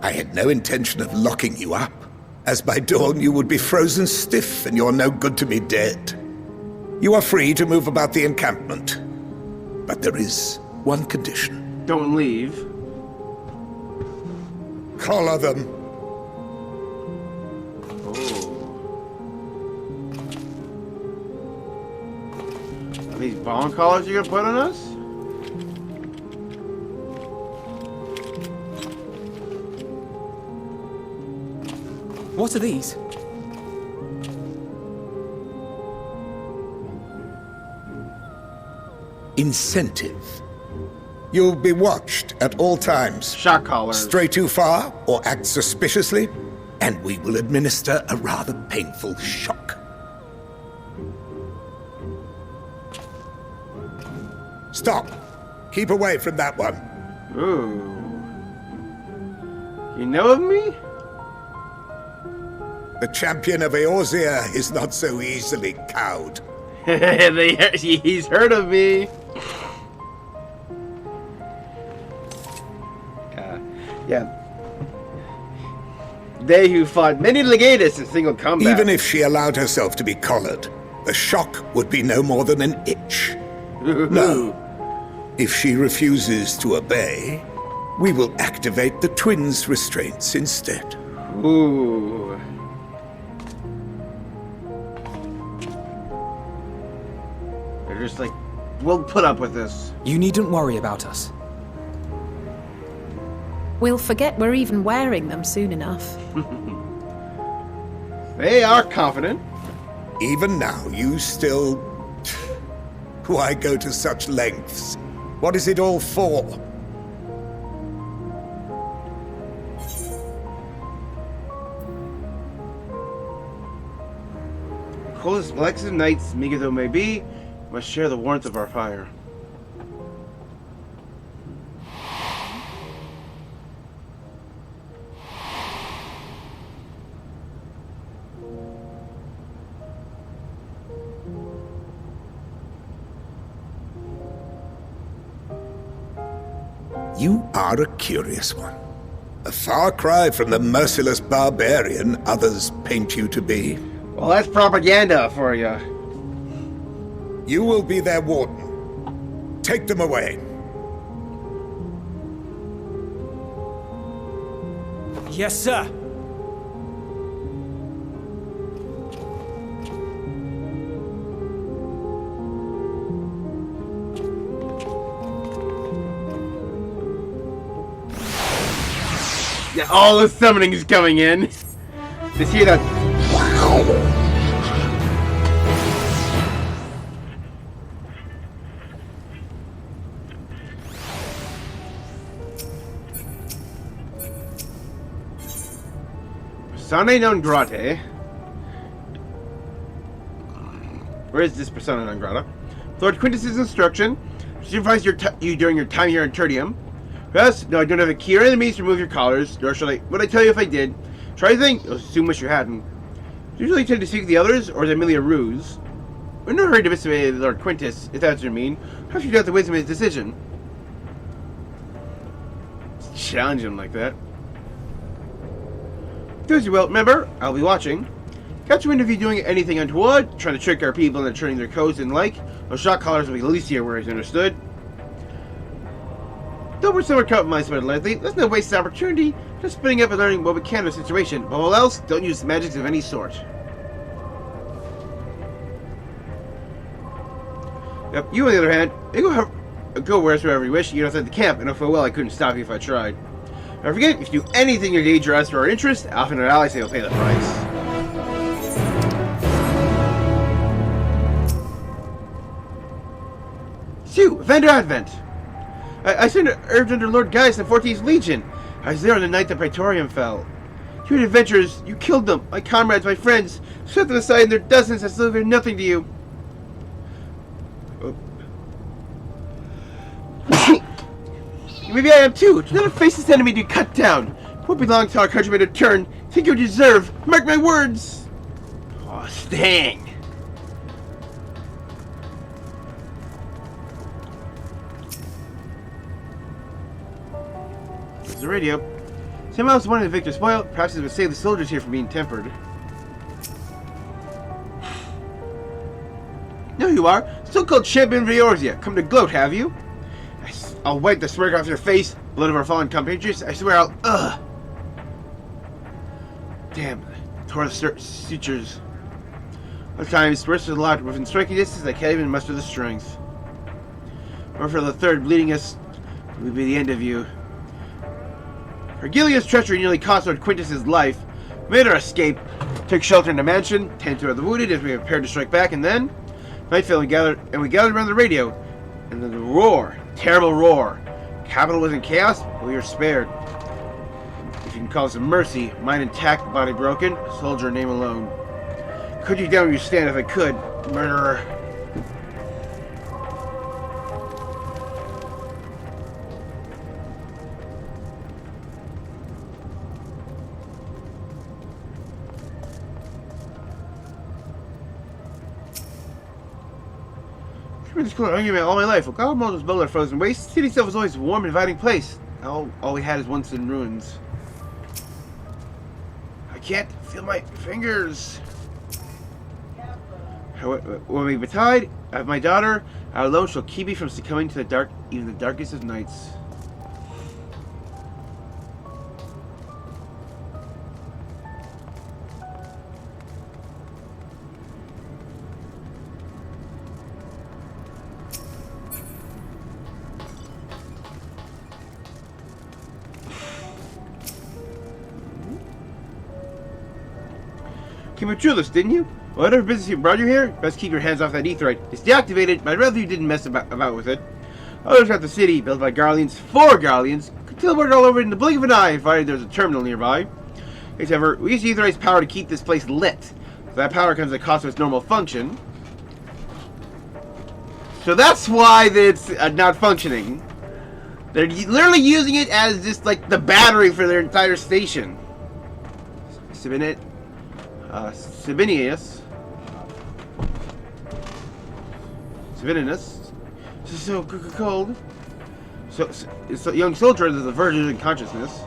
I had no intention of locking you up, as by dawn you would be frozen stiff and you're no good to me dead. You are free to move about the encampment, but there is one condition. Don't leave. Collar them. Are these bone collars you're gonna put on us? What are these? Incentive. You'll be watched at all times. Shot callers. Stray too far or act suspiciously, and we will administer a rather painful shock. Stop! Keep away from that one. Ooh. You know of me? The champion of Eorzea is not so easily cowed. He's heard of me. Yeah. They who fought many legatus in single combat. Even if she allowed herself to be collared, the shock would be no more than an itch. No. If she refuses to obey, we will activate the twins' restraints instead. Ooh. They're just like, we'll put up with this. You needn't worry about us. We'll forget we're even wearing them soon enough. They are confident. Even now, you still... Why go to such lengths? What is it all for? Coldest, blackest of nights, meager though may be, must share the warmth of our fire. You are a curious one. A far cry from the merciless barbarian others paint you to be. Well, that's propaganda for you. You will be their warden. Take them away. Yes, sir. Yeah, all the summoning is coming in. Just hear that. Persona non grata. Where is this persona non grata? Lord Quintus's instruction. Supervise you during your time here in Tertium. Yes, no, I don't have a key or enemies to remove your collars, nor shall I. Would I tell you if I did? Try to think. You'll soon wish you hadn't. Do you usually tend to speak with the others, or is it merely a ruse? We're in no hurry to disobey Lord Quintus, if that's what you mean. How should you doubt the wisdom of his decision? Challenge him like that. Do as you will. Remember, I'll be watching. Catch you if doing anything untoward, trying to trick our people into turning their codes and like. Those shot collars will be least here where he's understood. Though we're somewhat compromised by the likely, let's not waste this opportunity just splitting up and learning what we can of the situation. But all else, don't use magics of any sort. Yep, you on the other hand, you go wherever you wish, you outside the camp, and I feel well I couldn't stop you if I tried. Don't forget, if you do anything in your dangerous for our interest, Alpha and our allies will pay the price. Sue, Vendor Advent! I sent urged under Lord Gaius and 14th Legion. I was there on the night the Praetorium fell. You had adventurers, you killed them, my comrades, my friends, set them aside in their dozens as though they're nothing to you. Maybe I am too. Do not face this enemy to cut down. It won't be long till our countrymen return. Think you deserve. Mark my words. Oh, Stang. There's the radio. Somehow it's one of the victors spoiled. Perhaps it would save the soldiers here from being tempered. No, you are. Still called Champion of Eorzea. Come to gloat, have you? I'll wipe the smirk off your face. Blood of our fallen compatriots. I swear I'll... Ugh. Damn. Tore the sutures. Sometimes bursts a lot within striking distance. I can't even muster the strength. Or for the third, bleeding us will be the end of you. Garlean's treachery nearly cost Lord Quintus's life. We made our escape. Took shelter in the mansion. Tended to the wounded as we prepared to strike back, and then night fell and we gathered around the radio. And then the roar. Terrible roar. capital was in chaos, but we were spared. If you can call this a mercy, mind intact, body broken, soldier name alone. Cut you down where you stand if I could, murderer. This cool argument all my life. Well, Garlemald was built on frozen waste. The city itself was always a warm, inviting place. Now all we had is once in ruins. I can't feel my fingers. When we betide, I have my daughter. Our alone shall keep me from succumbing to the dark, even the darkest of nights. Came with Julius, didn't you? Whatever business you brought you here, best keep your hands off that aetheryte. It's deactivated, but I'd rather you didn't mess about with it. Others got the city, built by Garleans for Garleans, could teleport all over it in the blink of an eye, provided there's a terminal nearby. However, we use the aetheryte's power to keep this place lit. So that power comes at the cost of its normal function. So that's why it's not functioning. They're literally using it as just like the battery for their entire station. Sabinius. So cold. So it's a young soldier is the verge of consciousness.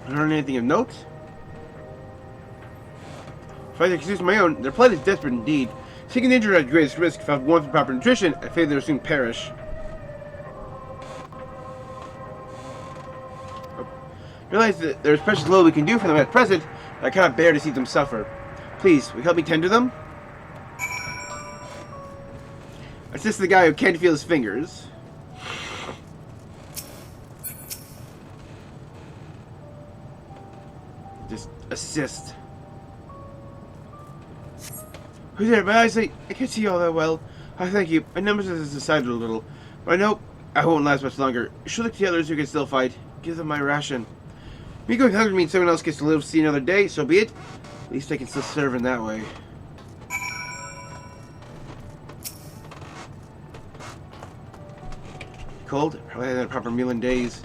I don't learn anything of note. If I can excuse my own, their plight is desperate indeed. Seeking the injured at greatest risk, without warmth and proper nutrition, I fear they will soon perish. I realize that there is precious little we can do for them at present, but I cannot bear to see them suffer. Please, will you help me tend to them? Assist the guy who can't feel his fingers. Just assist. Who's there? My eyesight, I can't see all that well. I thank you. My numbers have subsided a little, but I know I won't last much longer. You should look to the others who can still fight. Give them my ration. Me going hungry means someone else gets to live to see another day, so be it. At least I can still serve in that way. Cold? Probably haven't had a proper meal in days.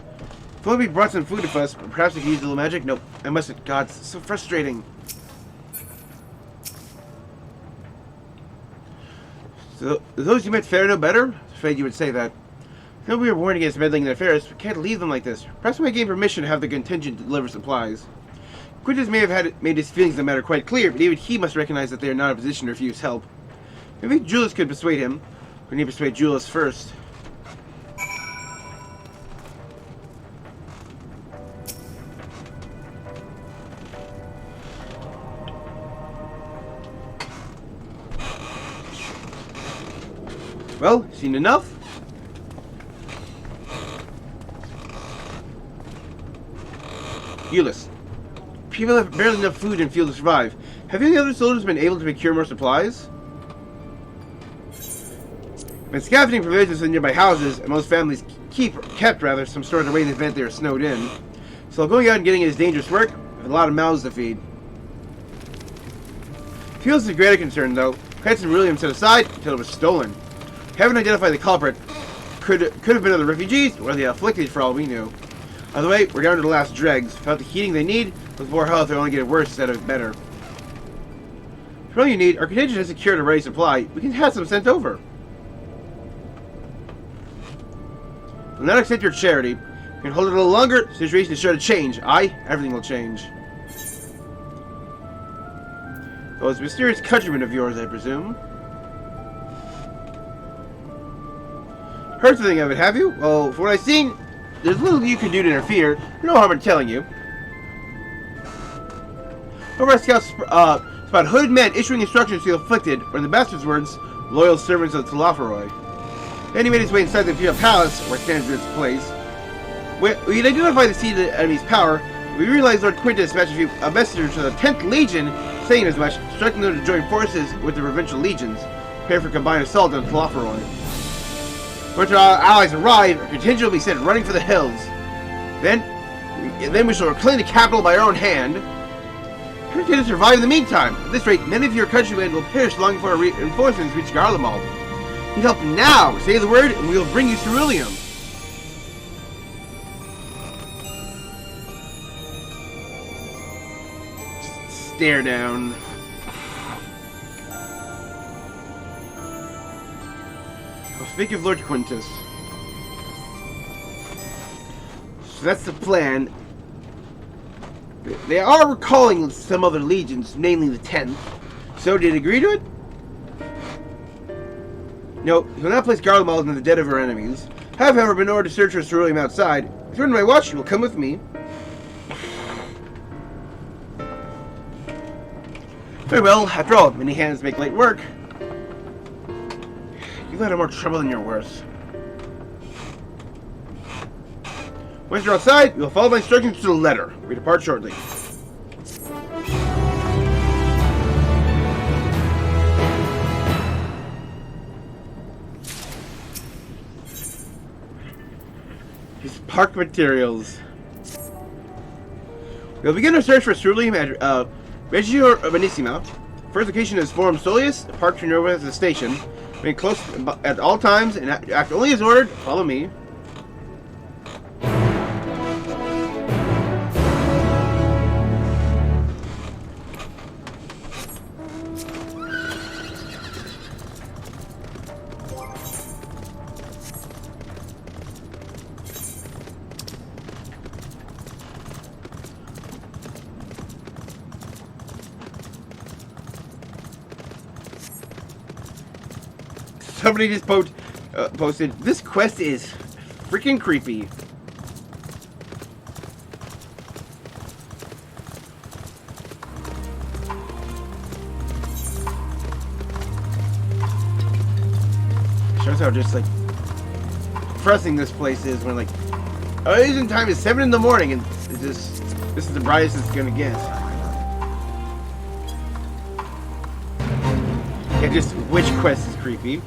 If only we brought some food with us, but perhaps we could use a little magic? Nope. I mustn't. God, it's so frustrating. So, those you met fare no better? I was afraid you would say that. I know we were warned against meddling in their affairs, but can't leave them like this. Perhaps we might gain permission to have the contingent deliver supplies. Quintus may have made his feelings of the matter quite clear, but even he must recognize that they are not in a position to refuse help. Maybe Julius could persuade him. We need to persuade Julius first. Well, seen enough? Julius. People have barely enough food and fuel to survive. Have any other soldiers been able to procure more supplies? Been scavenging provisions in nearby houses, and most families kept some stored away in the event they are snowed in. So going out and getting it is dangerous work, with a lot of mouths to feed. Fuel is a greater concern, though. Credits and William set aside until it was stolen. Haven't identified the culprit. Could have been other refugees, or the afflicted for all we knew. Either way, we're down to the last dregs. Without the heating they need, with more health they'll only get worse instead of better. For all you need, our contingent has secured a ready supply. We can have some sent over. We'll not accept your charity. You can hold it a little longer, the situation is sure to change. Aye, everything will change. Those mysterious countrymen of yours, I presume. Heard something of it, have you? Well, from what I've seen, there's little you can do to interfere. No harm in telling you. Over our scouts spot hooded men issuing instructions to the afflicted, or in the bastard's words, loyal servants of Telaferoi. Then he made his way inside the imperial palace, where it stands in its place. When we identify the seed of the enemy's power, we realize Lord Quintus dispatched a messenger to the 10th Legion saying as much, instructing them to join forces with the provincial legions, prepare for combined assault on Tloferoi. Once our allies arrive, our contingent will be sent running for the hills. Then we shall reclaim the capital by our own hand. How can it survive in the meantime? At this rate, many of your countrymen will perish long before our reinforcements reach Garlemald. Need help now! Say the word, and we will bring you ceruleum. Just stare down. I'll speak of Lord Quintus. So that's the plan. They are recalling some other legions, namely the 10th. So, did he agree to it? No, he will not place Garlemald in the dead of our enemies. I have, however, been ordered to search for ceruleum outside. If you're under my watch, you will come with me. Very well, after all, many hands make light work. You've had more trouble than you're worth. Once you're outside, you will follow my instructions to the letter. We depart shortly. These park materials. We'll begin our search for ceruleum at Reggio Benissima. First location is Forum Solius, park to north of the station. Remain close at all times and act only as ordered. Follow me. Somebody just posted, this quest is freaking creepy. Shows how just like depressing this place is when like our Asian time is 7 in the morning and it's just this is the brightest it's gonna get. And just which quest is creepy.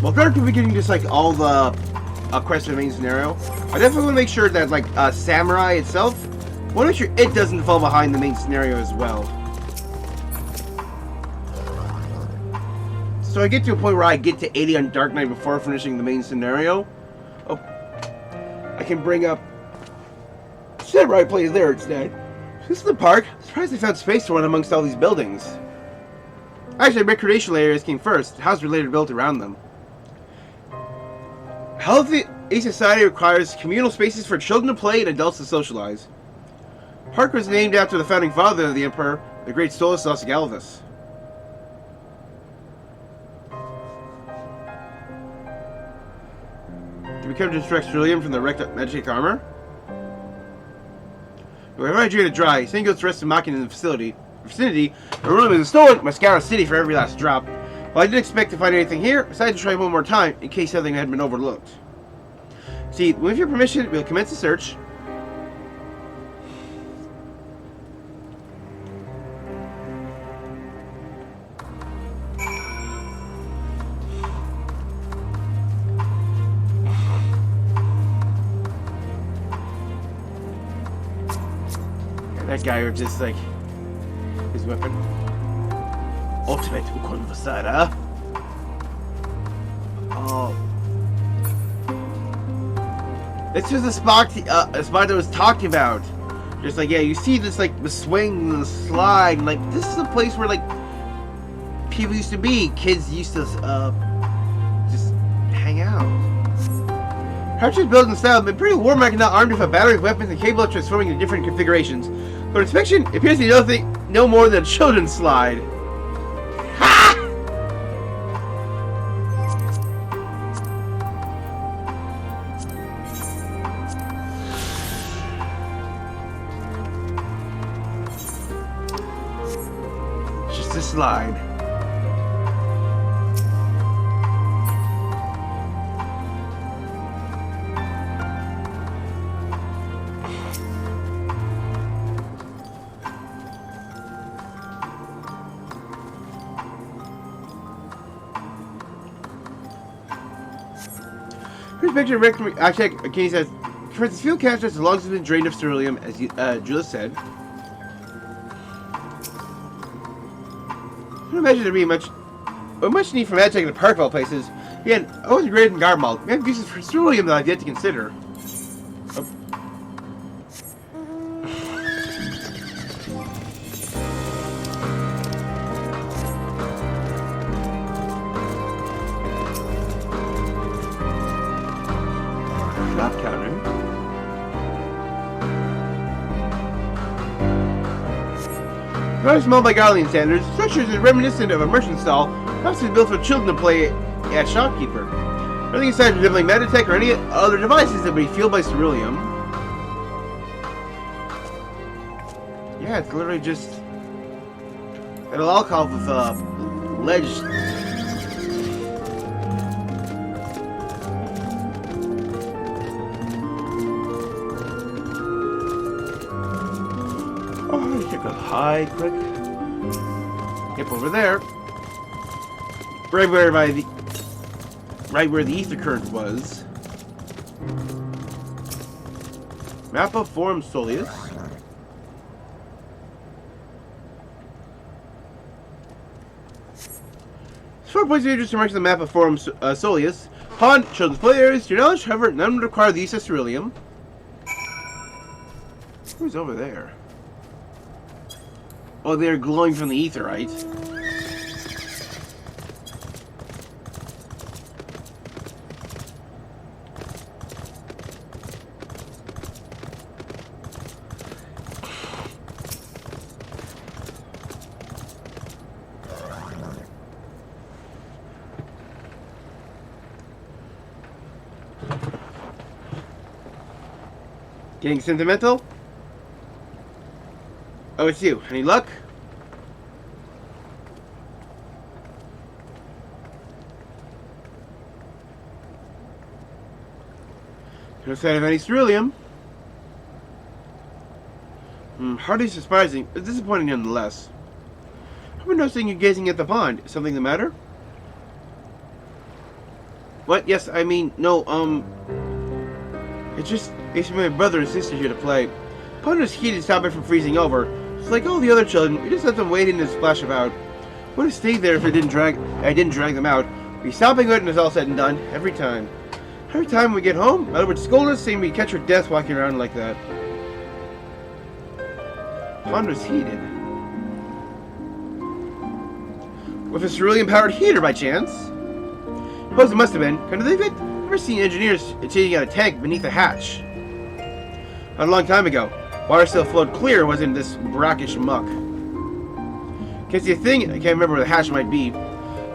Well, prior to beginning just like all the quests in the main scenario, I definitely want to make sure that like Samurai itself, I want to make sure it doesn't fall behind the main scenario as well. So I get to a point where I get to 80 on Dark Knight before finishing the main scenario. Oh, I can bring up Samurai plays there instead. This is the park. I'm surprised they found space to run amongst all these buildings. Actually, recreational areas came first. Houses related built around them. Healthy society requires communal spaces for children to play and adults to socialize. Park was named after the founding father of the Emperor, the great Stolislaus Galvus. To become to extract ceruleum from the wrecked magic armor? Wherever I drew to dry, Singles rest in Machina in the facility. vicinity, the room is stolen, must scour the city for every last drop. While I didn't expect to find anything here, I decided to try one more time, in case something had been overlooked. See, with your permission, we'll commence the search. That guy was just like his weapon. Ultimate Conversada. Oh. This was the spot that was talking about. Just like, yeah, you see this like the swing and the slide, and like this is a place where like people used to be. Kids used to just hang out. Harcher's build and style have been pretty warm-like and not armed with a battery of weapons and capable of transforming into different configurations. But inspection appears to be nothing, no more than a children's slide. Ha! Just a slide. Here's a picture of Rick. Actually, Kenny says, for instance, fuel canister as long as it's been drained of ceruleum, as Julia said. I don't imagine there being much need for magic in the park of all places. Again, I wasn't great in Garmald. We have uses for ceruleum that I've yet to consider. Rather small by Garlean standards, the structure is reminiscent of a merchant stall, perhaps built for children to play at shopkeeper. Nothing aside from resembling Meditech or any other devices that would be fueled by ceruleum. Yeah, it's literally just an alcohol with ledge. High, quick. Yep, over there. Right where the ether current was. Map of Forum Soleus. Short points of interest to mark the map of Forum Soleus. Upon children's players, to your knowledge, however, none would require the use of ceruleum. Who's over there? Oh, they're glowing from the ether, right? Getting sentimental? Oh, it's you. Any luck? No sign of any ceruleum. Hardly surprising, but disappointing nonetheless. I've been noticing you gazing at the pond. Is something the matter? What? Yes, I mean, no, it's just my brother and sister here to play. Pond was heated to stop it from freezing over. It's like all the other children, we just let them wade in and splash about. Would have stayed there if I didn't drag them out. We'd be stopping good when it's all said and done, every time. Every time we get home, Mother would scold us saying we catch her death walking around like that. Pond was heated. With a ceruleum-powered heater, by chance? Suppose it must have been. Couldn't believe it? I've never seen engineers changing out a tank beneath a hatch. Not a long time ago. Water still flowed clear, wasn't this brackish muck. Can't see a thing. I can't remember where the hatch might be.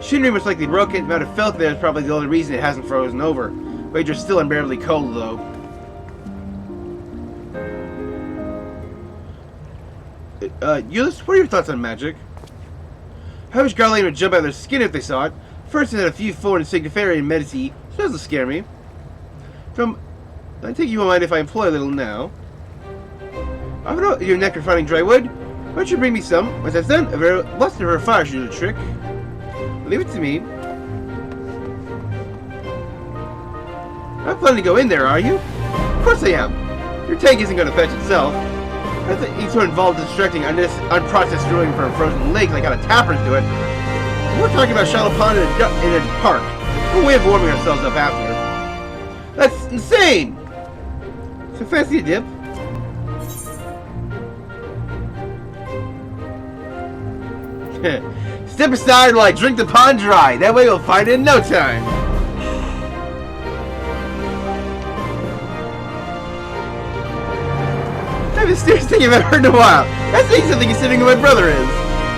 Shouldn't be much likely broken. It might have felt there is probably the only reason it hasn't frozen over. Wager's still unbearably cold, though. Euless, what are your thoughts on magic? I wish Garlean would jump out of their skin if they saw it. First, it had a few foreign Signifarian medici, so it doesn't scare me. I think you won't mind if I employ a little now. I don't know, your neck for finding dry wood. Why don't you bring me some? Once that's done, lots of her fire should do the trick. Leave it to me. Not planning to go in there, are you? Of course I am. Your tank isn't going to fetch itself. I think he's so involved in extracting unprocessed drilling from a frozen lake like how the tappers do it. We're talking about shallow pond in a park. No way of warming ourselves up after. That's insane! So fancy a dip? Step aside while I drink the pond dry. That way we'll find it in no time. That's the mysterious thing I've ever heard in a while. That's saying something considering who my brother is.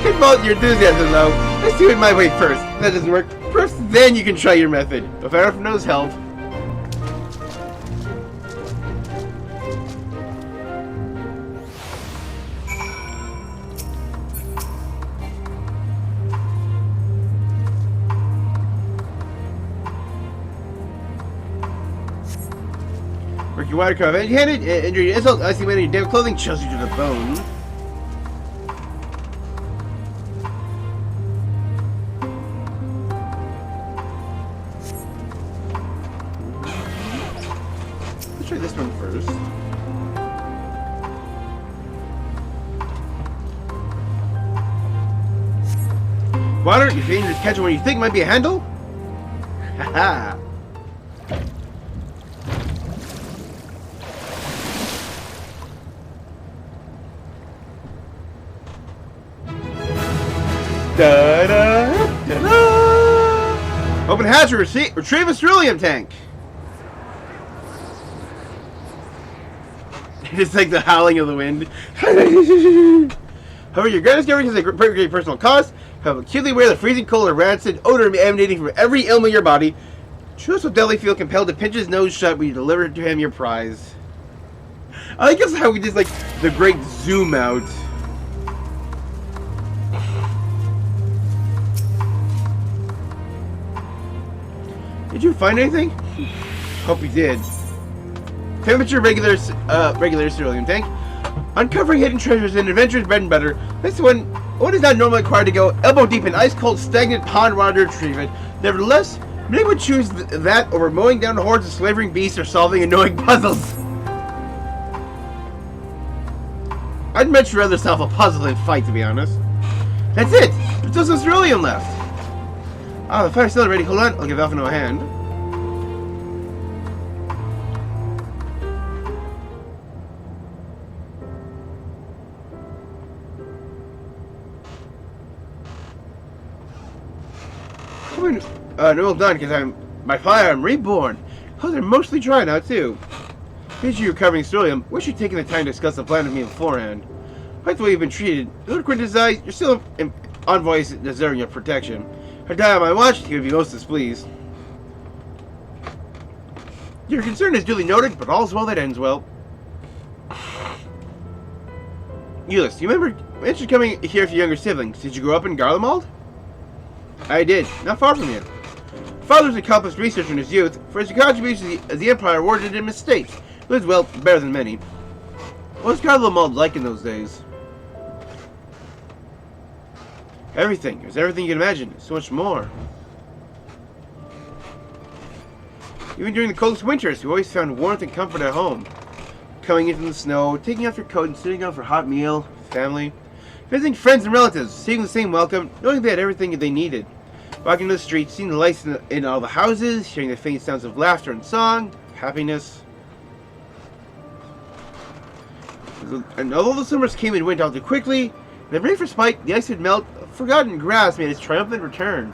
Can't fault your enthusiasm though. Let's do it my way first. If that doesn't work, first then you can try your method. If I offer knows help. Work your watercraft empty-handed, injure your insult, icy man in your damn clothing, chills you to the bone. Let's try this one first. Water, your fingers catch what you think might be a handle? Haha. Da-da-da-da. Open hatch to retrieve a ceruleum tank. It's like the howling of the wind. However, your greatest discovery is a great personal cost. Have acutely aware of the freezing cold and rancid odor emanating from every ailment of your body. Truth will definitely feel compelled to pinch his nose shut when you deliver to him your prize. I guess how we just like the great zoom out. Did you find anything? Hope you did. Temperature regular ceruleum tank. Uncovering hidden treasures and adventures bread and butter. This one is not normally required to go elbow deep in ice cold stagnant pond water to retrieve it. Nevertheless, many would choose that over mowing down hordes of slavering beasts or solving annoying puzzles. I'd much rather solve a puzzle than fight, to be honest. That's it! There's still some ceruleum left. Ah, the fire's still ready. Hold on, I'll give Alphino a hand. No, well done, because by fire, I'm reborn. Clothes are mostly dry now, too. Here's you recovering ceruleum. Wish you'd taken the time to discuss the plan with me beforehand. I like the way you've been treated. Lord Quintus' eyes, you're still envoys deserving your protection. If I die on my watch, he would be most displeased. Your concern is duly noted, but all's well that ends well. Euless, you remember mentioned coming here with your younger siblings. Did you grow up in Garlemald? I did, not far from here. Father was an accomplished researcher in his youth. For his contributions, the Empire awarded him estates. He was, well, better than many. What was Garlemald like in those days? Everything. It was everything you can imagine. So much more. Even during the coldest winters, we always found warmth and comfort at home. Coming in from the snow, taking off your coat and sitting down for a hot meal, family. Visiting friends and relatives, seeing the same welcome, knowing they had everything they needed. Walking the streets, seeing the lights in all the houses, hearing the faint sounds of laughter and song, happiness. And although the summers came and went all too quickly, the rain for spite, the ice would melt, forgotten grass made its triumphant return.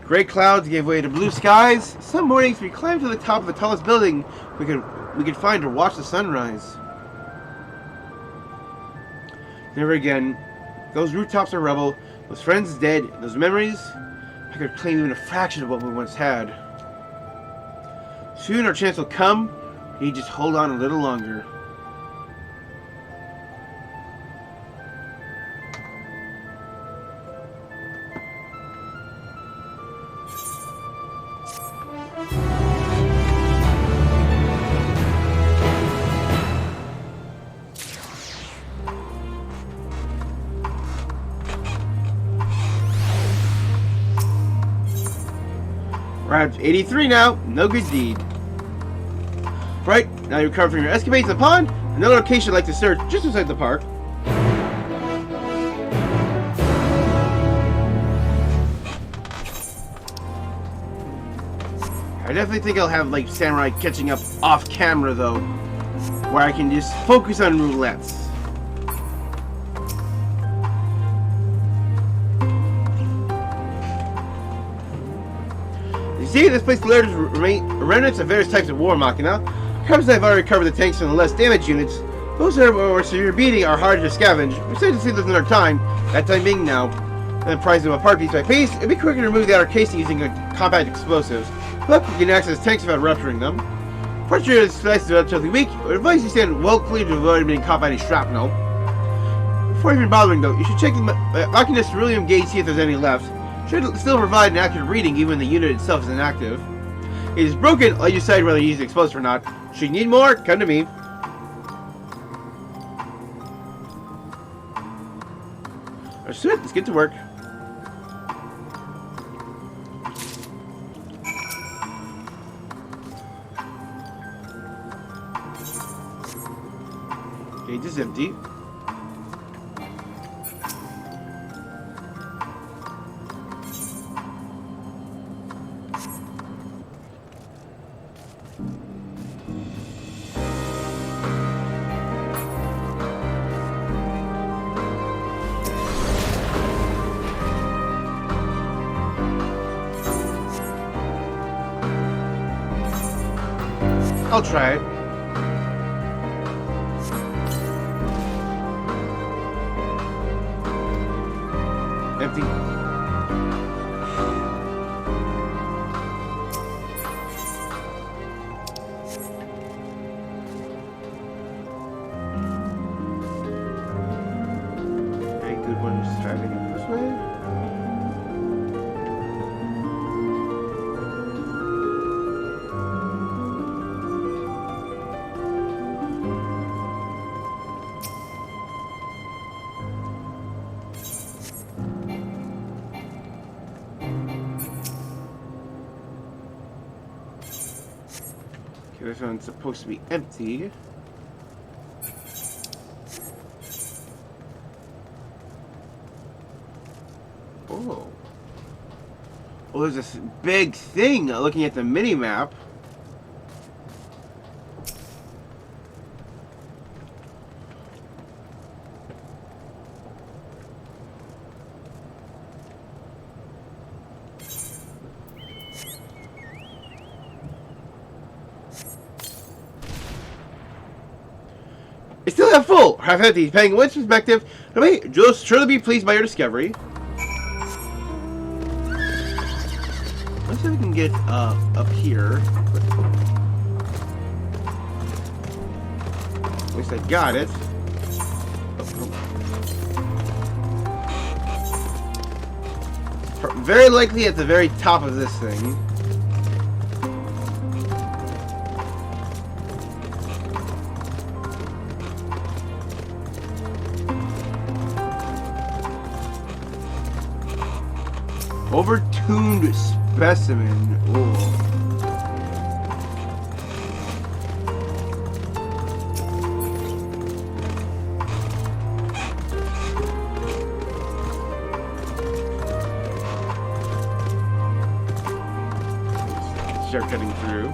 Gray clouds gave way to blue skies. Some mornings we climbed to the top of the tallest building we could find to watch the sunrise. Never again. Those rooftops are rubble, those friends dead, and those memories, I could claim even a fraction of what we once had. Soon our chance will come, we need to just hold on a little longer. We're at 83 now. No good deed. Right, now you recover from your escapades in the pond. Another location I'd like to search just inside the park. I definitely think I'll have like Samurai catching up off camera though, where I can just focus on roulettes. You see, this place delivers remnants of various types of war machina. Perhaps I've already covered the tanks and the less damaged units. Those that are severe beating are harder to scavenge. We're safe to see there's another time, that time being now. And the price of a part piece by piece, it'd be quicker to remove the outer casing using compact explosives. But we can access tanks without rupturing them. Fortunately, this slice is relatively weak. I would advise you stand well clear to avoid being caught by any shrapnel. Before even bothering though, you should check the Machinist Ceruleum gauge, see if there's any left. Should still provide an accurate reading even when the unit itself is inactive. It is broken, I'll decide whether to use the explosive or not. Should you need more, come to me. Understood, let's get to work. Gauge is empty. I'll try it. Empty. Okay, good one. Just try it this way. This one's supposed to be empty. Oh. Oh, there's this big thing looking at the mini-map. It's still half full, half empty, depending on which perspective. No, wait, you'll surely be pleased by your discovery. Let's see if we can get up here. At least I got it. Very likely at the very top of this thing. Overtuned specimen. Ooh. Start cutting through.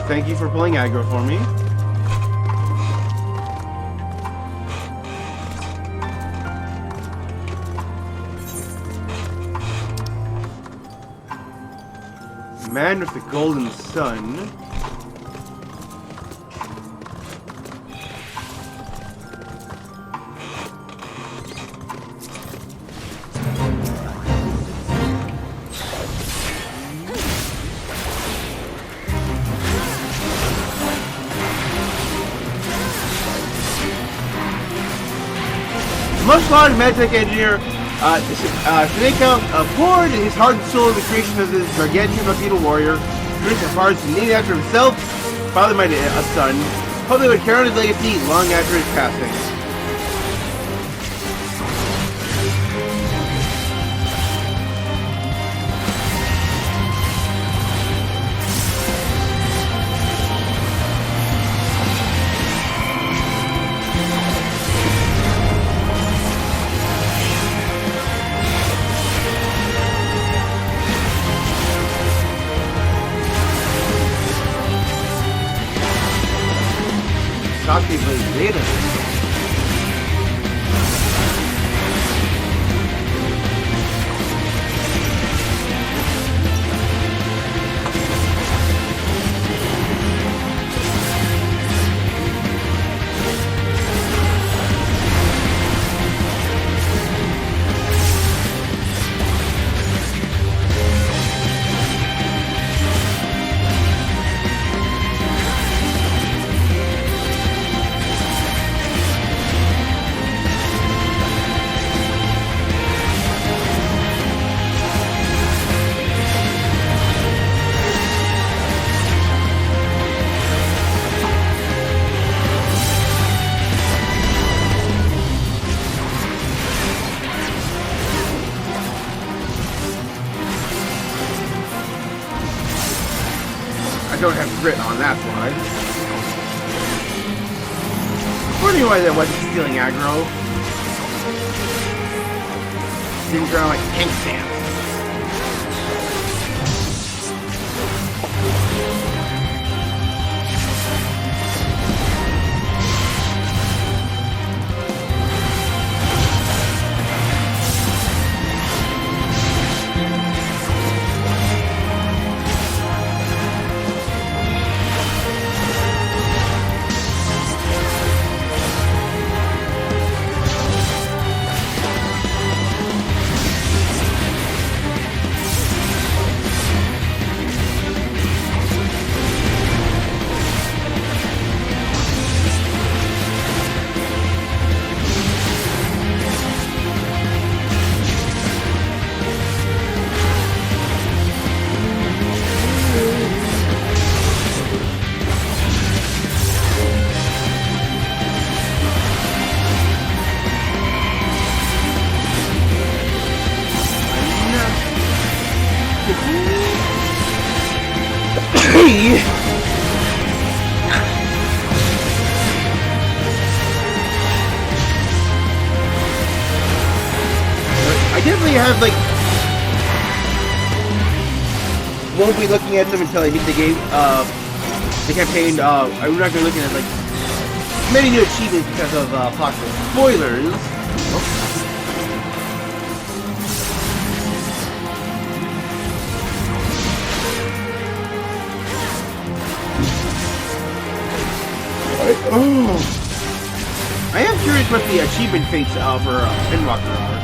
Thank you for pulling aggro for me. Man with the golden sun. Much large magic engineer Shineko poured his heart and soul in the creation of this gargantuan bipedal warrior, produced as far as named after himself, father might a son. Public would carry on his legacy long after his passing. Sasuke plays data. I don't have grit on that slide. Wondering why that wasn't stealing aggro. Didn't turn on like tank stance. I definitely have like won't be looking at them until I beat the game. The campaign. I'm not gonna be looking at like many new achievements because of possible spoilers. Oh. I am curious what the achievement fates for Endwalker are.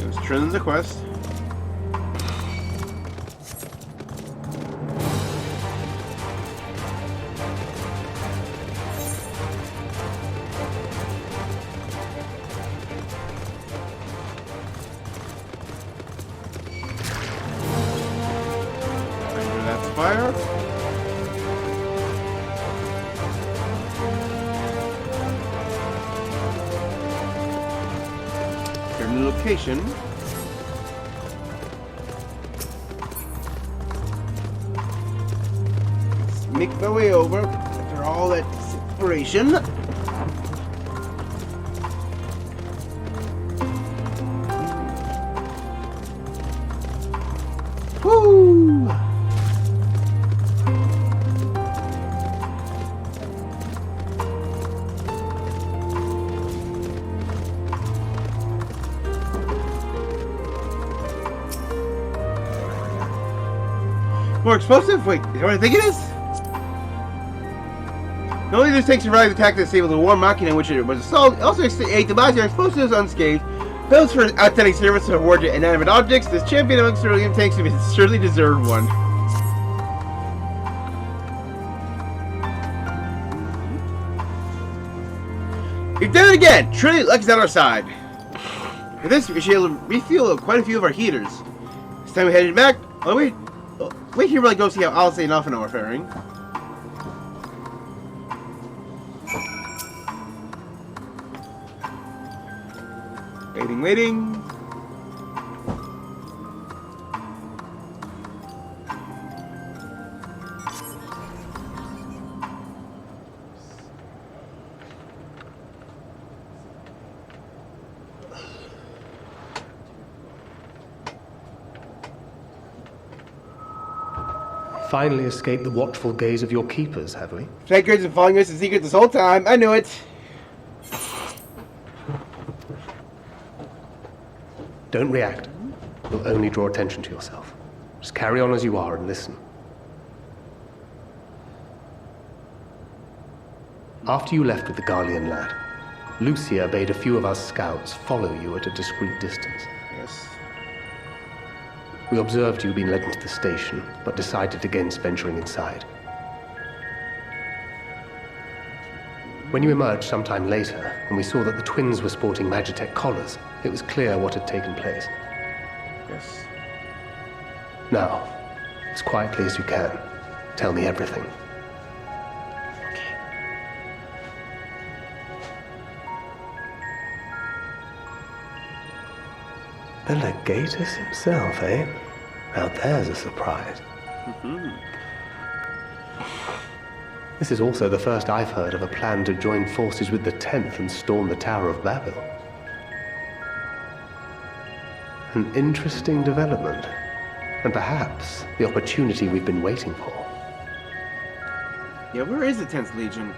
Let's turn in the quest. Fire. Your new location. Let's make my way over after all that exploration. Woo! More explosive? Wait, is that what I think it is? Not only does tank survive the attack that disabled the war machina in which it was assaulted, also ate the bodies of explosives unscathed. Bills for outstanding service to award to inanimate objects. This champion amongst cerulean tanks certainly deserved one. We've done it again! Truly, luck is on our side. With this, we should be able to refuel quite a few of our heaters. It's time we headed back. Oh, wait. Oh, wait here while I go see how Alice and Alpha are faring. Waiting. Finally escaped the watchful gaze of your keepers, have we? Trackers been following us in secret this whole time. I knew it. Don't react. You'll only draw attention to yourself. Just carry on as you are and listen. After you left with the Garlean lad, Lucia bade a few of us scouts follow you at a discreet distance. Yes. We observed you being led into the station, but decided against venturing inside. When you emerged sometime later, and we saw that the twins were sporting Magitech collars, it was clear what had taken place. Yes. Now, as quietly as you can, tell me everything. The Legatus himself, eh? Now there's a surprise. This is also the first I've heard of a plan to join forces with the 10th and storm the Tower of Babel. An interesting development, and perhaps the opportunity we've been waiting for. Yeah, where is the 10th Legion?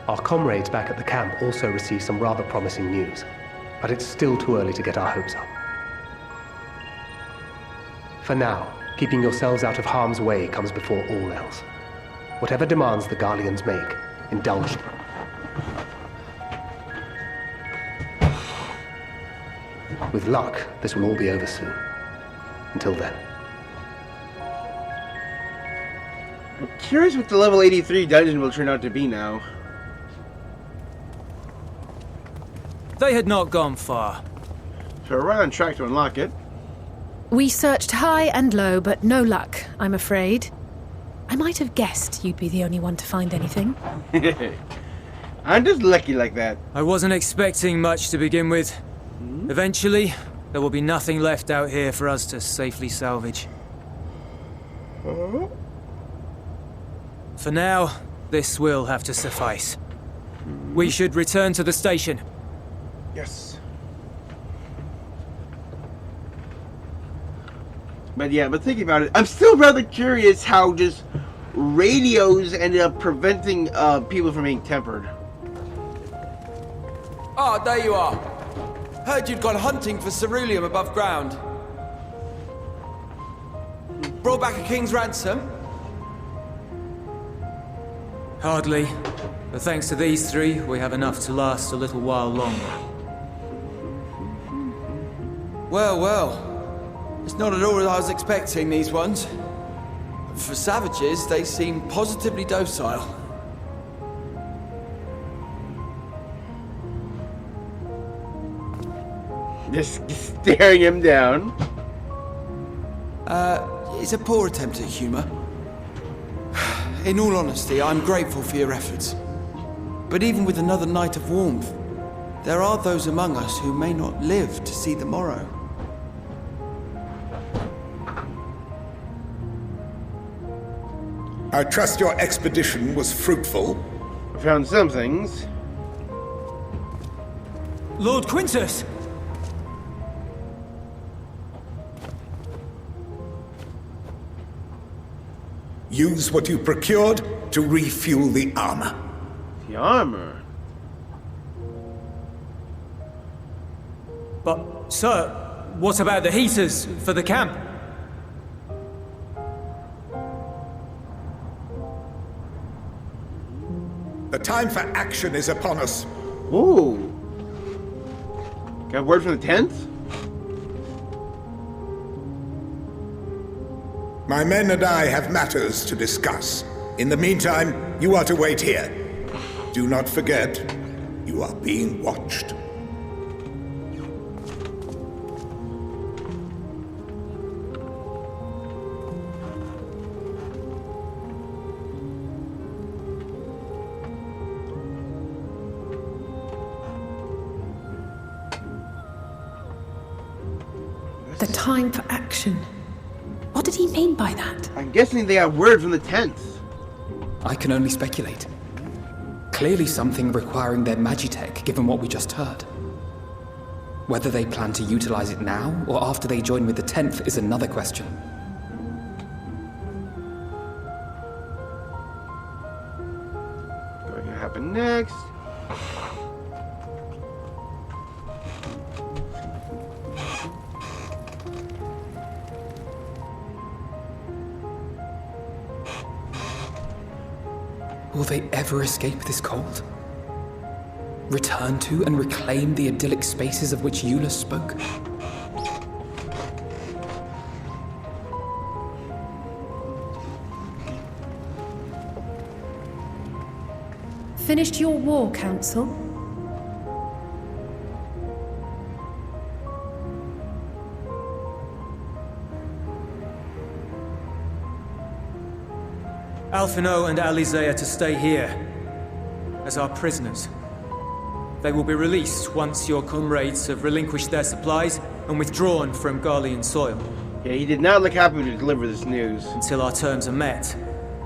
Our comrades back at the camp also received some rather promising news, but it's still too early to get our hopes up. For now, keeping yourselves out of harm's way comes before all else. Whatever demands the Garleans make, indulge them. With luck, this will all be over soon. Until then. I'm curious what the level 83 dungeon will turn out to be now. They had not gone far. So we're right on track to unlock it. We searched high and low, but no luck, I'm afraid. I might have guessed you'd be the only one to find anything. I'm just lucky like that. I wasn't expecting much to begin with. Eventually, there will be nothing left out here for us to safely salvage. For now, this will have to suffice. We should return to the station. Yes. But thinking about it, I'm still rather curious how just radios ended up preventing people from being tempered. Ah, there you are. Heard you'd gone hunting for ceruleum above ground. Brought back a king's ransom? Hardly. But thanks to these three, we have enough to last a little while longer. Well. It's not at all as I was expecting, these ones. For savages, they seem positively docile. Just staring him down. It's a poor attempt at humor. In all honesty, I'm grateful for your efforts. But even with another night of warmth, there are those among us who may not live to see the morrow. I trust your expedition was fruitful. I found some things. Lord Quintus! Use what you procured to refuel the armor. The armor? But, sir, what about the heaters for the camp? The time for action is upon us. Ooh. Got word from the 10th? My men and I have matters to discuss. In the meantime, you are to wait here. Do not forget, you are being watched. The time for action. What did he mean by that? I'm guessing they got word from the 10th. I can only speculate. Clearly something requiring their magitech, given what we just heard. Whether they plan to utilize it now, or after they join with the 10th, is another question. What's going to happen next? Will they ever escape this cold? Return to and reclaim the idyllic spaces of which Eula spoke? Finished your war, Council? Alphino and Alizé are to stay here as our prisoners. They will be released once your comrades have relinquished their supplies and withdrawn from Garlean soil. Yeah, he did not look happy to deliver this news. Until our terms are met,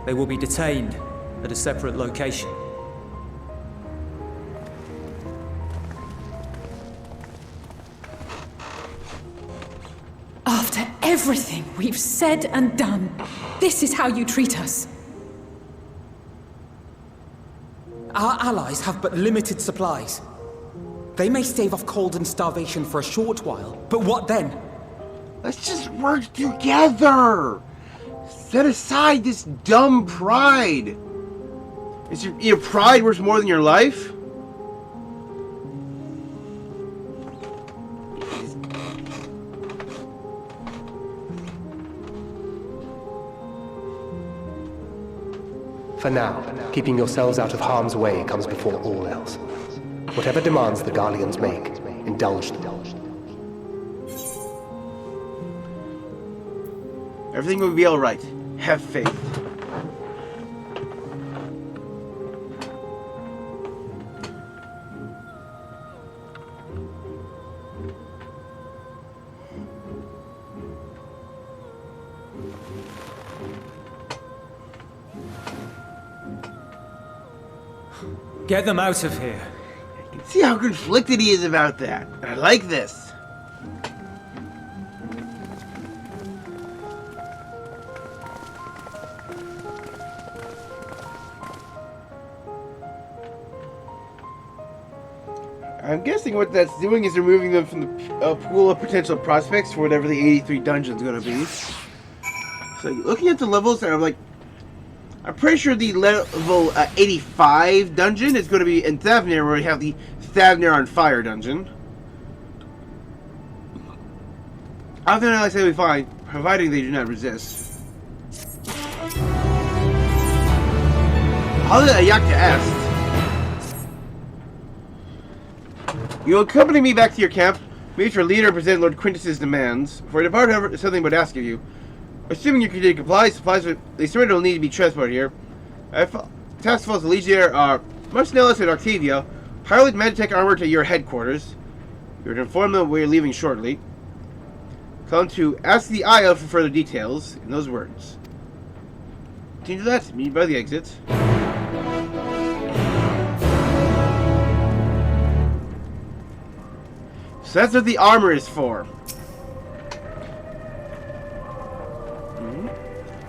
they will be detained at a separate location. After everything we've said and done, this is how you treat us. Our allies have but limited supplies. They may stave off cold and starvation for a short while, but what then? Let's just work together! Set aside this dumb pride! Is your pride worth more than your life? For now, keeping yourselves out of harm's way comes before all else. Whatever demands the Garleans make, indulge them. Everything will be alright. Have faith. Get them out of here. You can see how conflicted he is about that. I like this. I'm guessing what that's doing is removing them from the pool of potential prospects for whatever the 83 dungeon's gonna be. So looking at the levels, I'm pretty sure the level 85 dungeon is going to be in Thavnir, where we have the Thavnir on Fire dungeon. Other than that, I say we fine, providing they do not resist. How did Ayakta ask? You will accompany me back to your camp, meet your leader, and present Lord Quintus's demands. For a depart, however, something would ask of you. Assuming you can comply, supplies they surrender will need to be transported here. Task Force Legionnaire are Marcinellus and Octavia. Pilot Meditech armor to your headquarters. You're to inform them we're leaving shortly. Come to ask the Isle for further details in those words. Continue that. Meet by the exit. So that's what the armor is for.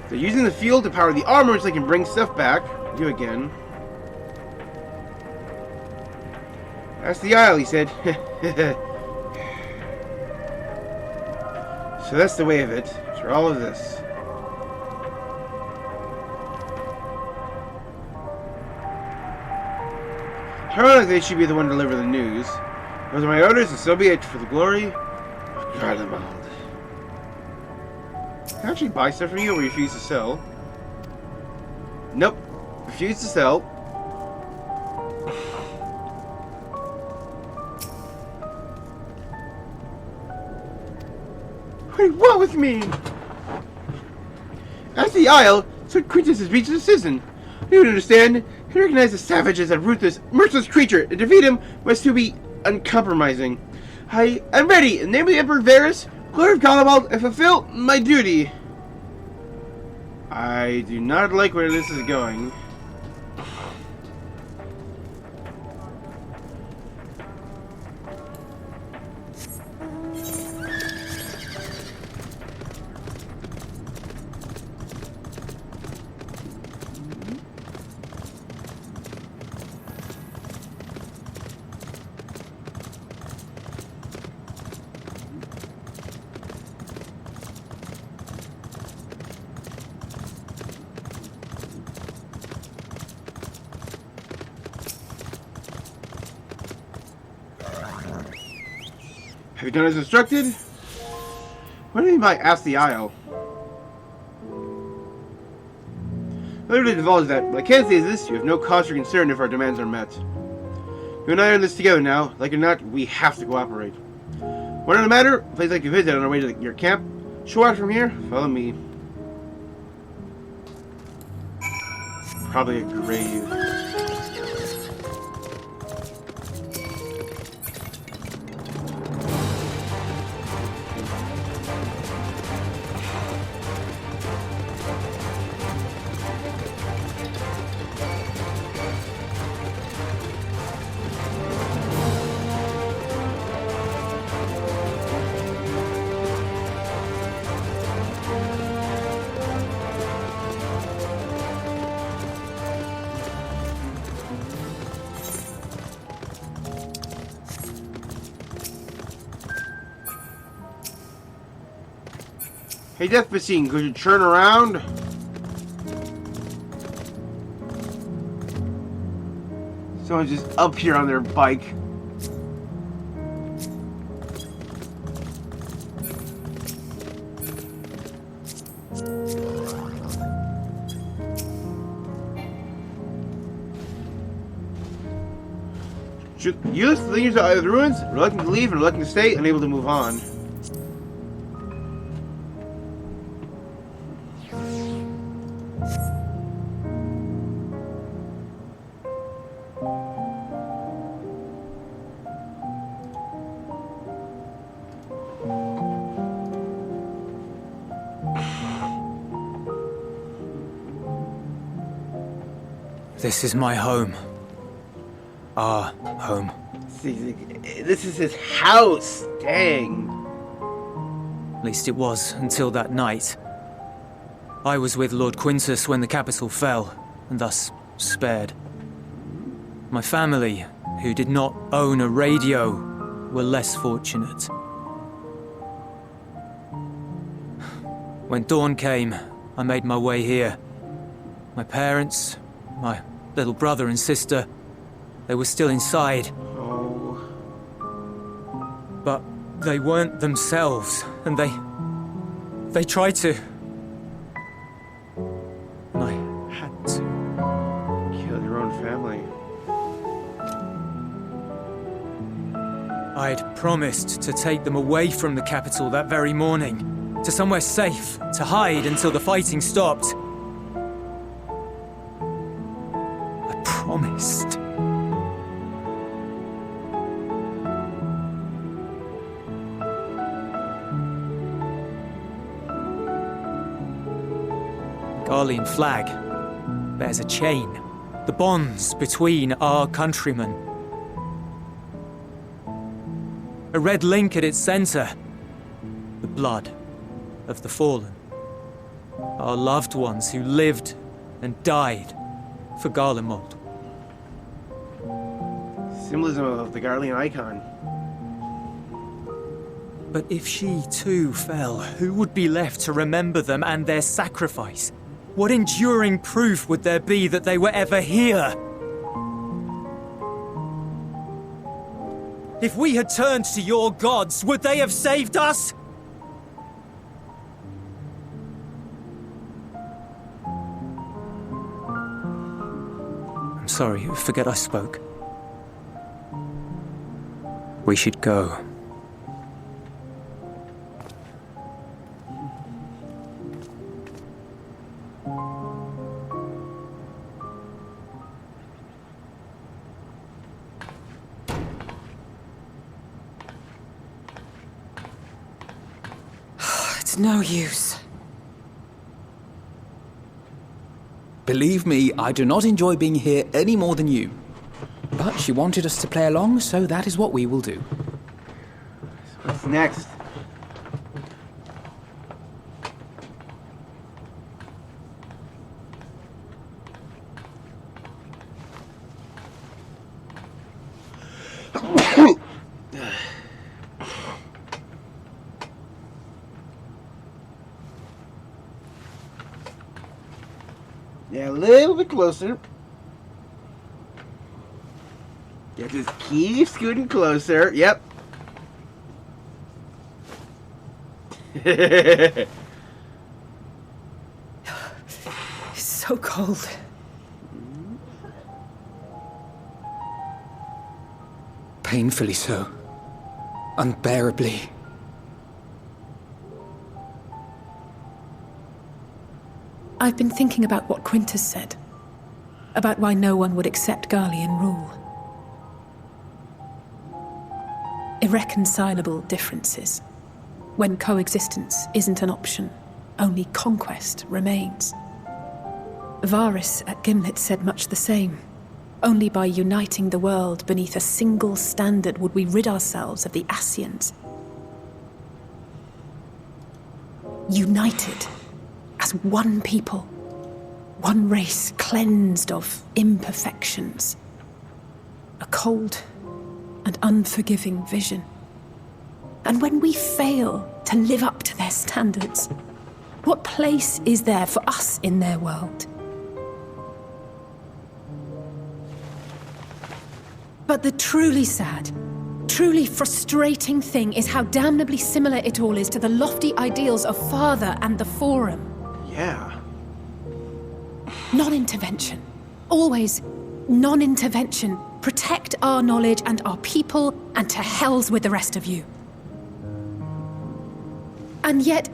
They're using the field to power the armor so they can bring stuff back. You again. That's the Isle, he said. So that's the way of it. For all of this. Ironic they should be the one to deliver the news. Those are my orders, and so be it for the glory of Garlemald. Can I actually buy stuff from you or refuse to sell? Nope. Refuse to sell. Wait, what with me? As the Isle, so Quintus has reached a decision. You would understand. He recognizes the savage as a ruthless, merciless creature. To defeat him must to be uncompromising. I'm ready. In the name of the Emperor Varus, Lord of Garlemald, I fulfill my duty. I do not like where this is going. Have you done as instructed? What do you mean by ask the Isle? Literally divulge that, but I can't say this, you have no cause for concern if our demands are met. You and I are in this together now. Like or not, we have to cooperate. What on the matter? A place like you visit on our way to your camp. Short out from here, follow me. Probably a grave. Hey, Death Machine, could you turn around? Someone's just up here on their bike. Use the leaders of the ruins, reluctant to leave and reluctant to stay, unable to move on. This is my home. Our home. This is his house. Dang. At least it was, until that night. I was with Lord Quintus when the capital fell, and thus spared. My family, who did not own a radio, were less fortunate. When dawn came, I made my way here. My parents, my little brother and sister, they were still inside. Oh. But they weren't themselves, and they tried to. And I had to. Kill your own family. I'd promised to take them away from the capital that very morning, to somewhere safe, to hide until the fighting stopped. Promised. Garlean flag bears a chain, the bonds between our countrymen. A red link at its center, the blood of the fallen. Our loved ones who lived and died for Garlemald. Symbolism of the Garlean icon. But if she too fell, who would be left to remember them and their sacrifice? What enduring proof would there be that they were ever here? If we had turned to your gods, would they have saved us? I'm sorry, forget I spoke. We should go. It's no use. Believe me, I do not enjoy being here any more than you. But she wanted us to play along, so that is what we will do. What's next? Yeah, a little bit closer. Yeah, just keep scooting closer. Yep. It's so cold. Painfully so. Unbearably. I've been thinking about what Quintus said. About why no one would accept Garlean rule. Irreconcilable differences. When coexistence isn't an option, only conquest remains. Varys at Gimlet said much the same. Only by uniting the world beneath a single standard would we rid ourselves of the Ascians. United as one people, one race cleansed of imperfections. A cold and unforgiving vision. And when we fail to live up to their standards, what place is there for us in their world? But the truly sad, truly frustrating thing is how damnably similar it all is to the lofty ideals of Father and the Forum. Yeah. Non-intervention. Always non-intervention. Protect our knowledge and our people, and to hells with the rest of you. And yet,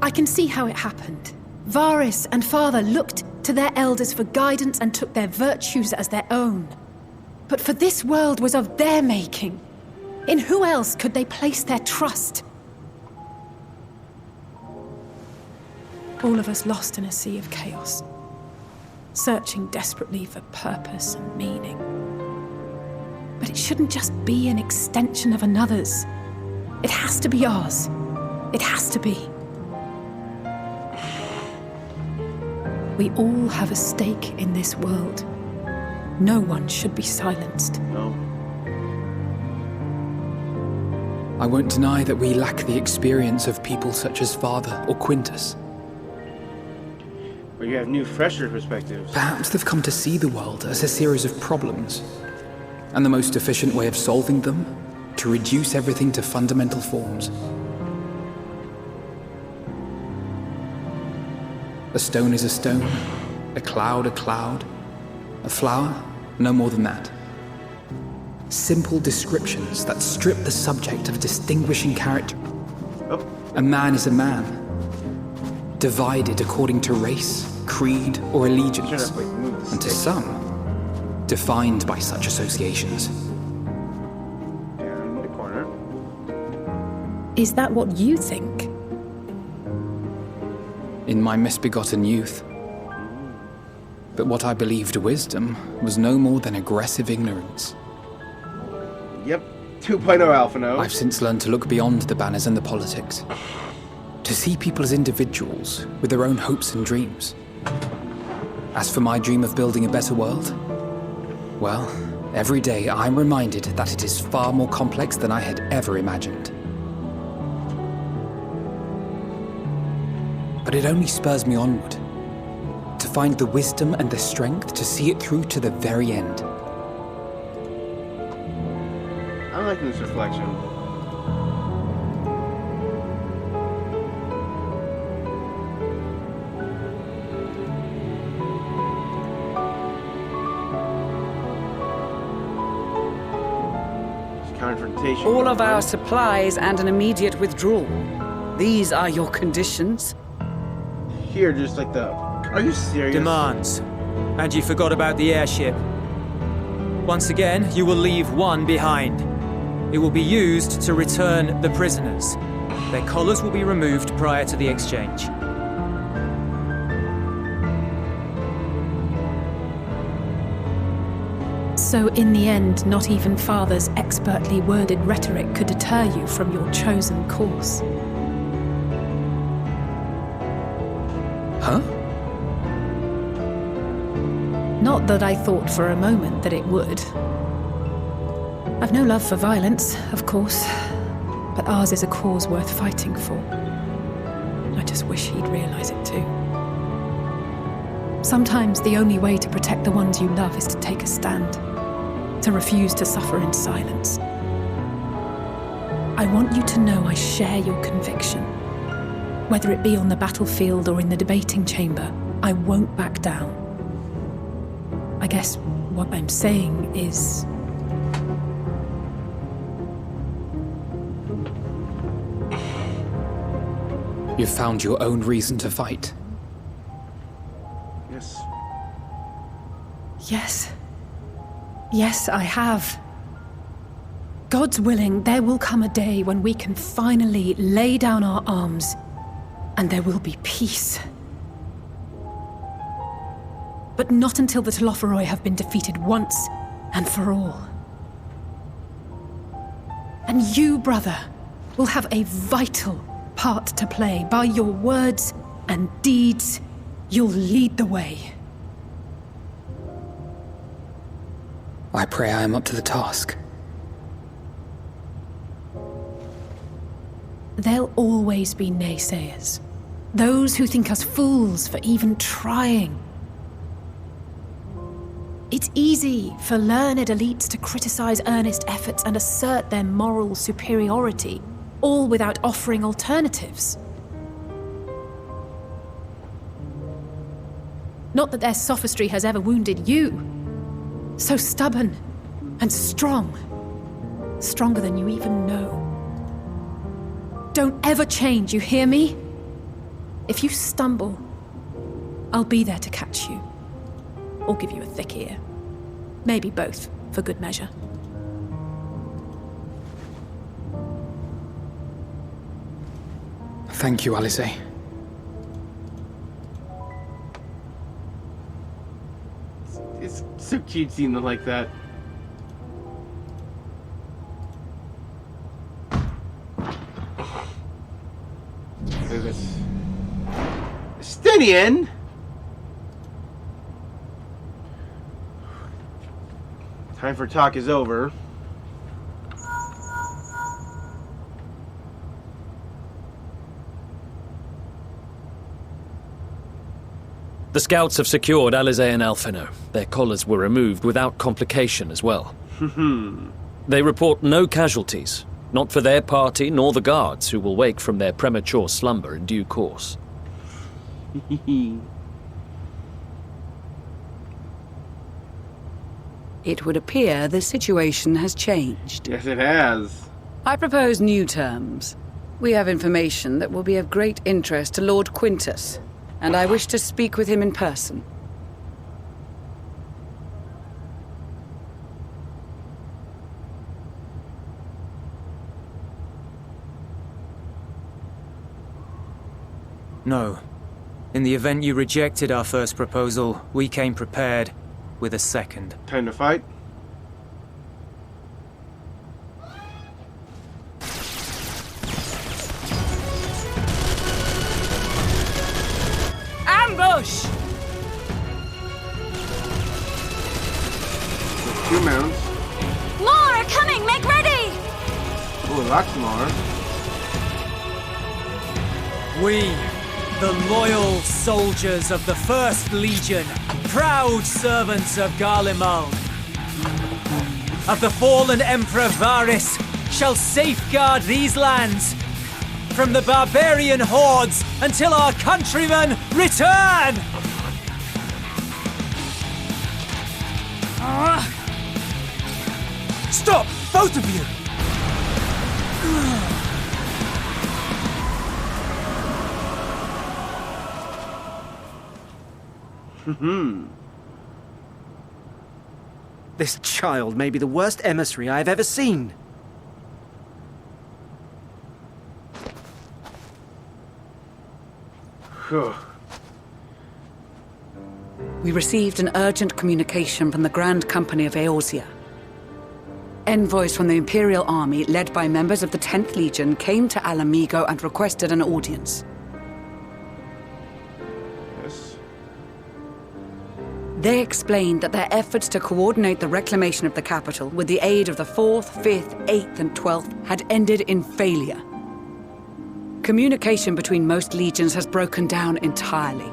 I can see how it happened. Varys and Father looked to their elders for guidance and took their virtues as their own. But for this world was of their making. In who else could they place their trust? All of us lost in a sea of chaos, searching desperately for purpose and meaning. But it shouldn't just be an extension of another's. It has to be ours. It has to be. We all have a stake in this world. No one should be silenced. No. I won't deny that we lack the experience of people such as Father or Quintus. Or you have new, fresher perspectives. Perhaps they've come to see the world as a series of problems, and the most efficient way of solving them, to reduce everything to fundamental forms. A stone is a stone, a cloud, a flower, no more than that. Simple descriptions that strip the subject of distinguishing character. Oh. A man is a man, divided according to race, creed, or allegiance, and to some, defined by such associations. Down in the corner. Is that what you think? In my misbegotten youth. But what I believed wisdom was no more than aggressive ignorance. Yep, 2.0 Alpha No. I've since learned to look beyond the banners and the politics. To see people as individuals with their own hopes and dreams. As for my dream of building a better world, well, every day I'm reminded that it is far more complex than I had ever imagined. But it only spurs me onward, to find the wisdom and the strength to see it through to the very end. I like this reflection. Confrontation. All of our supplies and an immediate withdrawal. These are your conditions? Here, just like the... Are you serious? Demands. And you forgot about the airship. Once again, you will leave one behind. It will be used to return the prisoners. Their collars will be removed prior to the exchange. So in the end, not even Father's expertly worded rhetoric could deter you from your chosen course. Huh? Not that I thought for a moment that it would. I've no love for violence, of course, but ours is a cause worth fighting for. I just wish he'd realize it too. Sometimes the only way to protect the ones you love is to take a stand, to refuse to suffer in silence. I want you to know I share your conviction. Whether it be on the battlefield or in the debating chamber, I won't back down. I guess what I'm saying is... You've found your own reason to fight. Yes. Yes. Yes, I have. God's willing, there will come a day when we can finally lay down our arms, and there will be peace. But not until the Telophoroi have been defeated once and for all. And you, brother, will have a vital part to play. By your words and deeds, you'll lead the way. I pray I am up to the task. There'll always be naysayers. Those who think us fools for even trying. It's easy for learned elites to criticize earnest efforts and assert their moral superiority, all without offering alternatives. Not that their sophistry has ever wounded you. So stubborn and strong. Stronger than you even know. Don't ever change, you hear me? If you stumble, I'll be there to catch you. Or give you a thick ear. Maybe both, for good measure. Thank you, Alice. It's so cute seeing them like that. Estinian? Time for talk is over. The scouts have secured Alize and Alphino. Their collars were removed without complication as well. They report no casualties, not for their party nor the guards, who will wake from their premature slumber in due course. It would appear the situation has changed. Yes, it has. I propose new terms. We have information that will be of great interest to Lord Quintus, and I wish to speak with him in person. No. In the event you rejected our first proposal, we came prepared with a second. Time to fight. Ambush! Two mounts. More are coming! Make ready! Oh, lots more. We, the loyal soldiers of the First Legion, proud servants of Garlemald, of the fallen Emperor Varys, shall safeguard these lands from the barbarian hordes until our countrymen return! Stop! Both of you! This child may be the worst emissary I have ever seen. We received an urgent communication from the Grand Company of Eorzea. Envoys from the Imperial Army, led by members of the 10th Legion, came to Alamigo and requested an audience. Yes. They explained that their efforts to coordinate the reclamation of the capital with the aid of the 4th, 5th, 8th, and 12th had ended in failure. Communication between most legions has broken down entirely.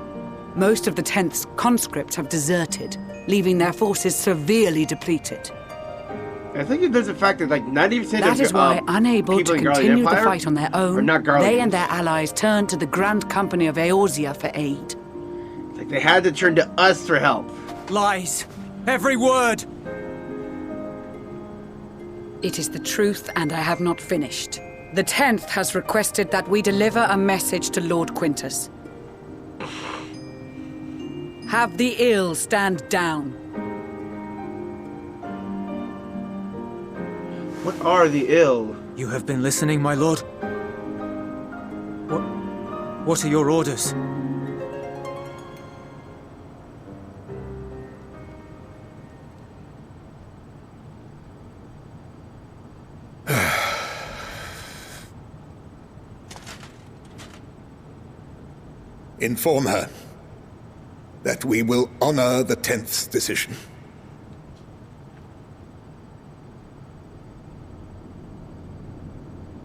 Most of the 10th's conscripts have deserted, leaving their forces severely depleted. I think there's a fact that like 90% That is why, unable to continue the fight on their own, they and their allies turned to the Grand Company of Eorzea for aid. Like they had to turn to us for help. Lies! Every word! It is the truth, and I have not finished. The 10th has requested that we deliver a message to Lord Quintus. Have the ill stand down. What are the ill? You have been listening, my lord? What are your orders? Inform her that we will honor the 10th's decision.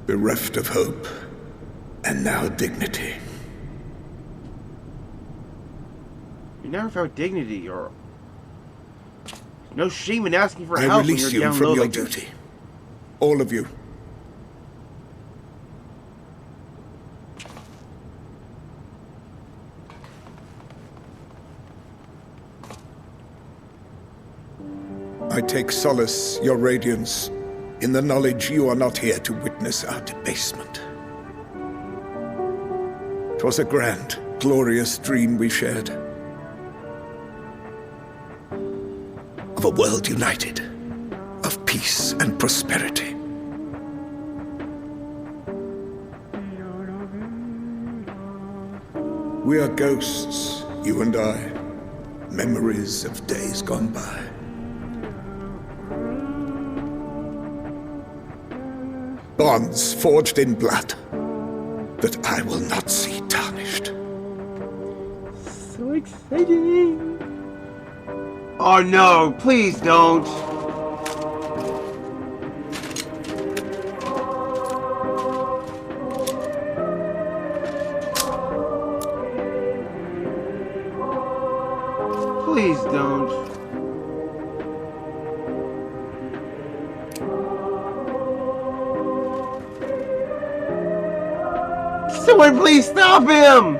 Bereft of hope, and now dignity. You never found dignity, or no shame in asking for I help when release you're you down from low your like this. duty. All of you. I take solace, your radiance, in the knowledge you are not here to witness our debasement. 'Twas a grand, glorious dream we shared. Of a world united, of peace and prosperity. We are ghosts, you and I, memories of days gone by. Bonds forged in blood that I will not see tarnished. So exciting! Oh no, please don't! Please don't. Someone please stop him!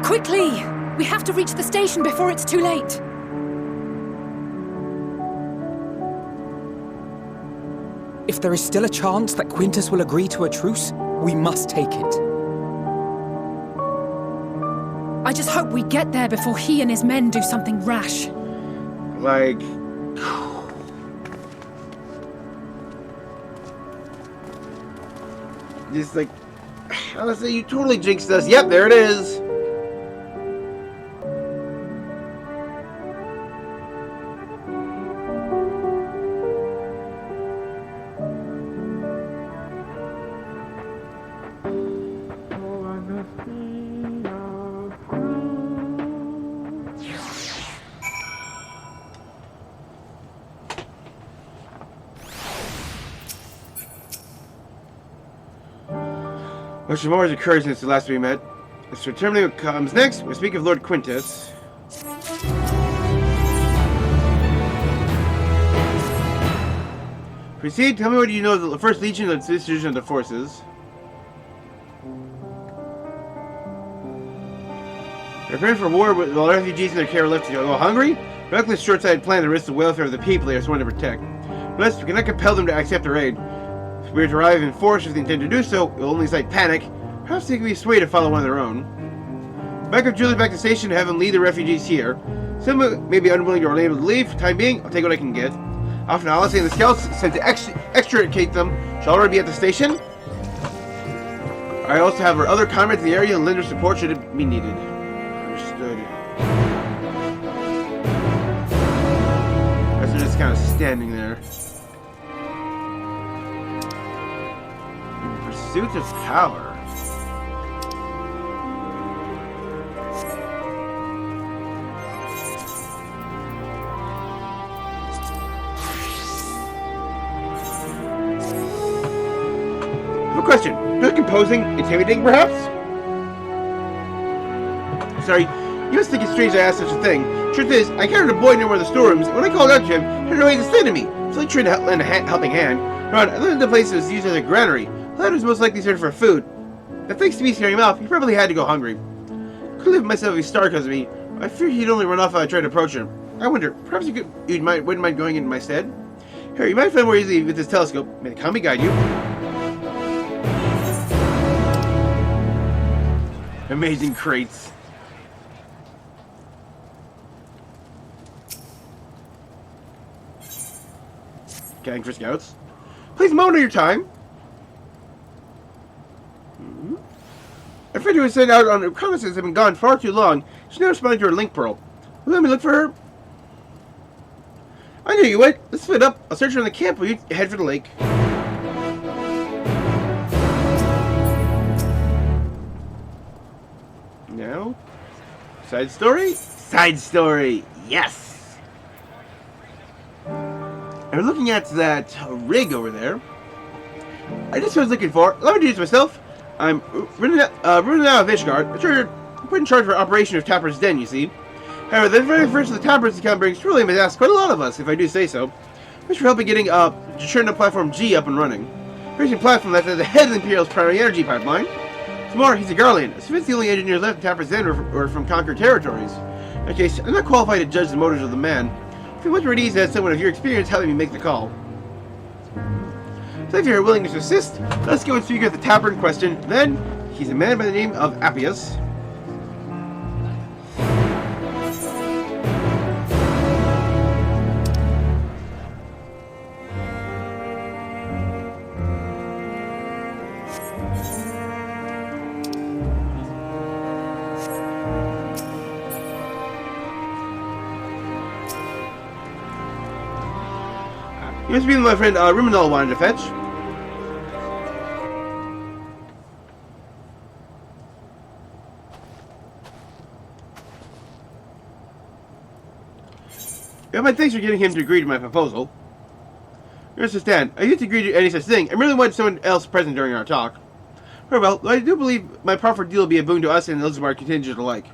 Quickly! We have to reach the station before it's too late. If there is still a chance that Quintus will agree to a truce, we must take it. I just hope we get there before he and his men do something rash. Like... just like... honestly, you totally jinxed us. Yep, there it is. Much more has occurred since the last we met. As for determining what comes next, we speak of Lord Quintus. Proceed, tell me what you know of the First Legion and its distribution of the forces. Preparing for war with the refugees and their care left to go hungry? Reckless, short-sighted plan that risks the welfare of the people they are sworn to protect. Plus, we cannot compel them to accept our aid. If we are to arrive in force with the intent to do so, it will only incite panic. Perhaps they can be swayed to follow one of their own. Back up Julie back to the station and have him lead the refugees here. Some may be unwilling or unable to leave. For the time being, I'll take what I can get. Off now, let's say the scouts sent to extricate them shall already be at the station. I also have our other comrades in the area and lend their support should it be needed. Understood. As they're just kind of standing there. In pursuit of power. Question. Good composing, intimidating perhaps? Sorry, you must think it's strange I asked such a thing. Truth is, I encountered a boy near one of the storerooms, and when I called out to him, he didn't know what to say to me. So I tried to lend a helping hand. Ron, I learned the place was used as a granary. The lad was most likely searching for food. But thanks to me scaring him off, he probably had to go hungry. Couldn't leave myself if he starved because of me. I fear he'd only run off if I tried to approach him. I wonder, perhaps you wouldn't mind going in my stead? Here, you might find more easily with this telescope. May the Kami guide you. Amazing crates. Gang for scouts. Please moment of your time. A friend who was sent out on reconnaissance has been gone far too long. She's now responding to her link pearl. Will you let me look for her? I know you would. Let's split up. I'll search around the camp while you head for the lake. Now, side story? Side story, yes! I'm looking at that rig over there. I just was looking for. Let me introduce myself. I'm Runao of Ishgard. I'm put in charge of our operation of Tapper's Den, you see. However, the very first of the Tappers account brings Trillium has asked quite a lot of us, if I do say so. Thanks for helping getting Churn Platform G up and running. Raising platform that's at the head of the Imperial's primary energy pipeline. Tomorrow, he's a Garlean. As if it's the only engineers left in Tapper's Den or from conquered territories. In that case, I'm not qualified to judge the motives of the man. I feel much more at ease as someone of your experience helping me make the call. So if you're willing to assist, let's go and speak with the Tapper in question. Then, he's a man by the name of Appius. You must be my friend Rimanol wanted to fetch. Yeah, my thanks for getting him to agree to my proposal. You understand, I didn't agree to any such thing. I merely wanted someone else present during our talk. Very well, I do believe my proffered deal will be a boon to us and Elizabeth contingent alike.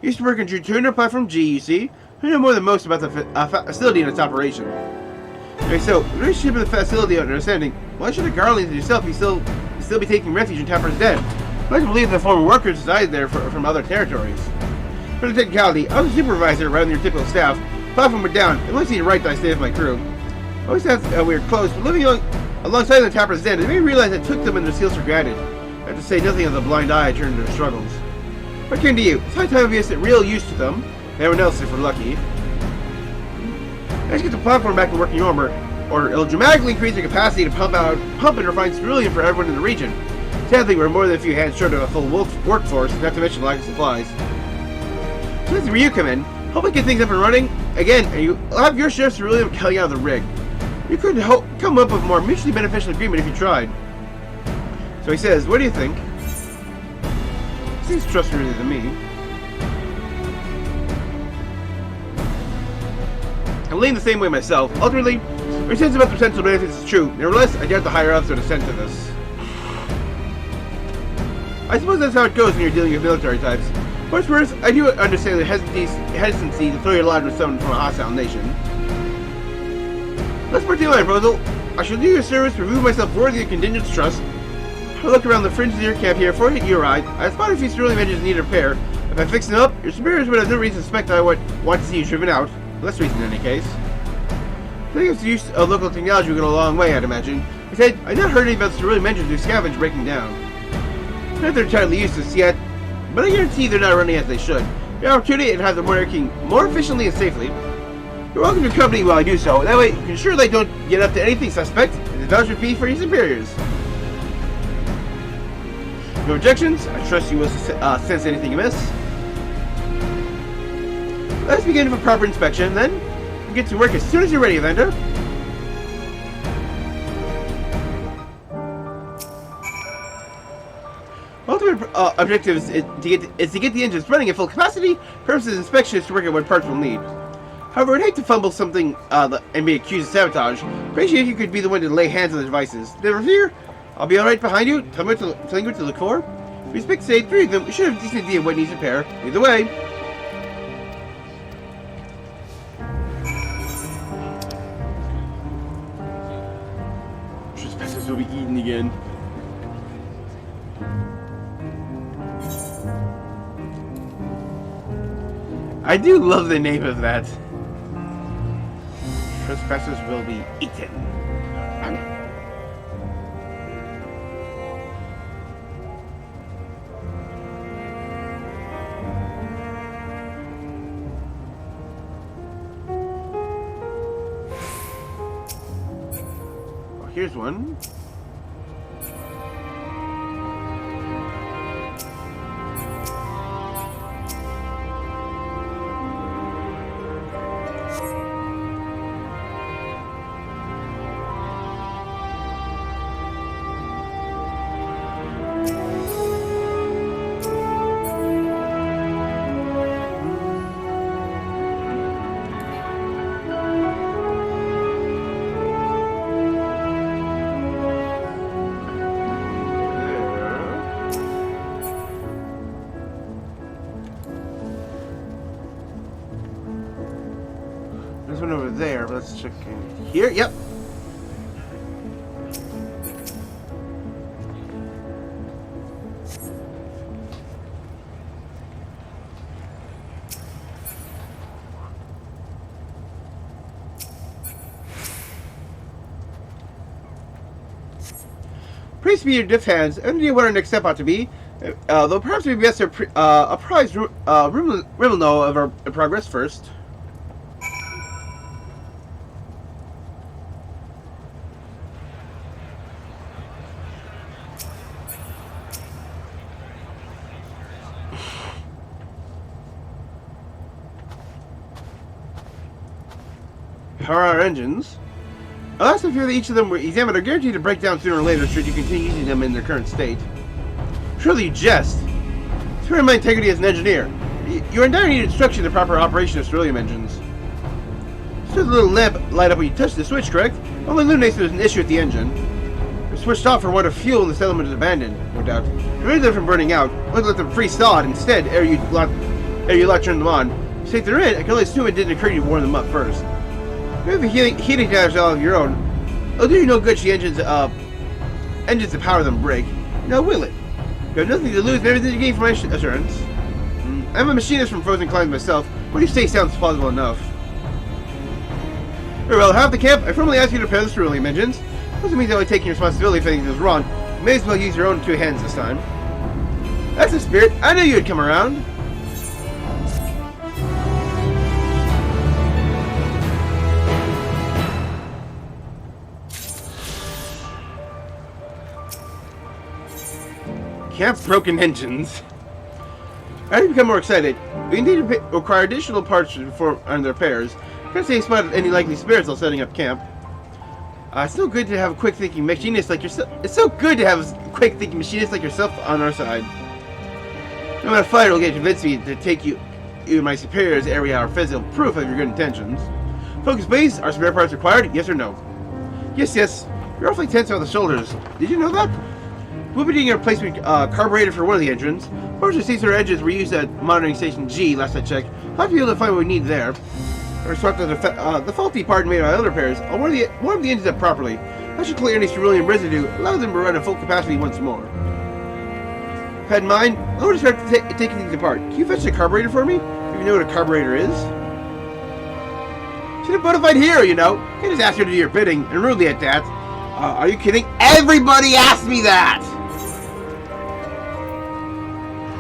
You used to work on Junior Platform G, you see. I know more than most about the facility and its operation. Okay, so, the relationship of the facility understanding, why should a Garlean yourself still be taking refuge in Tapper's Den? I like to believe the former workers reside there from other territories. For the technicality, I was a supervisor rather than your typical staff. Platform went down, it must seem right that I stayed with my crew. I always thought we were close, but living alongside the Tapper's Den, it made me realize I took them and their skills for granted. I have to say nothing of the blind eye I turned to their struggles. What came to you? It's high time to be at real use to them. Everyone else if we're lucky. Let's get the platform back to working order, it'll dramatically increase the capacity to pump and refine sterilium for everyone in the region. Sadly, we're more than a few hands short of a full workforce, not to mention lack of supplies. So that's where you come in. Help us get things up and running. Again, you'll have your share of sterilium coming out of the rig. You could come up with a more mutually beneficial agreement if you tried. So he says, what do you think? Seems trustworthy to me. I'm leaning the same way myself. Ultimately, my sense about the potential benefits is true. Nevertheless, I doubt the higher ups would assent to this. I suppose that's how it goes when you're dealing with military types. For what's worse, I do understand the hesitancy to throw your lot with someone from a hostile nation. Let's pursue my proposal. I shall do you a service to remove myself worthy of contingent's trust. I'll look around the fringes of your camp here before you arrive. I spot a few sterling engines need repair. If I fix them up, your superiors would have no reason to suspect that I would want to see you driven out. Less reason in any case. I think it's the use of local technology will go a long way, I'd imagine. I said, I've not heard anything about sterling engines who scavenge breaking down. Not that they're entirely useless yet, but I guarantee they're not running as they should. The opportunity to have them working more efficiently and safely. You're welcome to accompany me while I do so. That way, you can ensure they don't get up to anything suspect, and the voucher fee for your superiors. No objections? I trust you will sense anything amiss. Let's begin with a proper inspection, then. You get to work as soon as you're ready, Evander. Ultimate objective is to get the engines running at full capacity. Purpose of inspection is to work out what parts we'll need. However, I'd hate to fumble something and be accused of sabotage. Appreciate if you could be the one to lay hands on the devices. Never fear. I'll be alright behind you. Tell me what to look for. We expect to say 3 of them. We should have a decent idea of what needs repair. Either way. Trespassers will be eaten again. I do love the name of that. Trespassers will be eaten. Oh, here's one. There's one over there, but let's check in here. Yep. Praise be your diff hands. I don't know what our next step ought to be. Though perhaps it would be best to apprise Rimmel of our progress first. How are our engines? Alas, I fear that each of them were examined are guaranteed to break down sooner or later should you continue using them in their current state. Surely you jest. Swear my integrity as an engineer. You are in dire need of instruction in the proper operation of ceruleum engines. So the little lamp light up when you touch the switch, correct? Only illuminates there's an issue with the engine. They're switched off for want of fuel and the settlement is abandoned, no doubt. To prevent them from burning out, let's let them freeze solid instead ere you lot turn them on. Since they're in, I can only assume it didn't occur to you to warm them up first. You have a heating damage all of your own. It'll do you no good the engines to power them break. Now will it? You have nothing to lose and everything to gain from my assurance. I'm a machinist from Frozen Climes myself. What do you say sounds plausible enough? Very well, half the camp, I formally ask you to repair the ceruleum engines. Doesn't mean that only taking responsibility if anything goes wrong. You may as well use your own 2 hands this time. That's the spirit. I knew you'd come around. Camp broken engines. As you become more excited, we need to require additional parts to perform on the repairs. Can't say you spotted any likely spirits while setting up camp. It's so good to have a quick-thinking machinist like yourself. It's so good to have a quick-thinking machinist like yourself on our side. No matter fight will get convinced me to take you my superiors area our physical proof of your good intentions. Focus, please. Are spare parts required? Yes or no? Yes, yes. You're awfully tense on the shoulders. Did you know that? We'll be doing a replacement carburetor for one of the engines. Fortunately, since our engines were used at monitoring station G last I checked, I'll be able to find what we need there. Or swap the faulty part made by other repairs. I'll warm the engines up properly. That should clear any ceruleum residue, allow them to run at full capacity once more. Had in mind, I want to start taking things apart. Can you fetch the carburetor for me? Do you know what a carburetor is? She's a bona fide hero, you know. Can't just ask her to do your bidding, and rudely at that. Are you kidding? Everybody asked me that!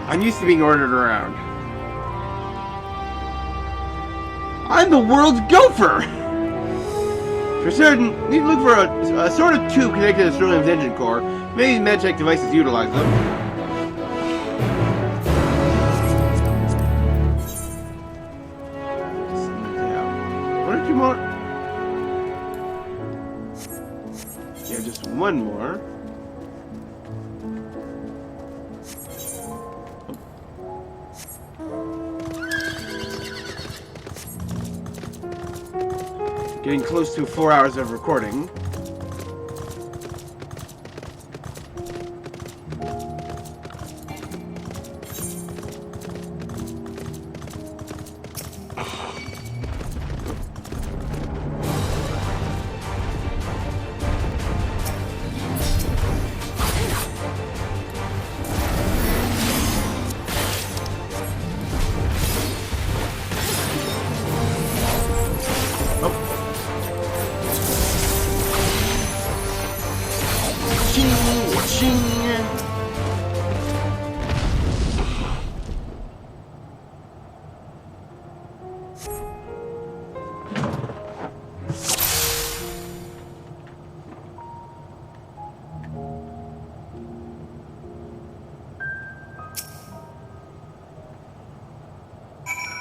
I'm used to being ordered around. I'm the world's gopher! For certain, need to look for a sort of tube connected to Sterling's engine core. Maybe medtech devices utilize them. One or two more? Yeah, just one more. Getting close to 4 hours of recording.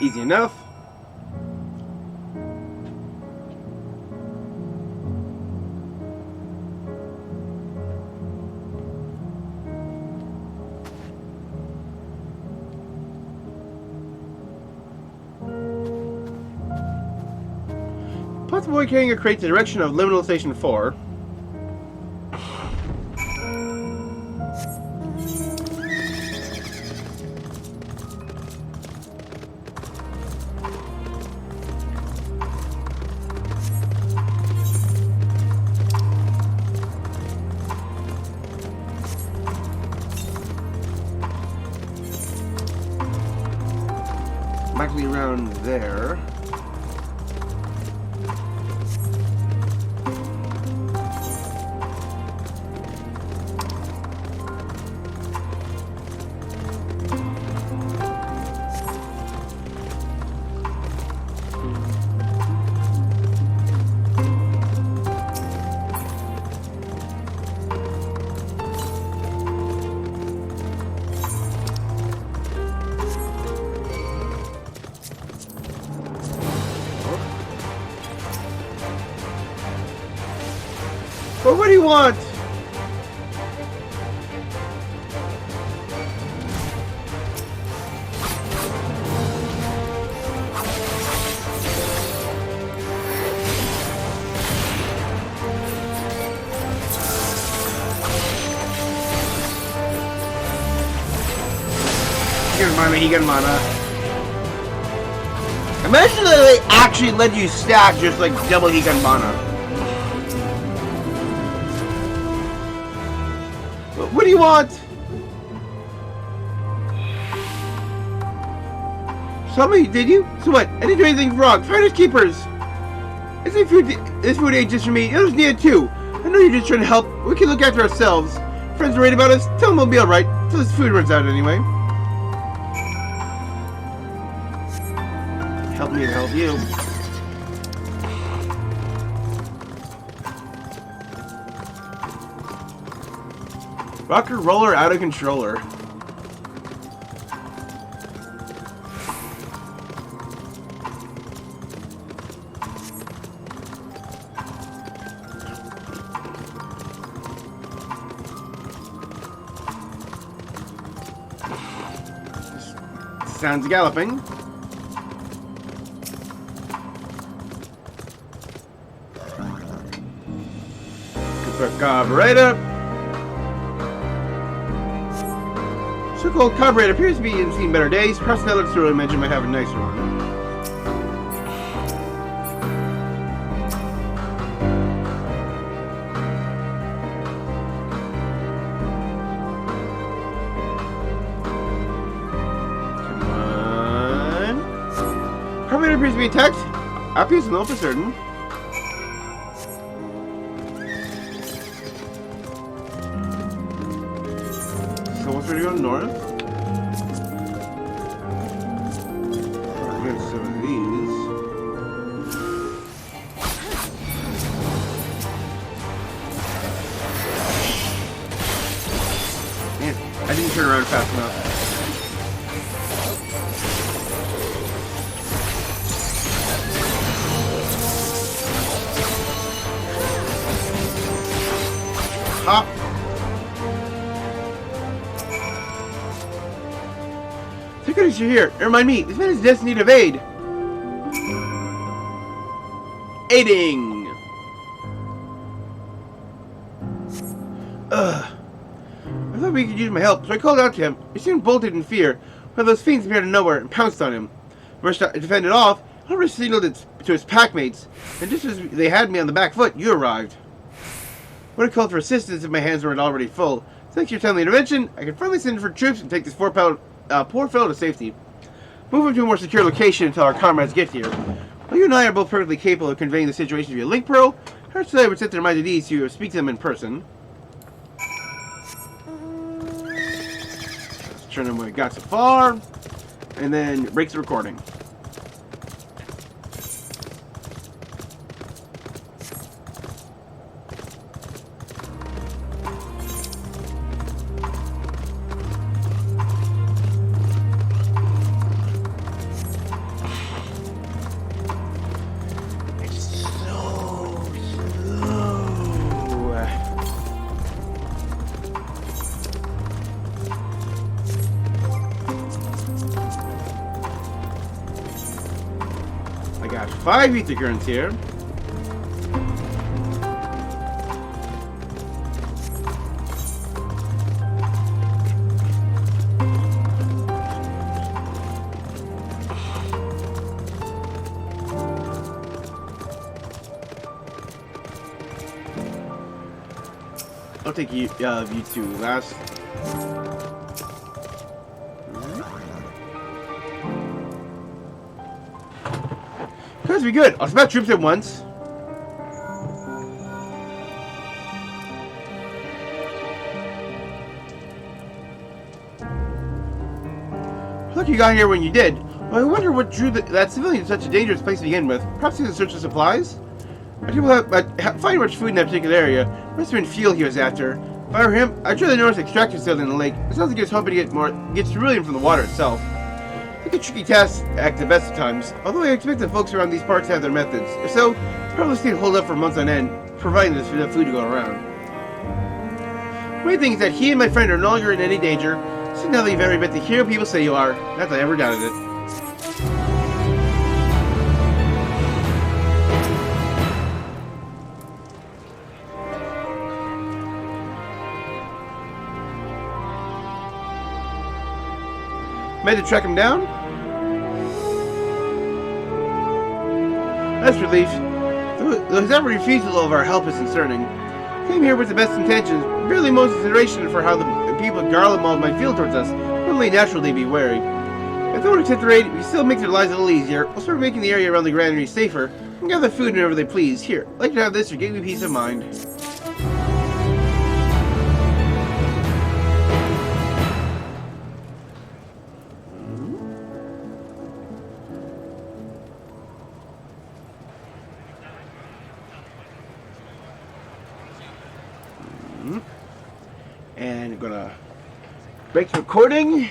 Easy enough. Plus, boy carrying a crate the direction of Liminal Station 4. Likely around there. But what do you want? He got mana. Imagine that they actually let you stack just like double Higan mana. What do you want? Somebody, did you? So what? I didn't do anything wrong. Finders keepers. This food ain't just for me. Others need it too. I know you're just trying to help. We can look after ourselves. Friends are worried about us. Tell them we'll be alright. Till this food runs out anyway. Help me to help you. Rocker roller out of controller. Sounds galloping. Carburetor. So-called carburetor appears to be in seen better days. Perhaps that looks through and mention might have a nicer one. Come on. Carburetor appears to be attacked. Appears to know for certain. We're going to go north. Get some of these. turn around fast enough. Hop. Thank goodness you're here. Never mind me. This man is destined to evade. Aiding. Ugh. I thought we could use my help, so I called out to him. He seemed bolted in fear, when those fiends appeared out of nowhere and pounced on him. Rushed out to defend it off, however signaled it to his packmates, and just as they had me on the back foot, you arrived. When I called for assistance if my hands weren't already full, thanks to your timely intervention, I can finally send for troops and take this poor fellow to safety. Move him to a more secure location until our comrades get here. While you and I are both perfectly capable of conveying the situation via link pearl, perhaps I would set their minds at ease to speak to them in person. Let's turn on what we got so far, and then breaks the recording. I got 5 ether currents here. I'll take you two last. Could be good. I'll smash troops at once. Look, you got here when you did. Well, I wonder what drew that civilian to such a dangerous place to begin with. Perhaps he's in search of supplies? People find much food in that particular area. Must have been fuel he was after. If I were him, I'd really notice extractor cells in the lake. It sounds like he was hoping to get cerulean from the water itself. It's a tricky task at the best of times, although I expect the folks around these parts have their methods. If so, probably stay hold up for months on end, providing there's enough food to go around. The main thing is that he and my friend are no longer in any danger, so now that you've every bit the hero people say you are, not that I ever doubted it. Made to track him down? That's relief. Though his every refusal of our help is concerning. Came here with the best intentions, barely most consideration for how the people of Garlean might feel towards us. Only natural they be wary. If they won't accept the raid, we still make their lives a little easier. We'll start making the area around the granary safer, and gather food whenever they please. Here, I'd like to have this to give me peace of mind. And I'm gonna break the recording,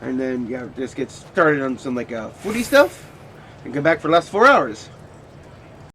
and then just get started on some footy stuff, and come back for the last 4 hours.